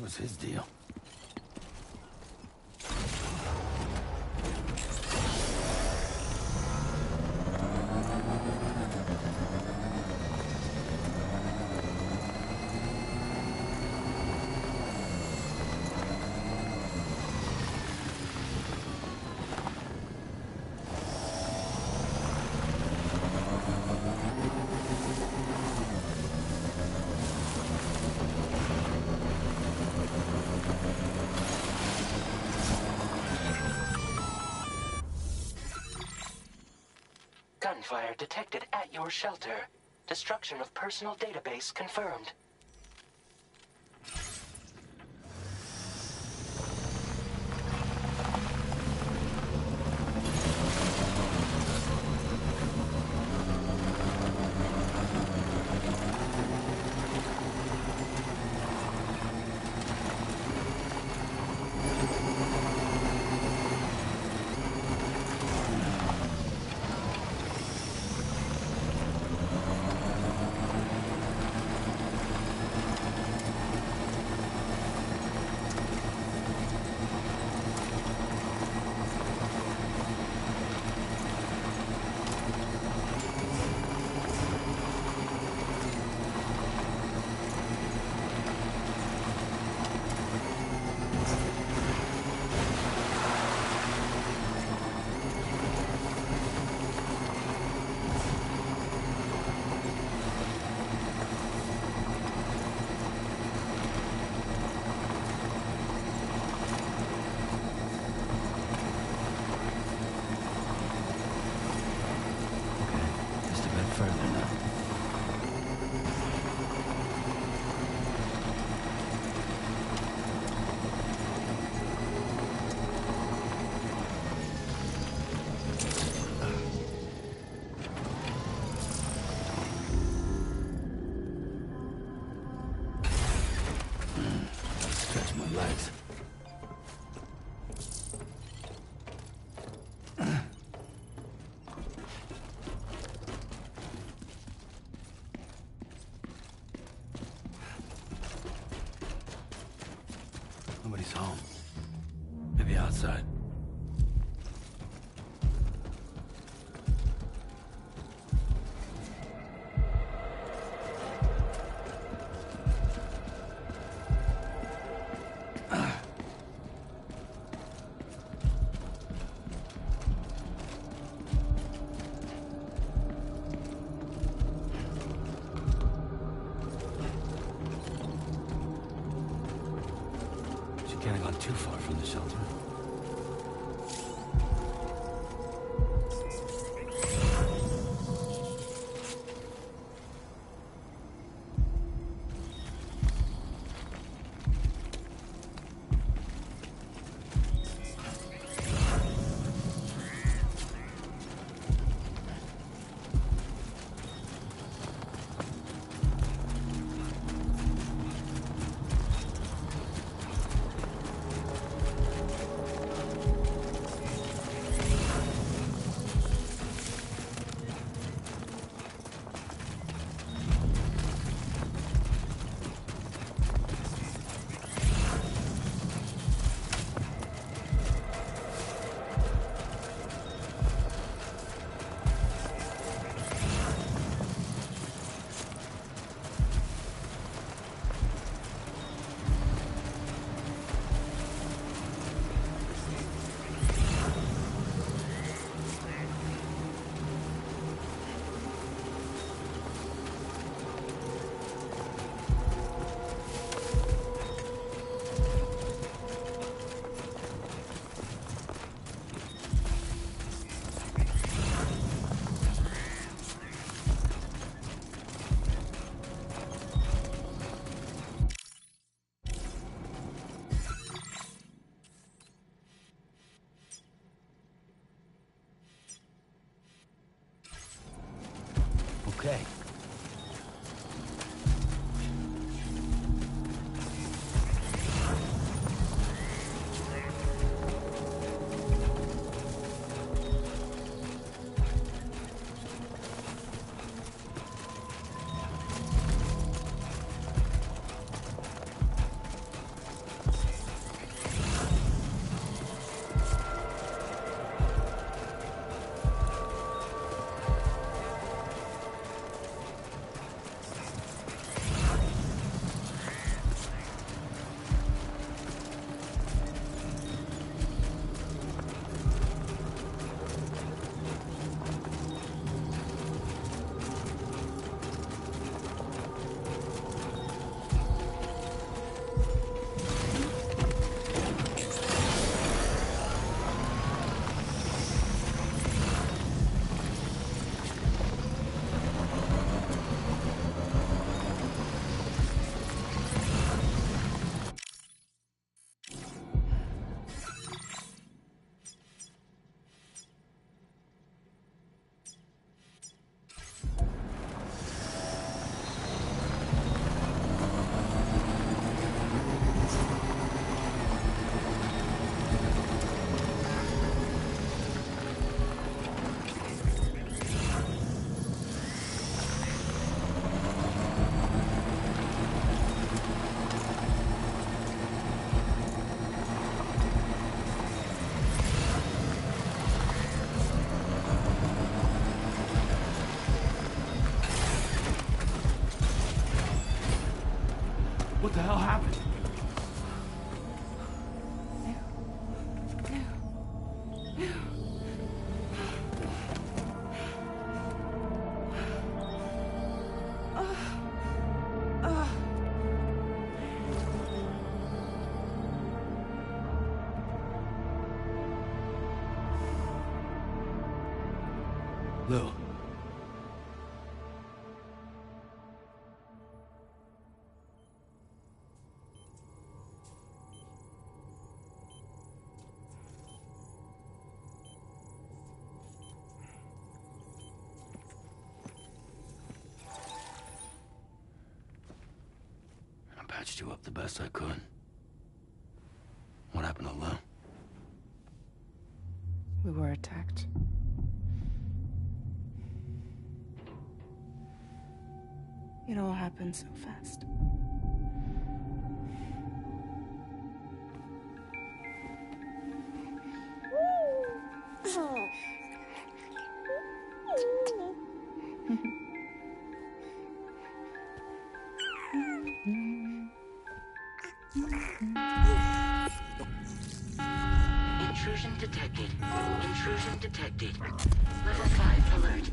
was his deal? Gunfire detected at your shelter. Destruction of personal database confirmed. Legs. Nobody's home. Maybe outside. Can't have gone too far from the shelter. hell happened? Lou. I patched you up the best I could. What happened to Lou? We were attacked. It all happened so fast. Intrusion detected. Intrusion detected. Level 5 alert.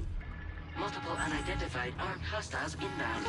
Multiple unidentified armed hostiles inbound.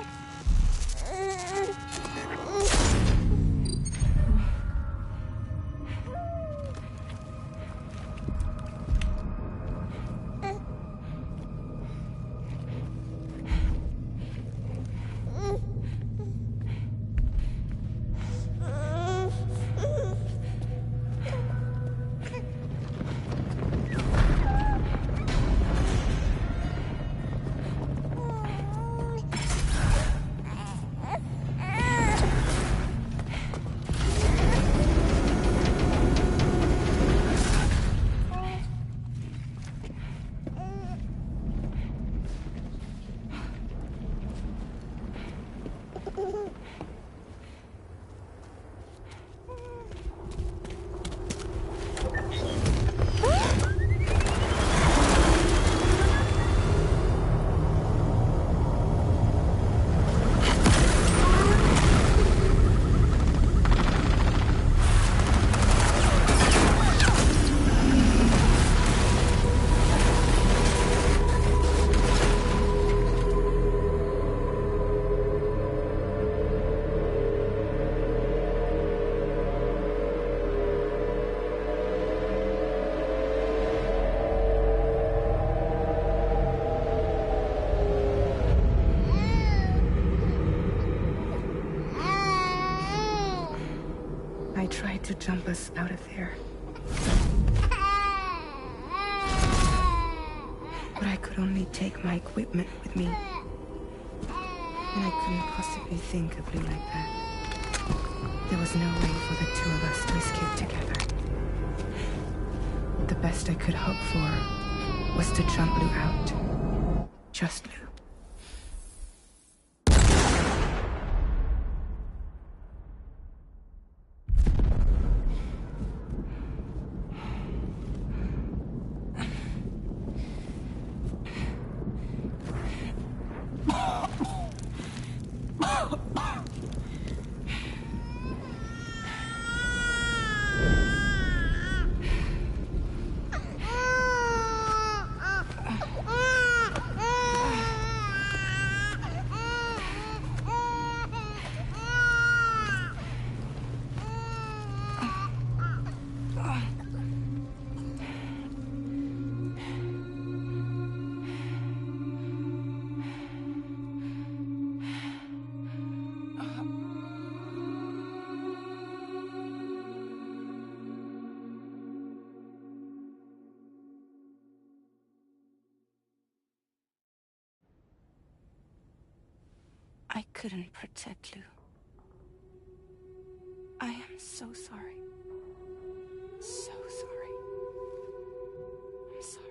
I tried to jump us out of there. But I could only take my equipment with me. And I couldn't possibly think of Lou like that. There was no way for the two of us to escape together. The best I could hope for was to jump Lou out. Just Lou. I couldn't protect Lou. I am so sorry. So sorry. I'm sorry.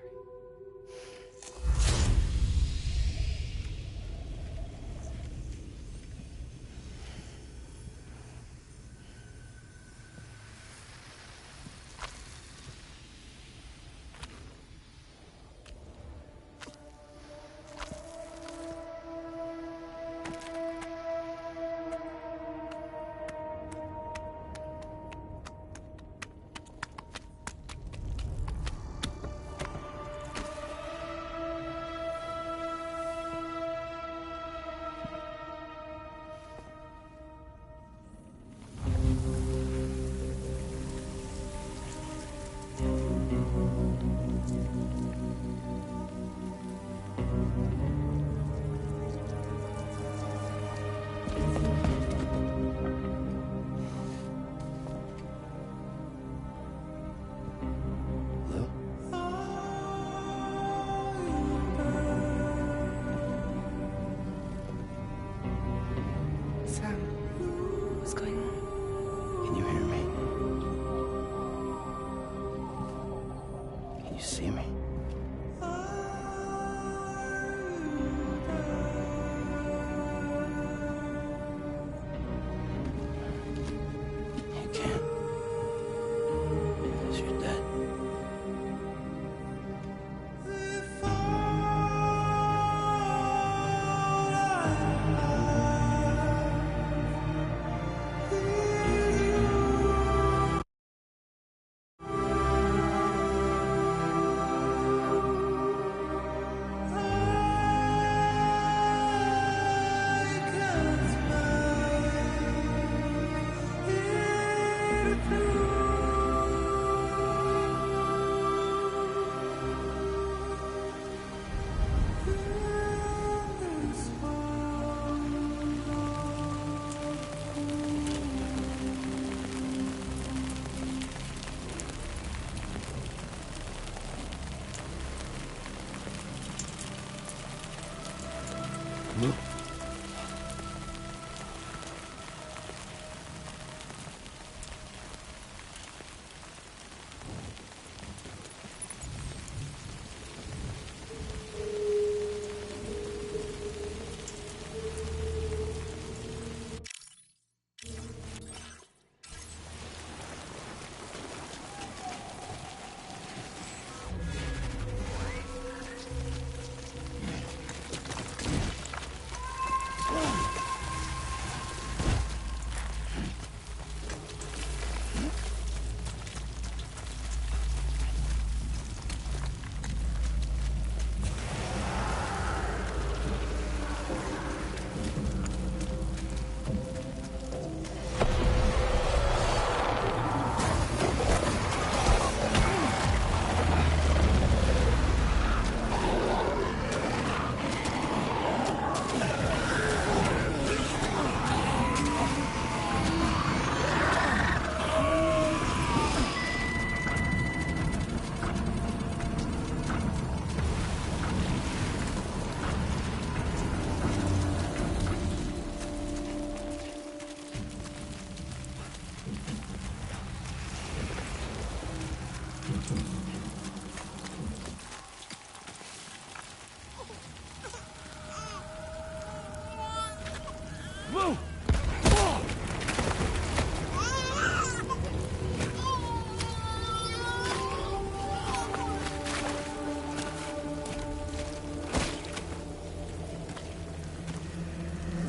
see me? You can't. Because you're dead.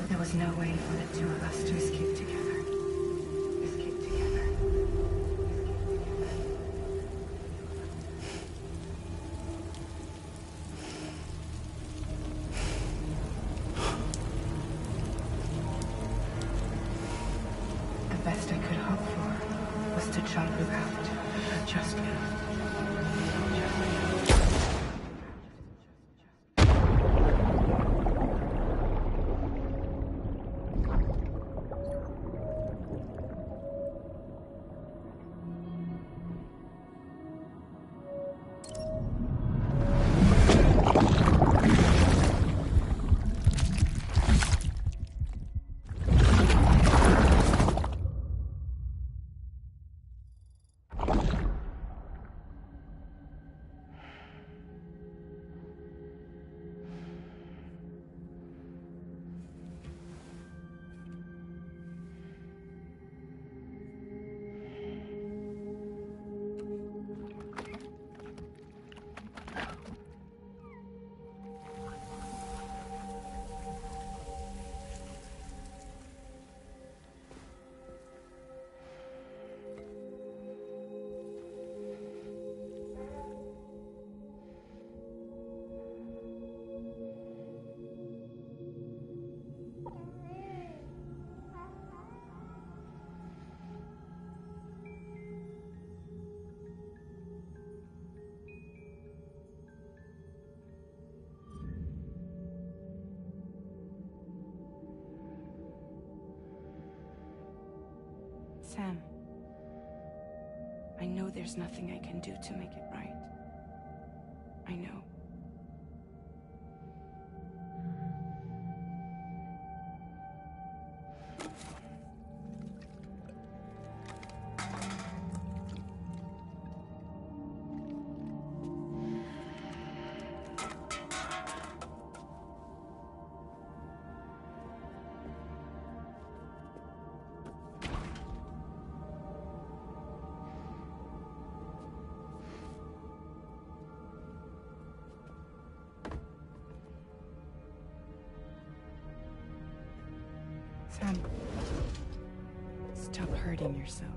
There was no way for the two of us to escape together. Escape together. The best I could hope for was to jump you out. Just you. Sam, I know there's nothing I can do to make it right. I know. Sam, stop hurting yourself.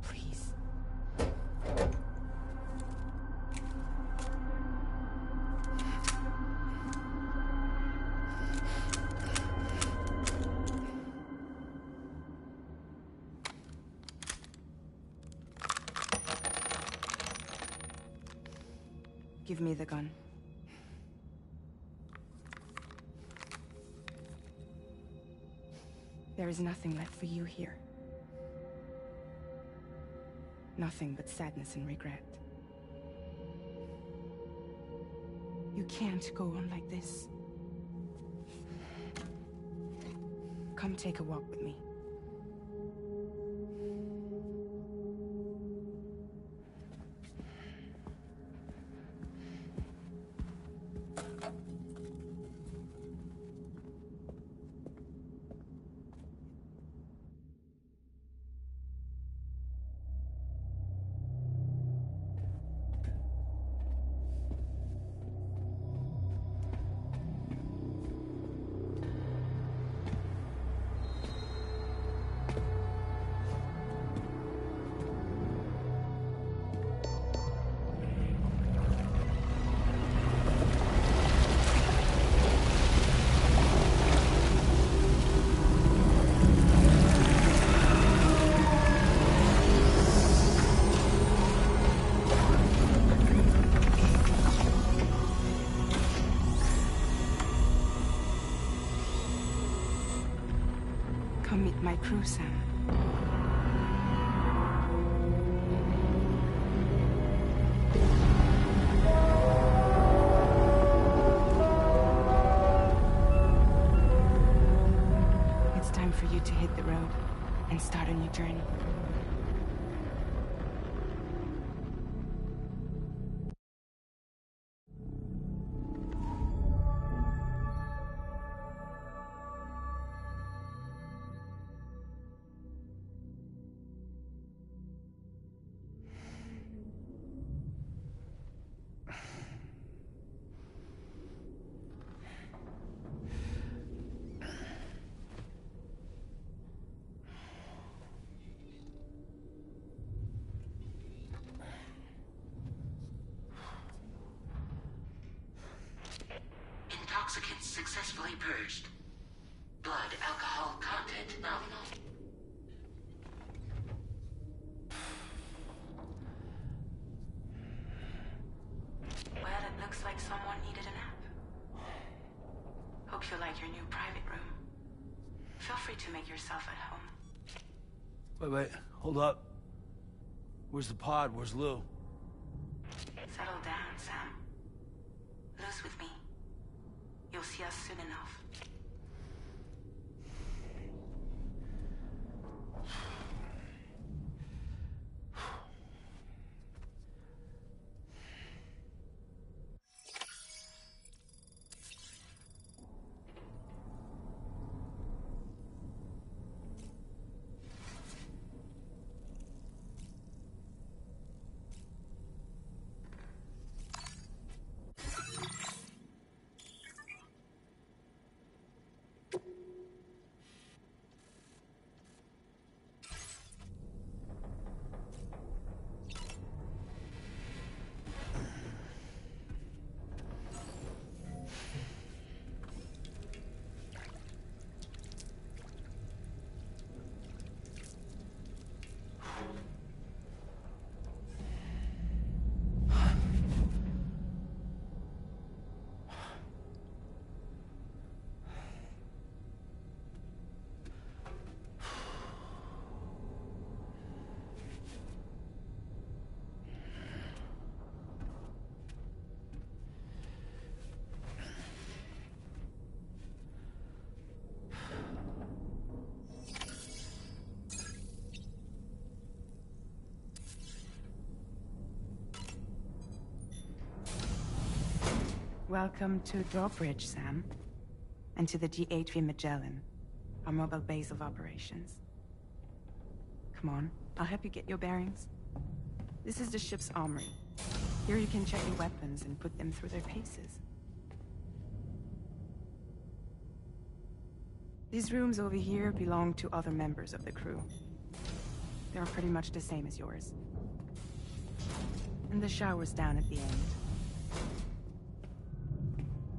Please. Give me the gun. There is nothing left for you here. Nothing but sadness and regret. You can't go on like this. Come take a walk with me. Come meet my crew, Sam. It's time for you to hit the road and start a new journey. Intoxicants successfully purged. Blood alcohol content nominal. Well, it looks like someone needed a nap. Hope you like your new private room. Feel free to make yourself at home. Wait, hold up. Where's the pod? Where's Lou? Settle down, Sam. Lou's with me. You'll see us soon enough. Welcome to Drawbridge, Sam. And to the GHV Magellan, our mobile base of operations. Come on, I'll help you get your bearings. This is the ship's armory. Here you can check your weapons and put them through their paces. These rooms over here belong to other members of the crew. They're pretty much the same as yours. And the shower's down at the end.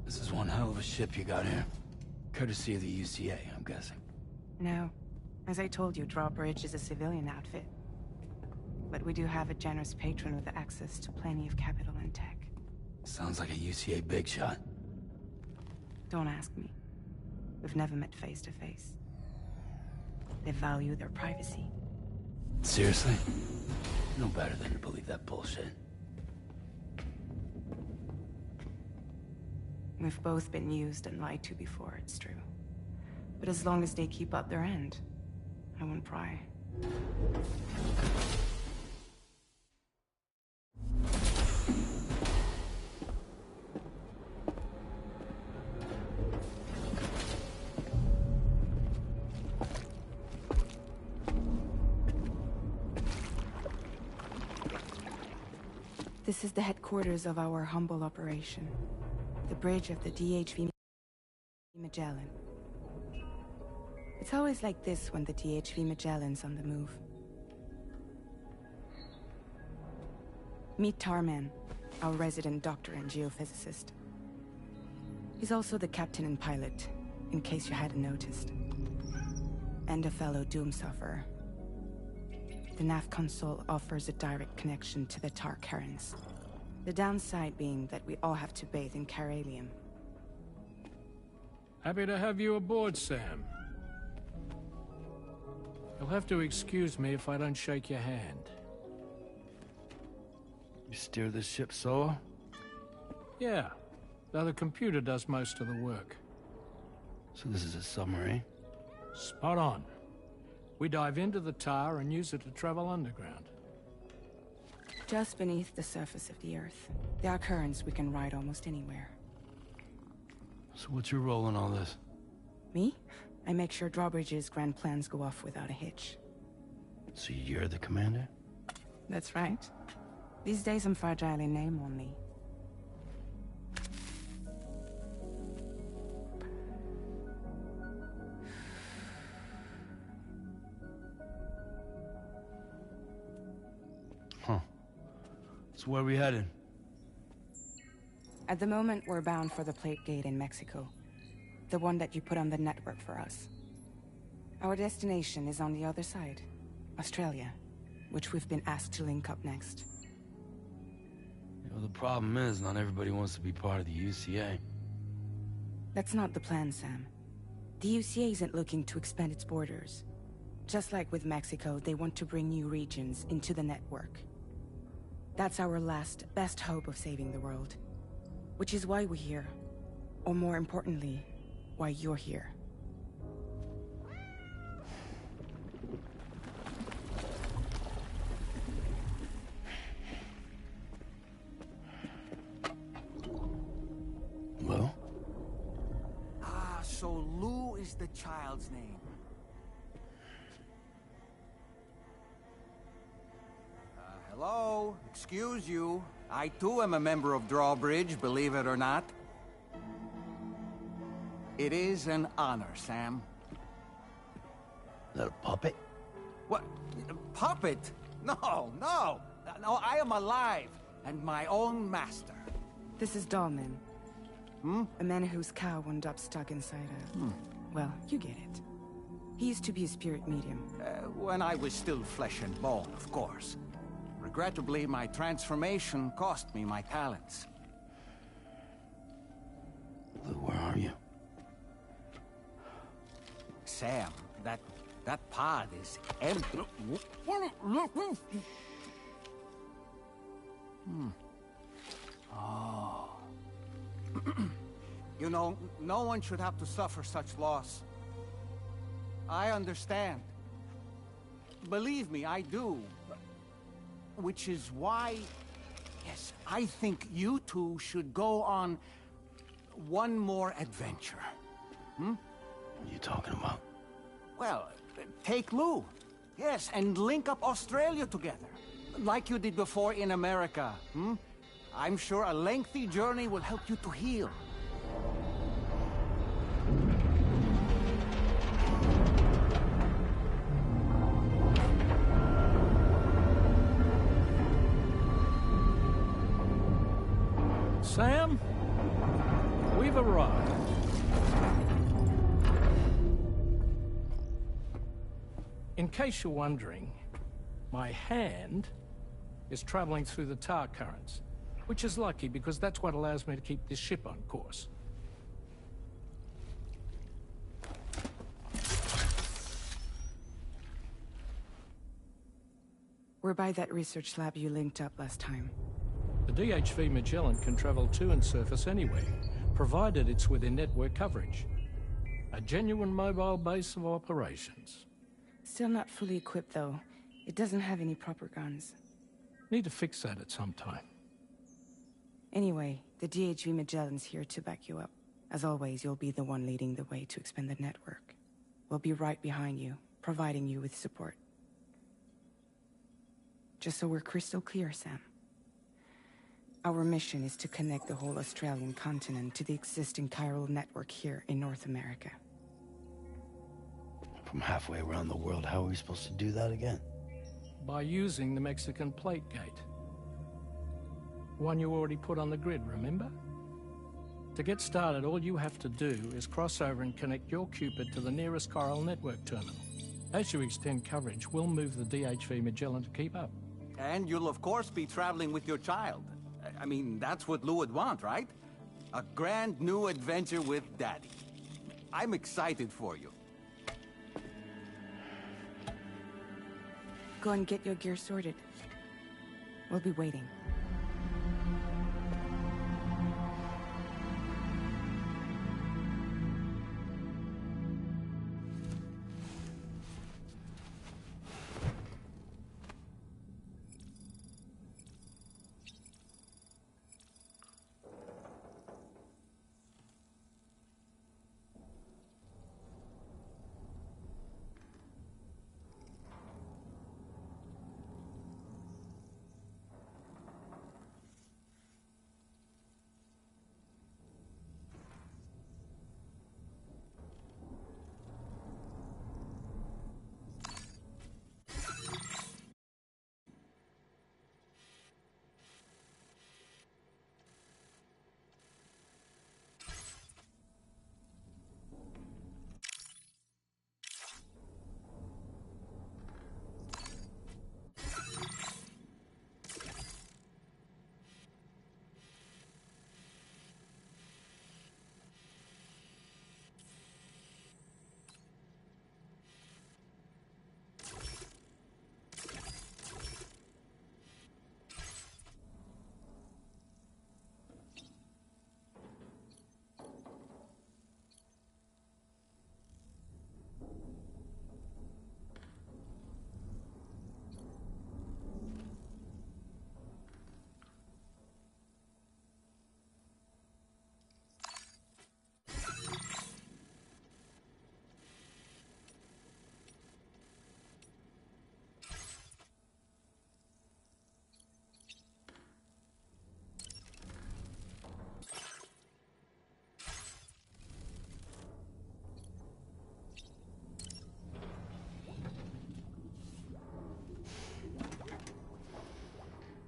This is one hell of a ship you got here. Courtesy of the UCA, I'm guessing. No. As I told you, Drawbridge is a civilian outfit. But we do have a generous patron with access to plenty of capital and tech. Sounds like a UCA big shot. Don't ask me. We've never met face to face. They value their privacy. Seriously? No better than to believe that bullshit. We've both been used and lied to before, it's true. But as long as they keep up their end, I won't pry. This is the headquarters of our humble operation. The bridge of the DHV Magellan. It's always like this when the DHV Magellan's on the move. Meet Tarman, our resident doctor and geophysicist. He's also the captain and pilot, in case you hadn't noticed. And a fellow doom sufferer. The nav console offers a direct connection to the Tar currents. The downside being that we all have to bathe in caralium. Happy to have you aboard, Sam. You'll have to excuse me if I don't shake your hand. You steer this ship solo? Yeah, though the computer does most of the work. So this is a submarine? Spot on. We dive into the tar and use it to travel underground. Just beneath the surface of the Earth. There are currents we can ride almost anywhere. So what's your role in all this? Me? I make sure Drawbridge's grand plans go off without a hitch. So you're the commander? That's right. These days I'm fragile in name only. Huh. So where are we headed? At the moment, we're bound for the Plate Gate in Mexico. The one that you put on the network for us. Our destination is on the other side, Australia, which we've been asked to link up next. You know, the problem is, not everybody wants to be part of the UCA. That's not the plan, Sam. The UCA isn't looking to expand its borders. Just like with Mexico, they want to bring new regions into the network. That's our last, best hope of saving the world. Which is why we're here. Or more importantly, why you're here. Lou? Ah, so Lou is the child's name. Hello? Excuse you. I too am a member of Drawbridge, believe it or not. It is an honor, Sam. Is that a puppet? What? A puppet? No, no! No, I am alive, and my own master. This is Dahlman. A man whose cow wound up stuck inside a... Well, you get it. He used to be a spirit medium. When I was still flesh and bone, of course. Regrettably, my transformation cost me my talents. Lou, where are you? Sam, that pod is empty. Oh. You know, no one should have to suffer such loss. I understand. Believe me, I do. Which is why, yes, I think you two should go on one more adventure. What are you talking about? Well, take Lou. Yes, and link up Australia together. Like you did before in America. I'm sure a lengthy journey will help you to heal. Sam, we've arrived. In case you're wondering, my hand is traveling through the tar currents, which is lucky because that's what allows me to keep this ship on course. We're by that research lab you linked up last time. The DHV Magellan can travel to and surface anywhere, provided it's within network coverage. A genuine mobile base of operations. Still not fully equipped, though. It doesn't have any proper guns. Need to fix that at some time. Anyway, the DHV Magellan's here to back you up. As always, you'll be the one leading the way to expand the network. We'll be right behind you, providing you with support. Just so we're crystal clear, Sam. Our mission is to connect the whole Australian continent to the existing chiral network here in North America. From halfway around the world, how are we supposed to do that again? By using the Mexican plate gate. One you already put on the grid, remember? To get started, all you have to do is cross over and connect your Cupid to the nearest chiral network terminal. As you extend coverage, we'll move the DHV Magellan to keep up. And you'll of course be traveling with your child. I mean, that's what Lou would want, right? A grand new adventure with Daddy. I'm excited for you. Go and get your gear sorted. We'll be waiting.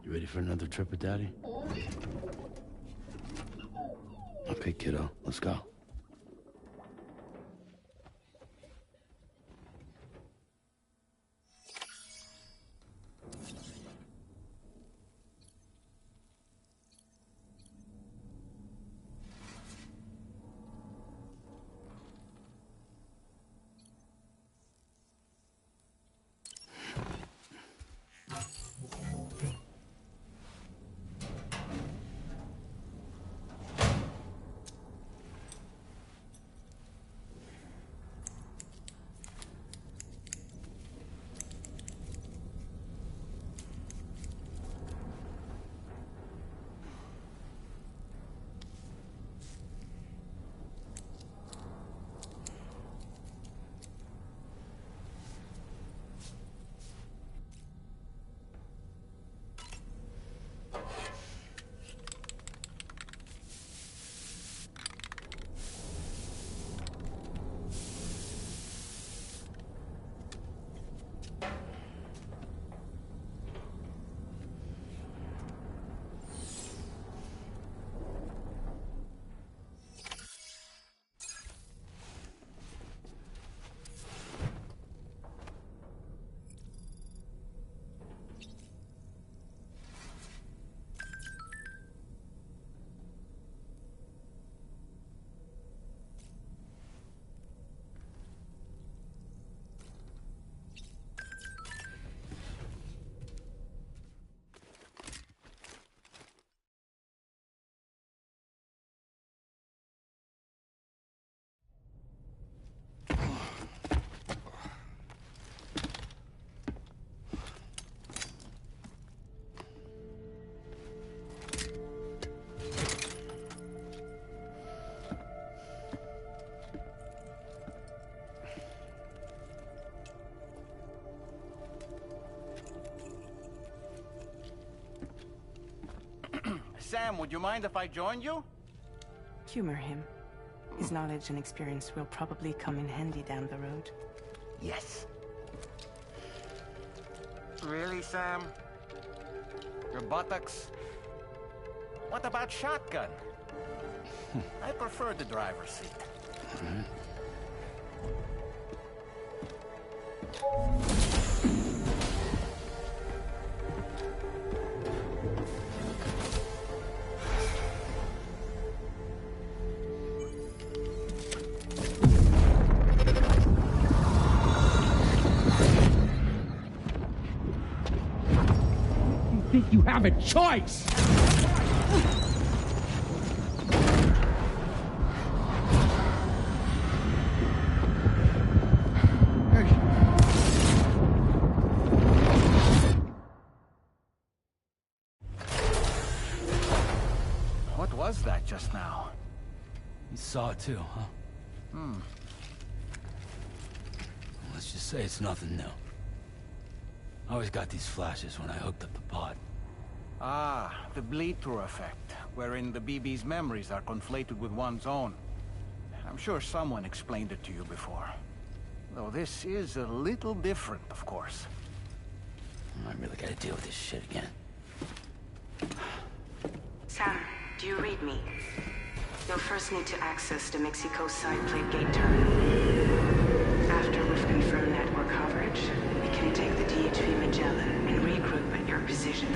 You ready for another trip with Daddy? Okay, kiddo, let's go. Sam, would you mind if I joined you? Humor him. His knowledge and experience will probably come in handy down the road. Yes. Really, Sam? Your buttocks? What about shotgun? I prefer the driver's seat. You think you have a choice? What was that just now? You saw it too, huh? Let's just say it's nothing new. I always got these flashes when I hooked up the pod. Ah, the bleed-through effect, wherein the BB's memories are conflated with one's own. I'm sure someone explained it to you before. Though this is a little different, of course. I really gotta deal with this shit again. Sam, do you read me? You'll first need to access the Mexico side plate gate terminal. After we've confirmed network coverage, we can take the DHV Magellan and regroup at your position.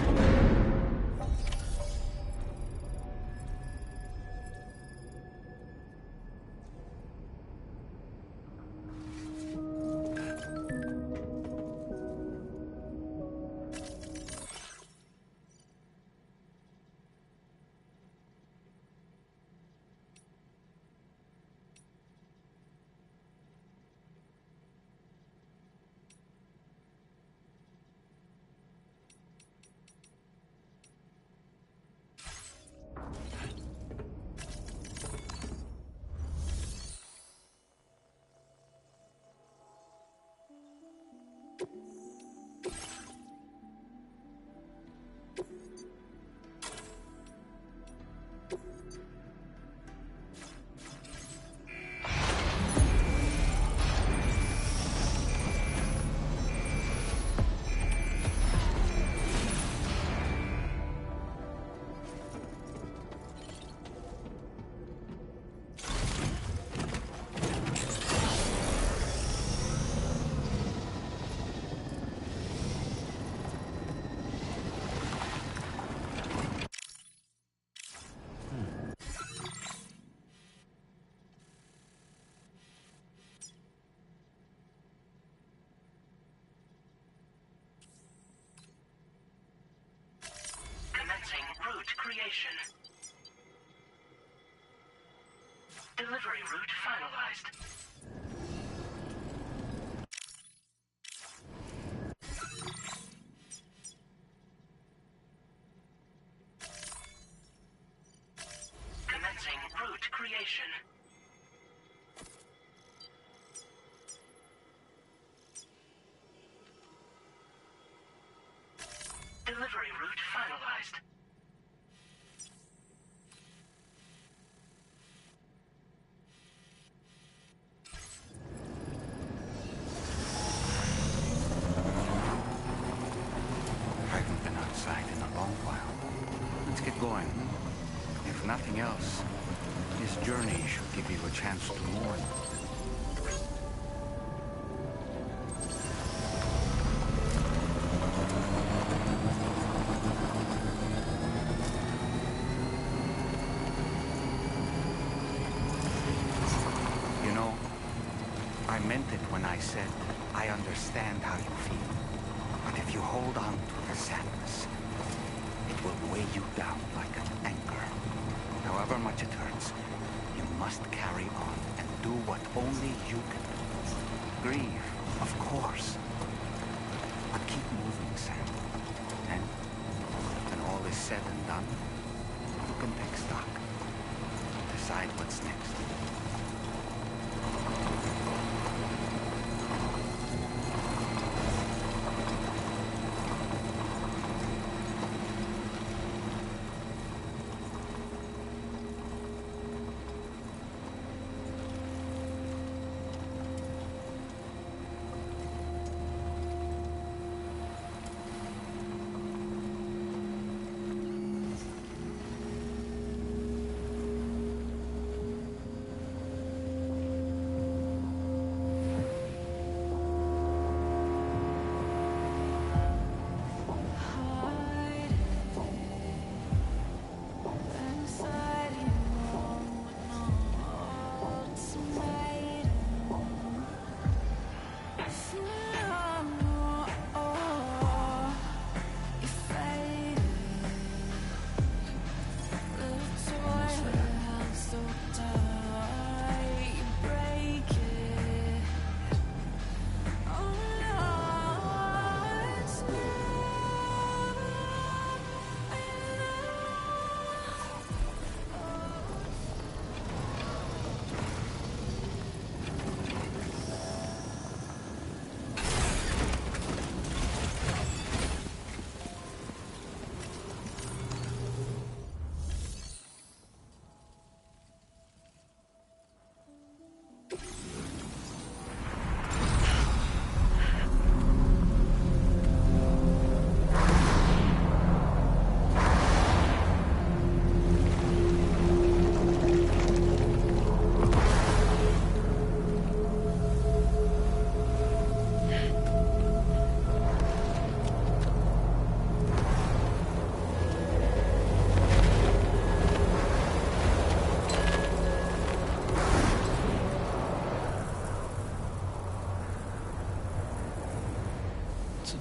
Route creation. Delivery route finalized. Commencing route creation. Delivery route finalized. I haven't been outside in a long while. Let's get going. If nothing else, this journey should give you a chance to mourn. You know, I meant it when I said I understand how you feel. But if you hold on to the sadness, it will weigh you down like an anchor. However much it hurts, you must carry on and do what only you can do. Grieve, of course. But keep moving, Sam. And when all is said and done, you can take stock. Decide what's next.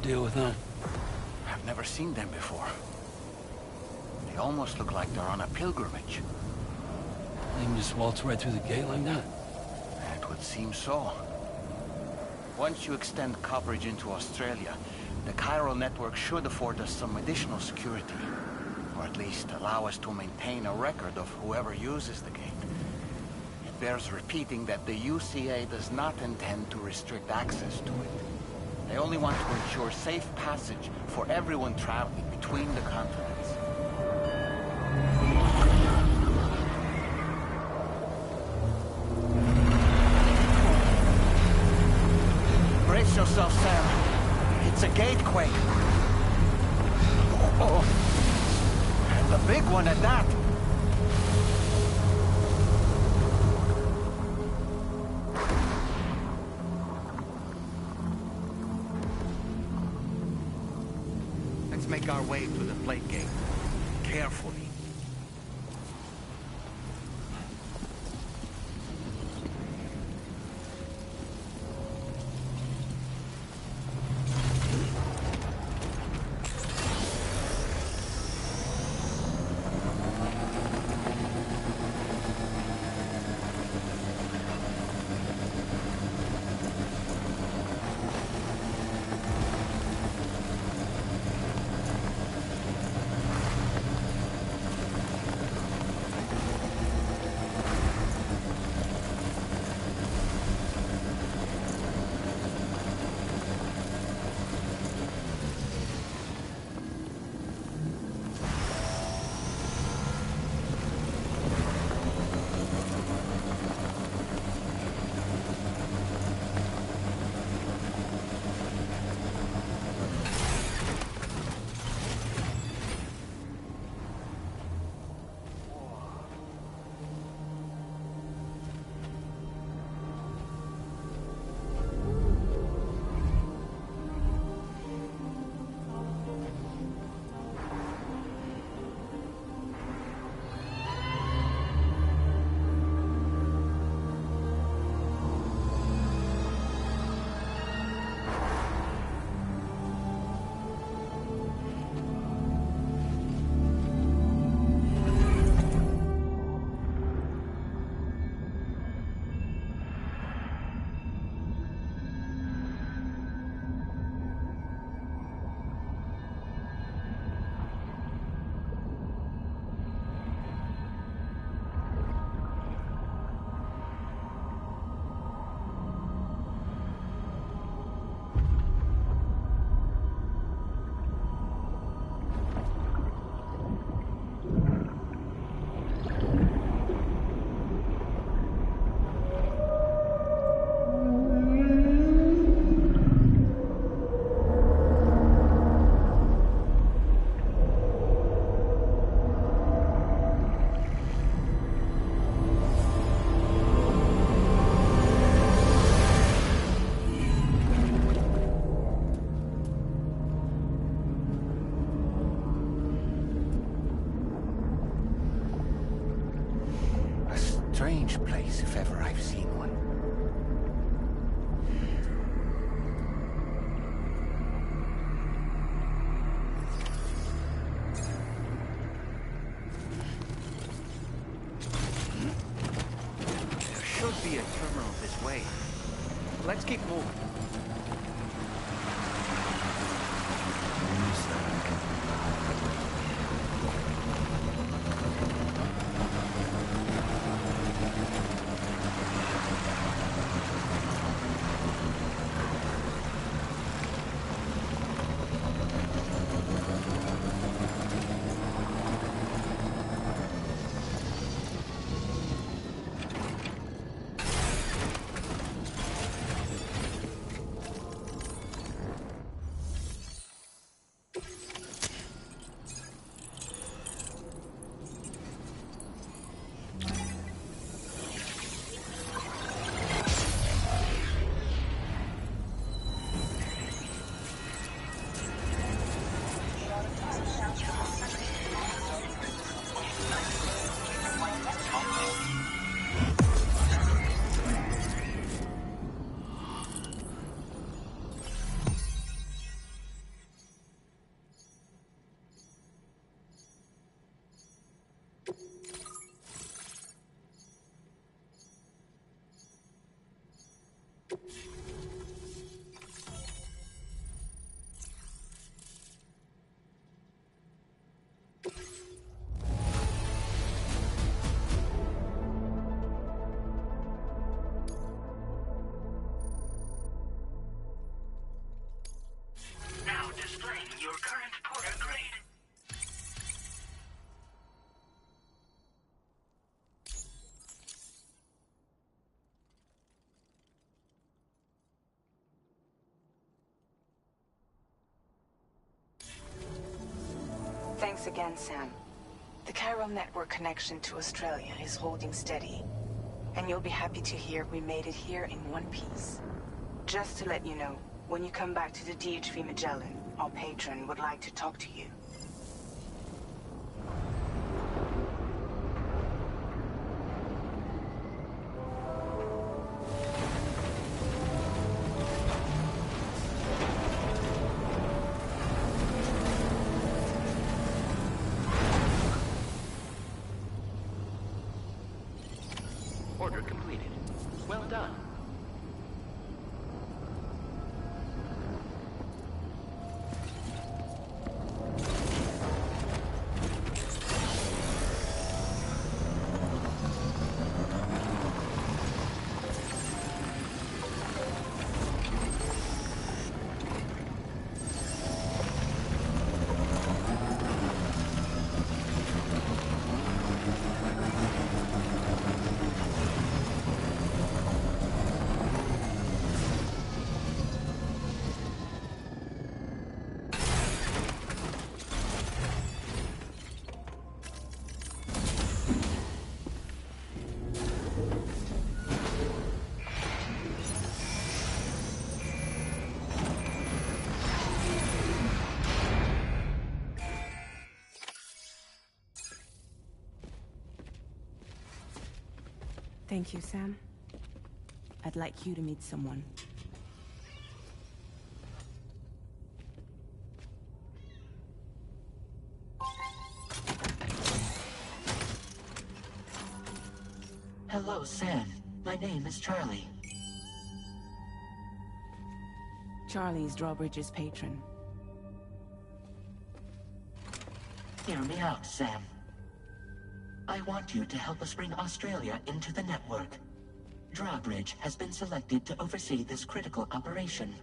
deal with them? I've never seen them before. They almost look like they're on a pilgrimage. They can just waltz right through the gate like that? It would seem so. Once you extend coverage into Australia, the chiral network should afford us some additional security. Or at least allow us to maintain a record of whoever uses the gate. It bears repeating that the UCA does not intend to restrict access to it. They only want to ensure safe passage for everyone traveling between the continents. Brace yourself, Sam. It's a gatequake. Oh. And a big one at that. Let's make our way to the plate gate. Carefully. Strange place, if ever I've seen one. There should be a terminal this way. Let's keep moving. Thanks again, Sam. The chiral network connection to Australia is holding steady. And you'll be happy to hear we made it here in one piece. Just to let you know, when you come back to the DHV Magellan, our patron would like to talk to you. Order completed. Well done. Thank you, Sam. I'd like you to meet someone. Hello, Sam. My name is Charlie. Charlie's Drawbridge's patron. Hear me out, Sam. I want you to help us bring Australia into the network. Drawbridge has been selected to oversee this critical operation.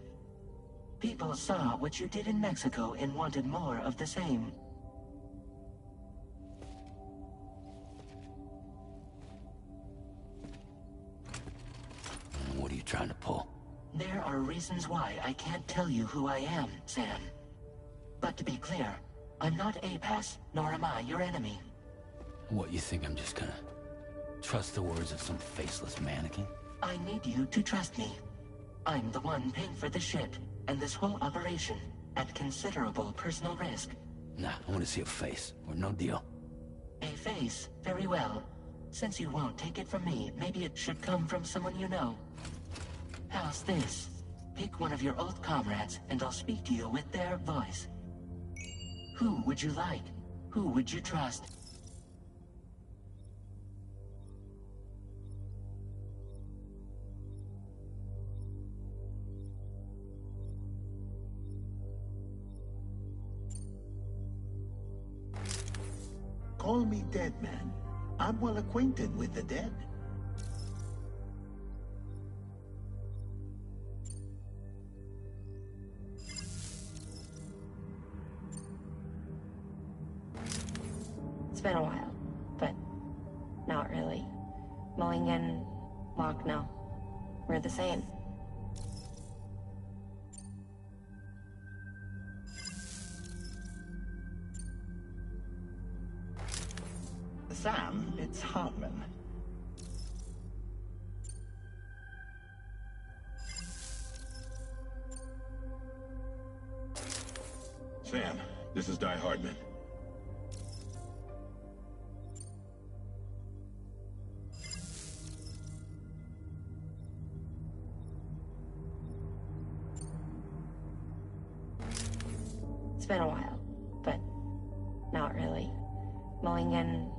People saw what you did in Mexico and wanted more of the same. What are you trying to pull? There are reasons why I can't tell you who I am, Sam. But to be clear, I'm not APAS, nor am I your enemy. What, you think I'm just gonna trust the words of some faceless mannequin? I need you to trust me. I'm the one paying for the ship and this whole operation at considerable personal risk. Nah, I want to see a face, or no deal. A face? Very well. Since you won't take it from me, maybe it should come from someone you know. How's this? Pick one of your old comrades, and I'll speak to you with their voice. Who would you like? Who would you trust? Call me dead, man. I'm well acquainted with the dead. It's been a while, but not really. Mulligan, Locke, no. We're the same. Sam, it's Hartman. Sam, this is Di Hardman. It's been a while, but not really. Mulligan,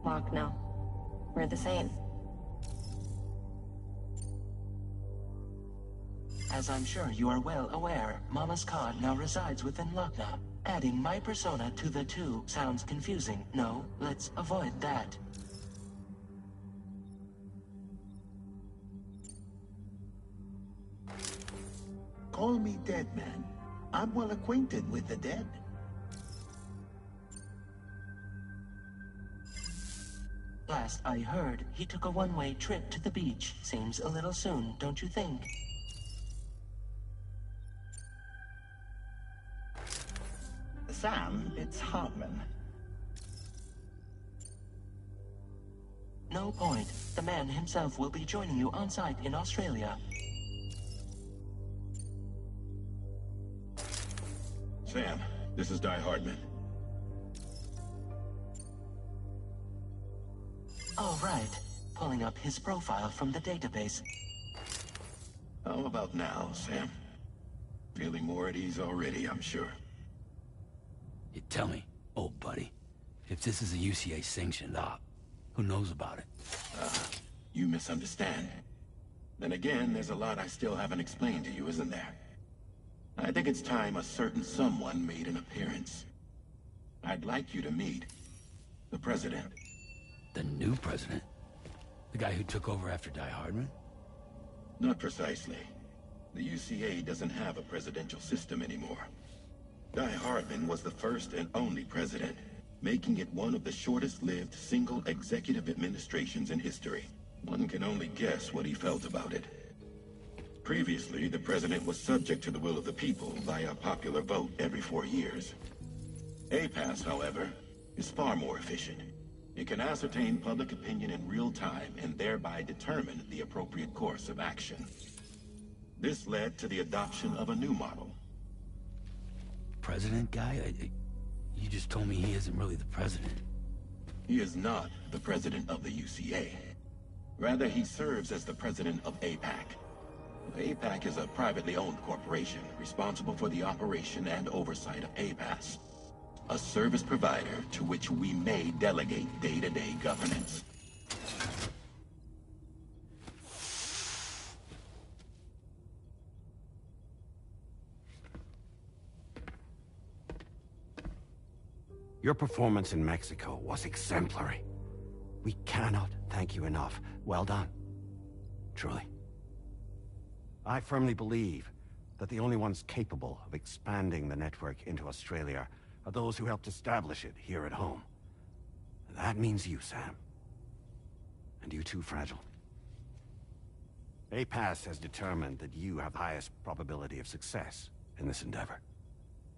Locke, no. We're the same. As I'm sure you are well aware, Mama's Khan now resides within Lucknow. Adding my persona to the two sounds confusing. No, let's avoid that. Call me dead, man. I'm well acquainted with the dead. Last I heard, he took a one-way trip to the beach. Seems a little soon, don't you think? Sam, it's Hartman. No point. The man himself will be joining you on site in Australia. Sam, this is Hardman. All right. Pulling up his profile from the database. How about now, Sam? Feeling more at ease already, I'm sure. You tell me, old buddy, if this is a UCA-sanctioned op, who knows about it? You misunderstand. Then again, there's a lot I still haven't explained to you, isn't there? I think it's time a certain someone made an appearance. I'd like you to meet the President. The new president? The guy who took over after Hardman? Not precisely. The UCA doesn't have a presidential system anymore. Hardman was the first and only president, making it one of the shortest-lived single executive administrations in history. One can only guess what he felt about it. Previously, the president was subject to the will of the people via popular vote every 4 years. APAS, however, is far more efficient. It can ascertain public opinion in real time and thereby determine the appropriate course of action. This led to the adoption of a new model. President guy? You just told me he isn't really the president. He is not the president of the UCA. Rather, he serves as the president of APAC. APAC is a privately owned corporation responsible for the operation and oversight of APAS, a service provider to which we may delegate day-to-day governance. Your performance in Mexico was exemplary. We cannot thank you enough. Well done. Truly. I firmly believe that the only ones capable of expanding the network into Australia are those who helped establish it here at home. And that means you, Sam. And you too, Fragile. APAS has determined that you have the highest probability of success in this endeavor.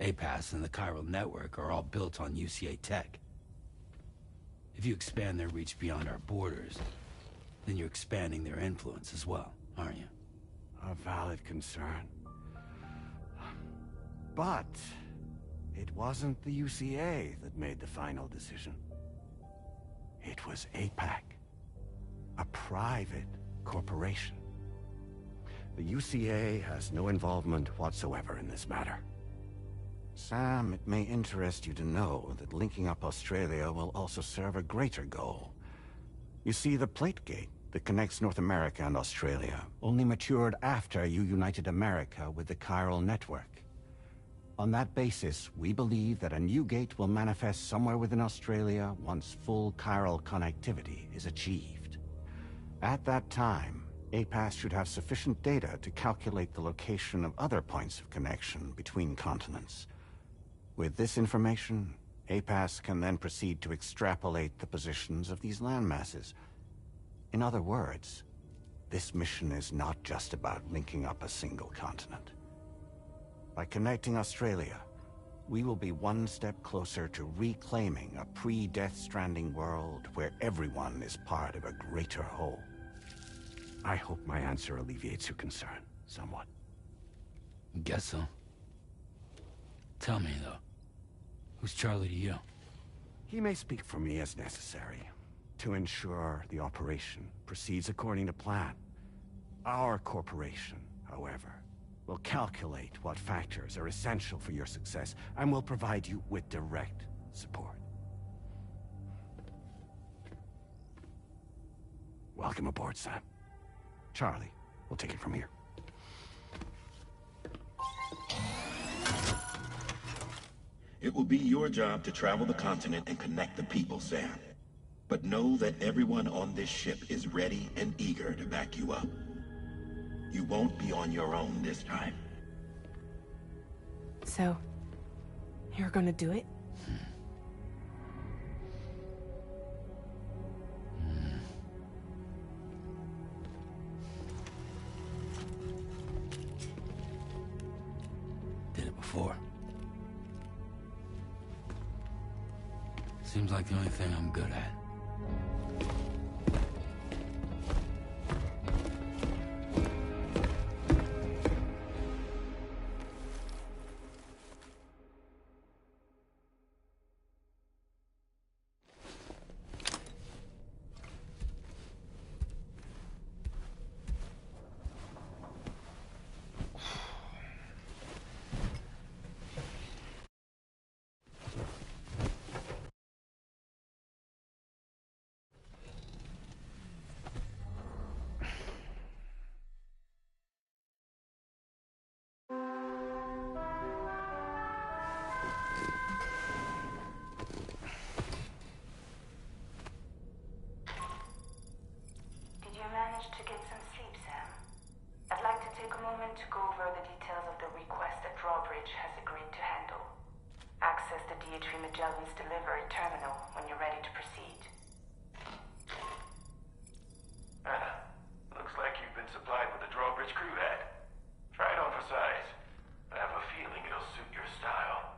APAS and the chiral network are all built on UCA tech. If you expand their reach beyond our borders, then you're expanding their influence as well, aren't you? A valid concern. But it wasn't the UCA that made the final decision. It was APAC, a private corporation. The UCA has no involvement whatsoever in this matter. Sam, it may interest you to know that linking up Australia will also serve a greater goal. You see, the plate gate that connects North America and Australia only matured after you united America with the chiral network. On that basis, we believe that a new gate will manifest somewhere within Australia once full chiral connectivity is achieved. At that time, APAS should have sufficient data to calculate the location of other points of connection between continents. With this information, APAS can then proceed to extrapolate the positions of these landmasses. In other words, this mission is not just about linking up a single continent. By connecting Australia, we will be one step closer to reclaiming a pre-Death Stranding world where everyone is part of a greater whole. I hope my answer alleviates your concern somewhat. Guess so. Tell me, though, who's Charlie to you? He may speak for me as necessary to ensure the operation proceeds according to plan. Our corporation, however, will calculate what factors are essential for your success and will provide you with direct support. Welcome aboard, Sam. Charlie, we'll take it from here. It will be your job to travel the continent and connect the people, Sam. But know that everyone on this ship is ready and eager to back you up. You won't be on your own this time. So, you're gonna do it? Did it before. Seems like the only thing I'm good at. Did you manage to get some sleep, Sam? I'd like to take a moment to go over the details of the request that Drawbridge has agreed to handle. Access the D.H. Magellan's delivery terminal when you're ready to proceed. Looks like you've been supplied with a Drawbridge crew hat. Try it on for size. I have a feeling it'll suit your style.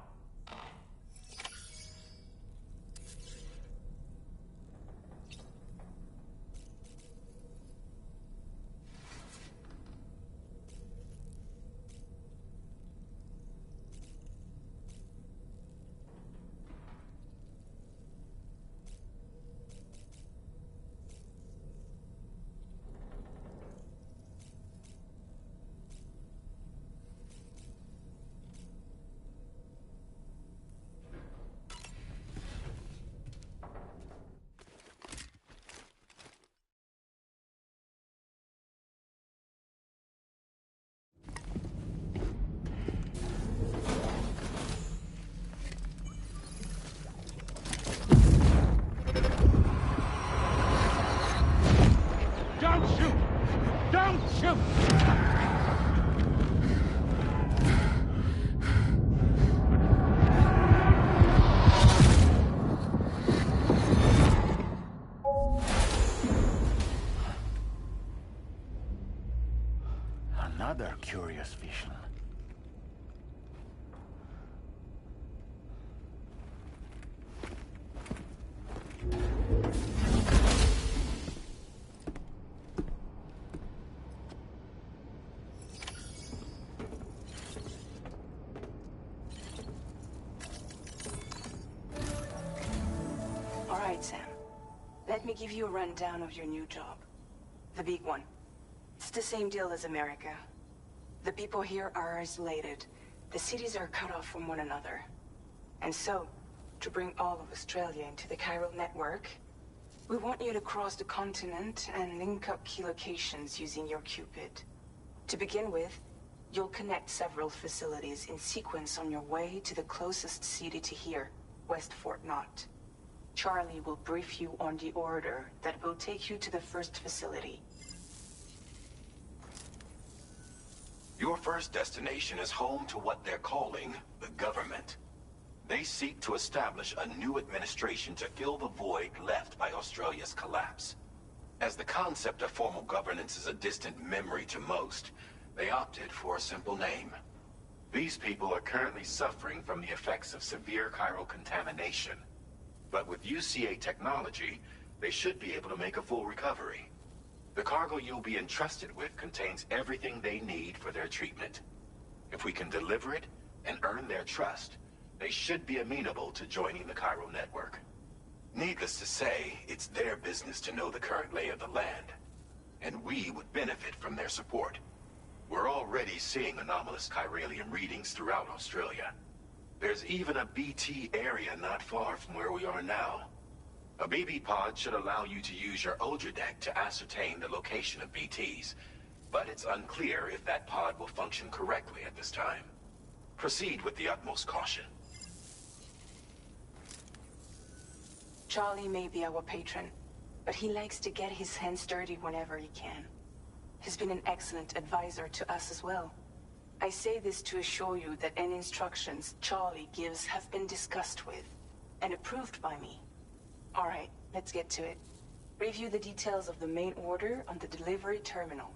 Don't shoot! Don't shoot! Another curious vision. All right, Sam. Let me give you a rundown of your new job. The big one. It's the same deal as America. The people here are isolated. The cities are cut off from one another. And so, to bring all of Australia into the chiral network, we want you to cross the continent and link up key locations using your Cupid. To begin with, you'll connect several facilities in sequence on your way to the closest city to here, West Fort Knott. Charlie will brief you on the order that will take you to the first facility. Your first destination is home to what they're calling the government. They seek to establish a new administration to fill the void left by Australia's collapse. As the concept of formal governance is a distant memory to most, they opted for a simple name. These people are currently suffering from the effects of severe chiral contamination. But with UCA technology, they should be able to make a full recovery. The cargo you'll be entrusted with contains everything they need for their treatment. If we can deliver it and earn their trust, they should be amenable to joining the chiral network. Needless to say, it's their business to know the current lay of the land, and we would benefit from their support. We're already seeing anomalous chiralium readings throughout Australia. There's even a BT area not far from where we are now. A BB pod should allow you to use your Ultra deck to ascertain the location of BTs, but it's unclear if that pod will function correctly at this time. Proceed with the utmost caution. Charlie may be our patron, but he likes to get his hands dirty whenever he can. He's been an excellent advisor to us as well. I say this to assure you that any instructions Charlie gives have been discussed with and approved by me. All right, let's get to it. Review the details of the main order on the delivery terminal.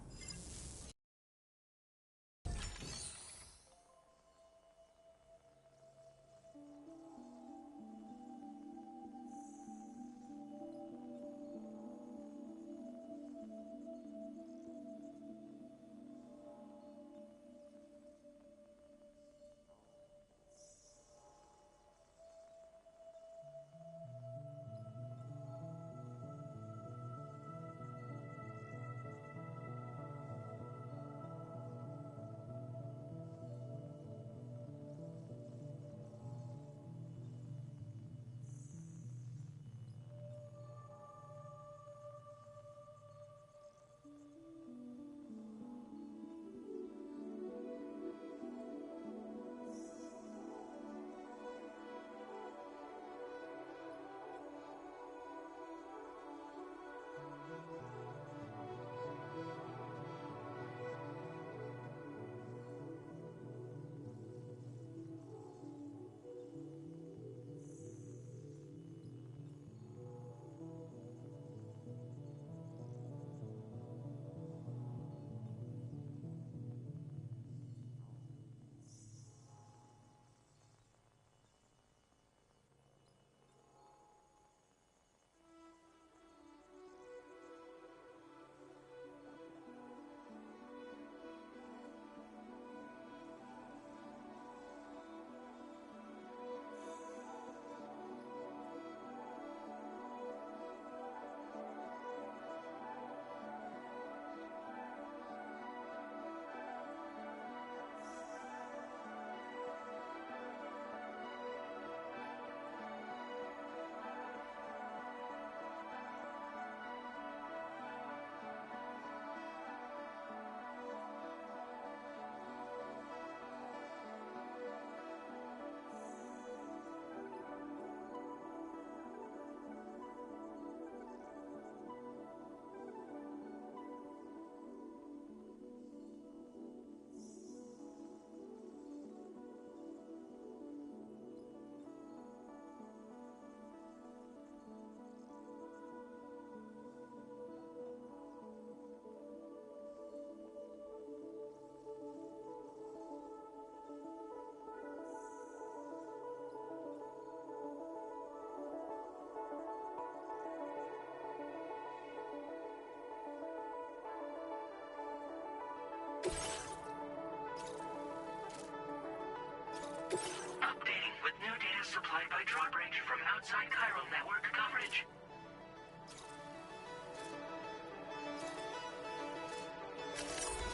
outside chiral network coverage.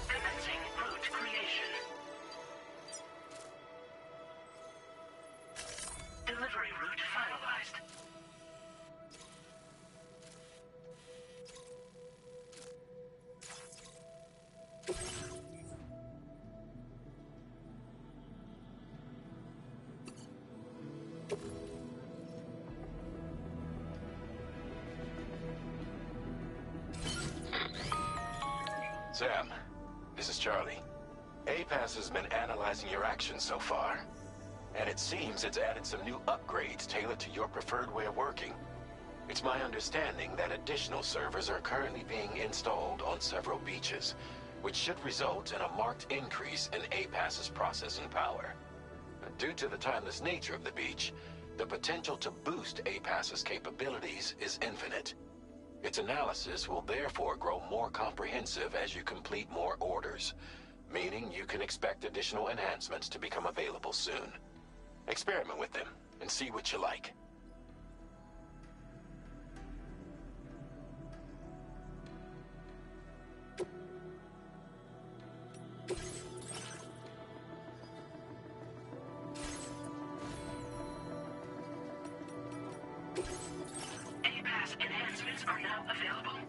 Commencing route creation. Delivery route finalized. Sam, this is Charlie. APAS has been analyzing your actions so far, and it seems it's added some new upgrades tailored to your preferred way of working. It's my understanding that additional servers are currently being installed on several beaches, which should result in a marked increase in APAS's processing power. Due to the timeless nature of the beach, the potential to boost APAS's capabilities is infinite. Its analysis will therefore grow more comprehensive as you complete more orders, meaning you can expect additional enhancements to become available soon. Experiment with them and see what you like. APAS enhancements are now available.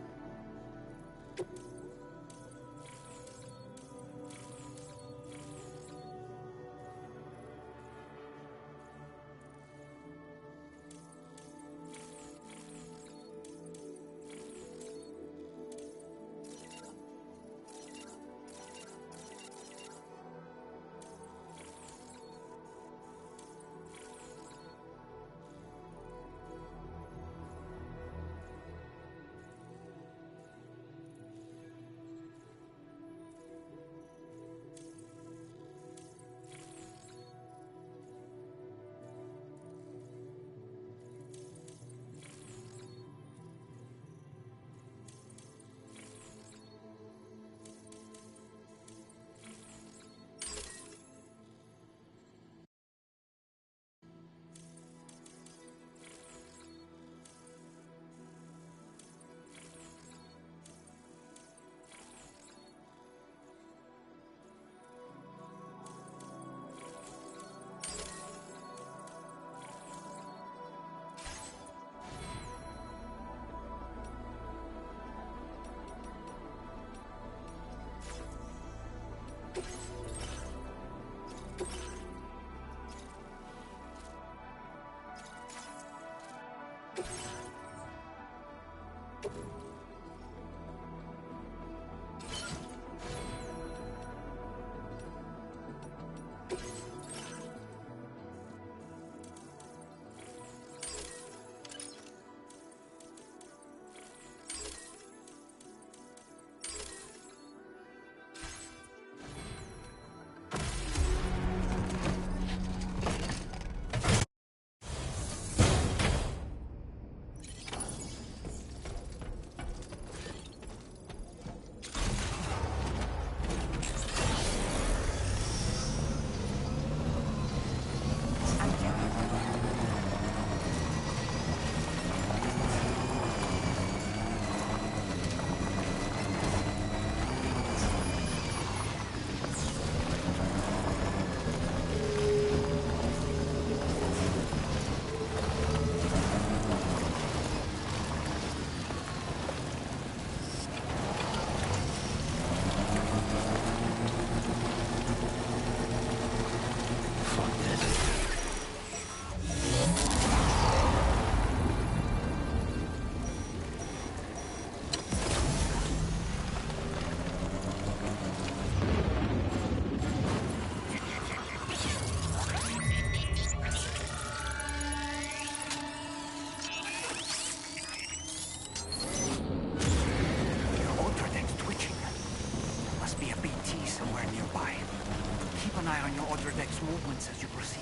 movements as you proceed.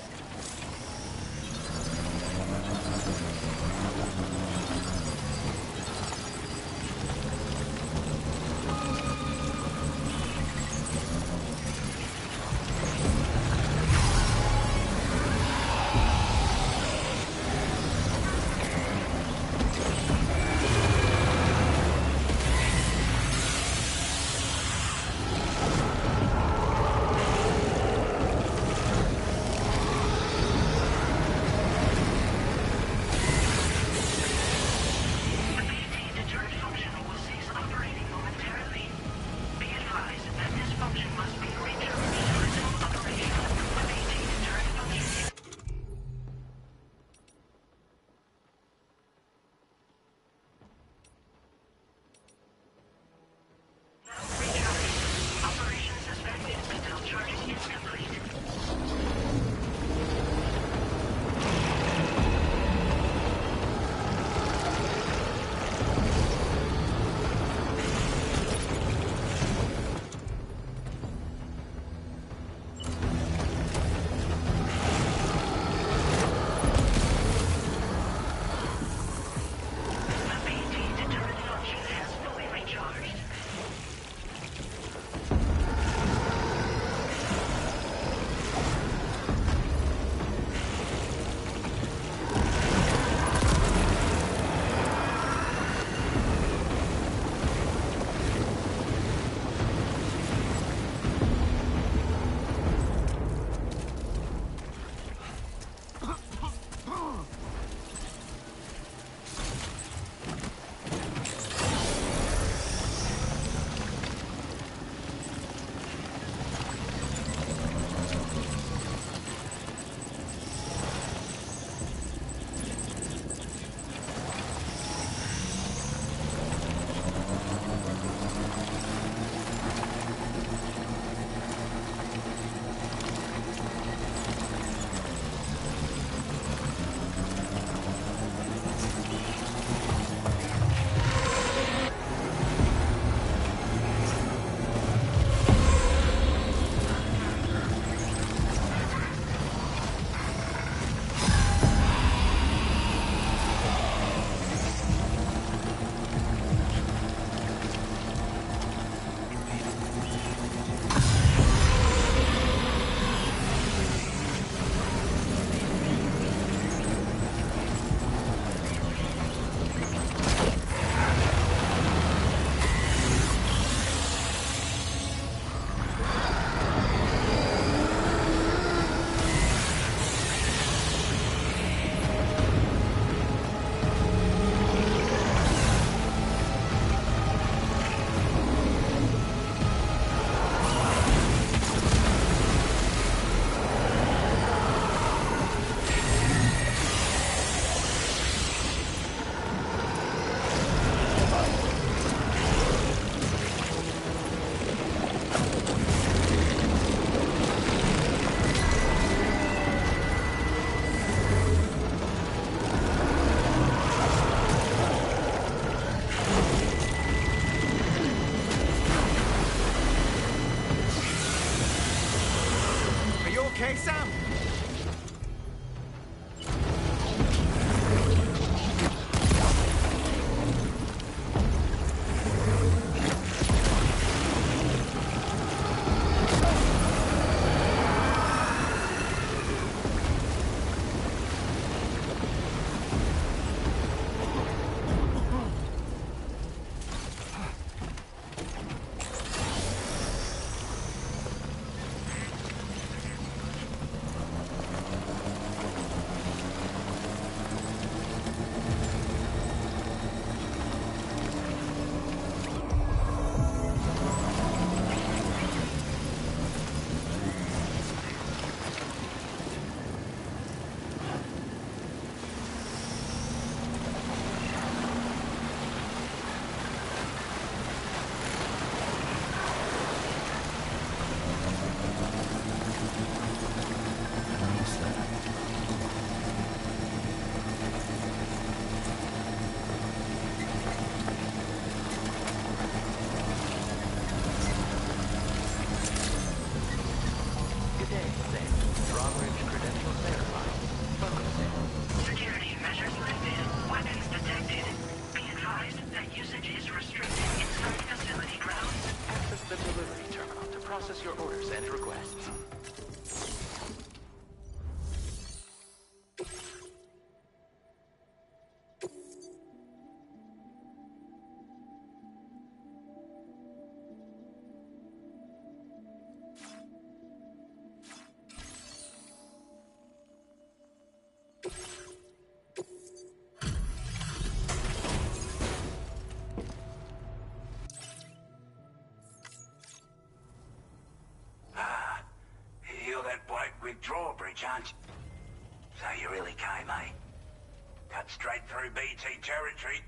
enemy territory.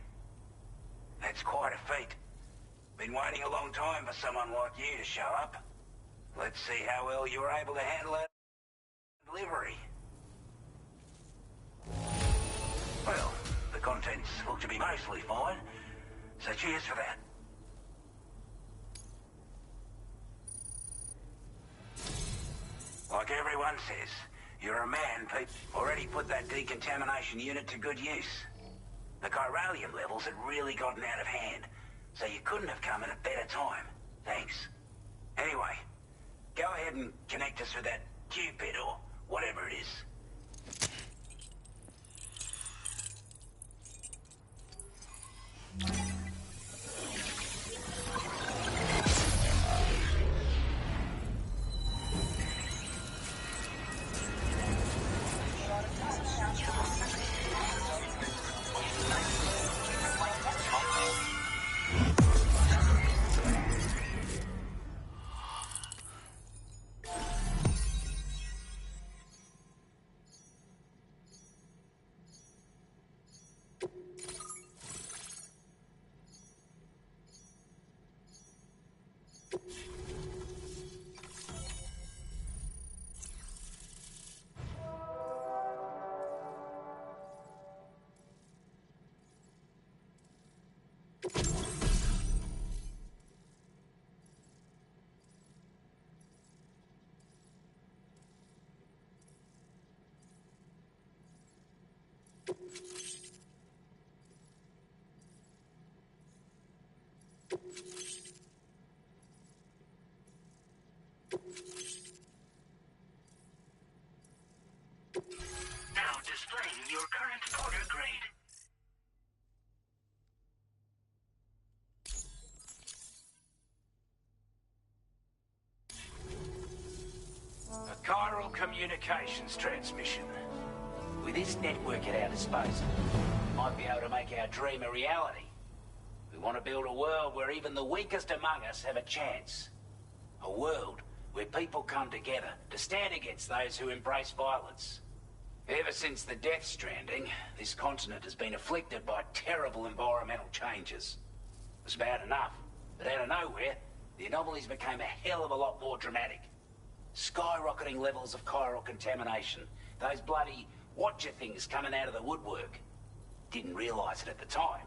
That's quite a feat. Been waiting a long time for someone like you to show up. Let's see how well you were able to handle that delivery. Well, the contents look to be mostly fine, so cheers for that. Like everyone says, you're a man, Pete. Already put that decontamination unit to good use. The chiralium levels had really gotten out of hand, so you couldn't have come at a better time. Thanks. Anyway, go ahead and connect us with that Cupid or whatever it is. Now displaying your current porter grade. A chiral communications transmission. With this network at our disposal, we might be able to make our dream a reality. We want to build a world where even the weakest among us have a chance. A world where people come together to stand against those who embrace violence. Ever since the death stranding, this continent has been afflicted by terrible environmental changes. It was bad enough, but out of nowhere, the anomalies became a hell of a lot more dramatic. Skyrocketing levels of chiral contamination, those bloody watcher things coming out of the woodwork. Didn't realise it at the time,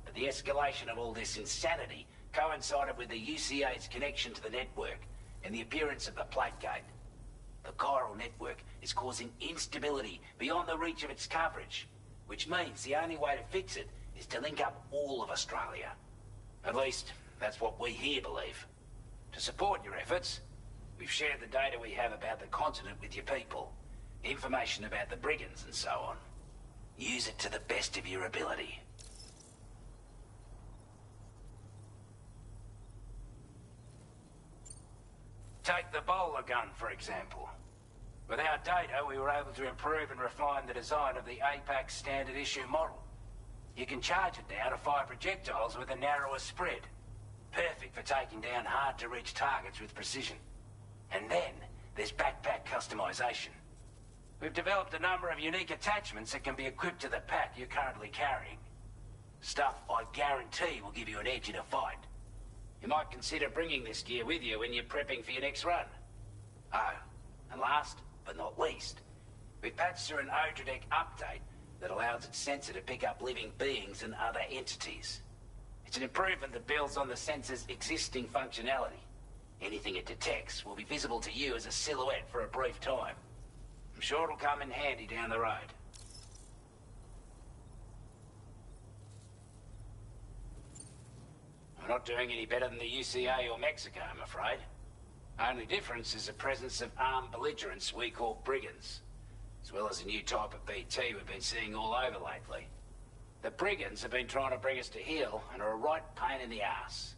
but the escalation of all this insanity coincided with the UCA's connection to the network and the appearance of the plate gate. The chiral network is causing instability beyond the reach of its coverage, which means the only way to fix it is to link up all of Australia. At least, that's what we here believe. To support your efforts, we've shared the data we have about the continent with your people, information about the brigands and so on. Use it to the best of your ability. Take the bowler gun, for example. With our data, we were able to improve and refine the design of the APAC standard issue model. You can charge it now to fire projectiles with a narrower spread. Perfect for taking down hard-to-reach targets with precision. And then, there's backpack customization. We've developed a number of unique attachments that can be equipped to the pack you're currently carrying. Stuff I guarantee will give you an edge in a fight. You might consider bringing this gear with you when you're prepping for your next run. Oh, and last but not least, we've patched through an Odradek update that allows its sensor to pick up living beings and other entities. It's an improvement that builds on the sensor's existing functionality. Anything it detects will be visible to you as a silhouette for a brief time. I'm sure it'll come in handy down the road. We're not doing any better than the UCA or Mexico, I'm afraid. Only difference is the presence of armed belligerents we call brigands, as well as a new type of BT we've been seeing all over lately. The brigands have been trying to bring us to heel and are a right pain in the ass.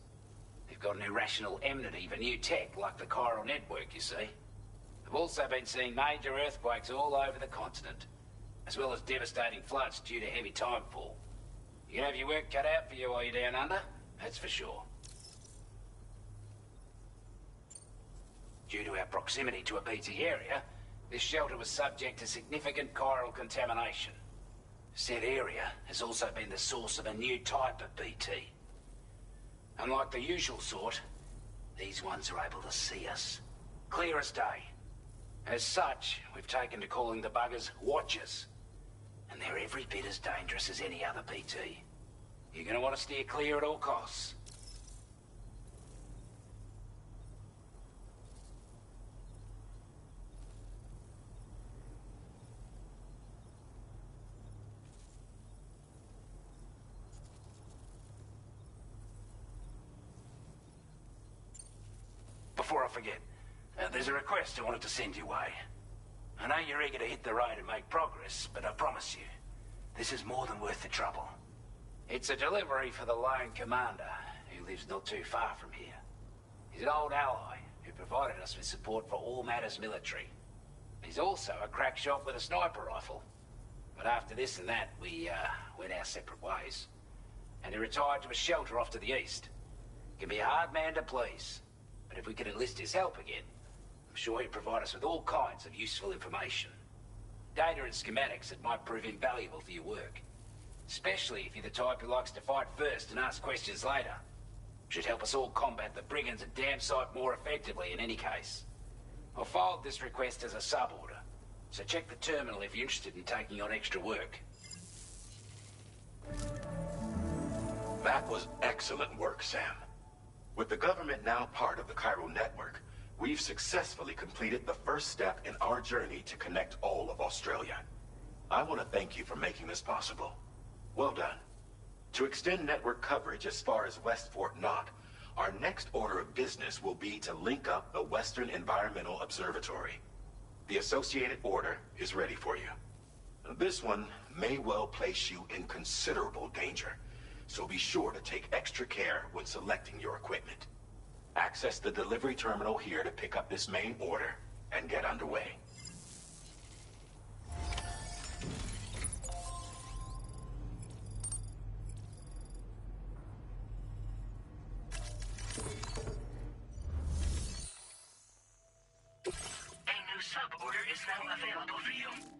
They've got an irrational enmity for new tech like the chiral network, you see. They've also been seeing major earthquakes all over the continent, as well as devastating floods due to heavy timefall. You can have your work cut out for you while you're down under, that's for sure. Due to our proximity to a BT area, this shelter was subject to significant chiral contamination. Said area has also been the source of a new type of BT. Unlike the usual sort, these ones are able to see us. Clear as day. As such, we've taken to calling the buggers Watchers. And they're every bit as dangerous as any other BT. You're gonna want to steer clear at all costs. Before I forget, there's a request I wanted to send your way. I know you're eager to hit the road and make progress, but I promise you, this is more than worth the trouble. It's a delivery for the lone commander, who lives not too far from here. He's an old ally, who provided us with support for all matters military. He's also a crack shot with a sniper rifle. But after this and that, we went our separate ways. And he retired to a shelter off to the east. Can be a hard man to please. But if we can enlist his help again, I'm sure he'll provide us with all kinds of useful information. Data and schematics that might prove invaluable for your work. Especially if you're the type who likes to fight first and ask questions later. Should help us all combat the brigands a damn sight more effectively in any case. I've filed this request as a sub-order, so check the terminal if you're interested in taking on extra work. That was excellent work, Sam. With the government now part of the Cairo network, we've successfully completed the first step in our journey to connect all of Australia. I want to thank you for making this possible. Well done. To extend network coverage as far as West Fort Knott, our next order of business will be to link up the Western Environmental Observatory. The associated order is ready for you. This one may well place you in considerable danger, so be sure to take extra care when selecting your equipment. Access the delivery terminal here to pick up this main order and get underway. A new sub-order is now available for you.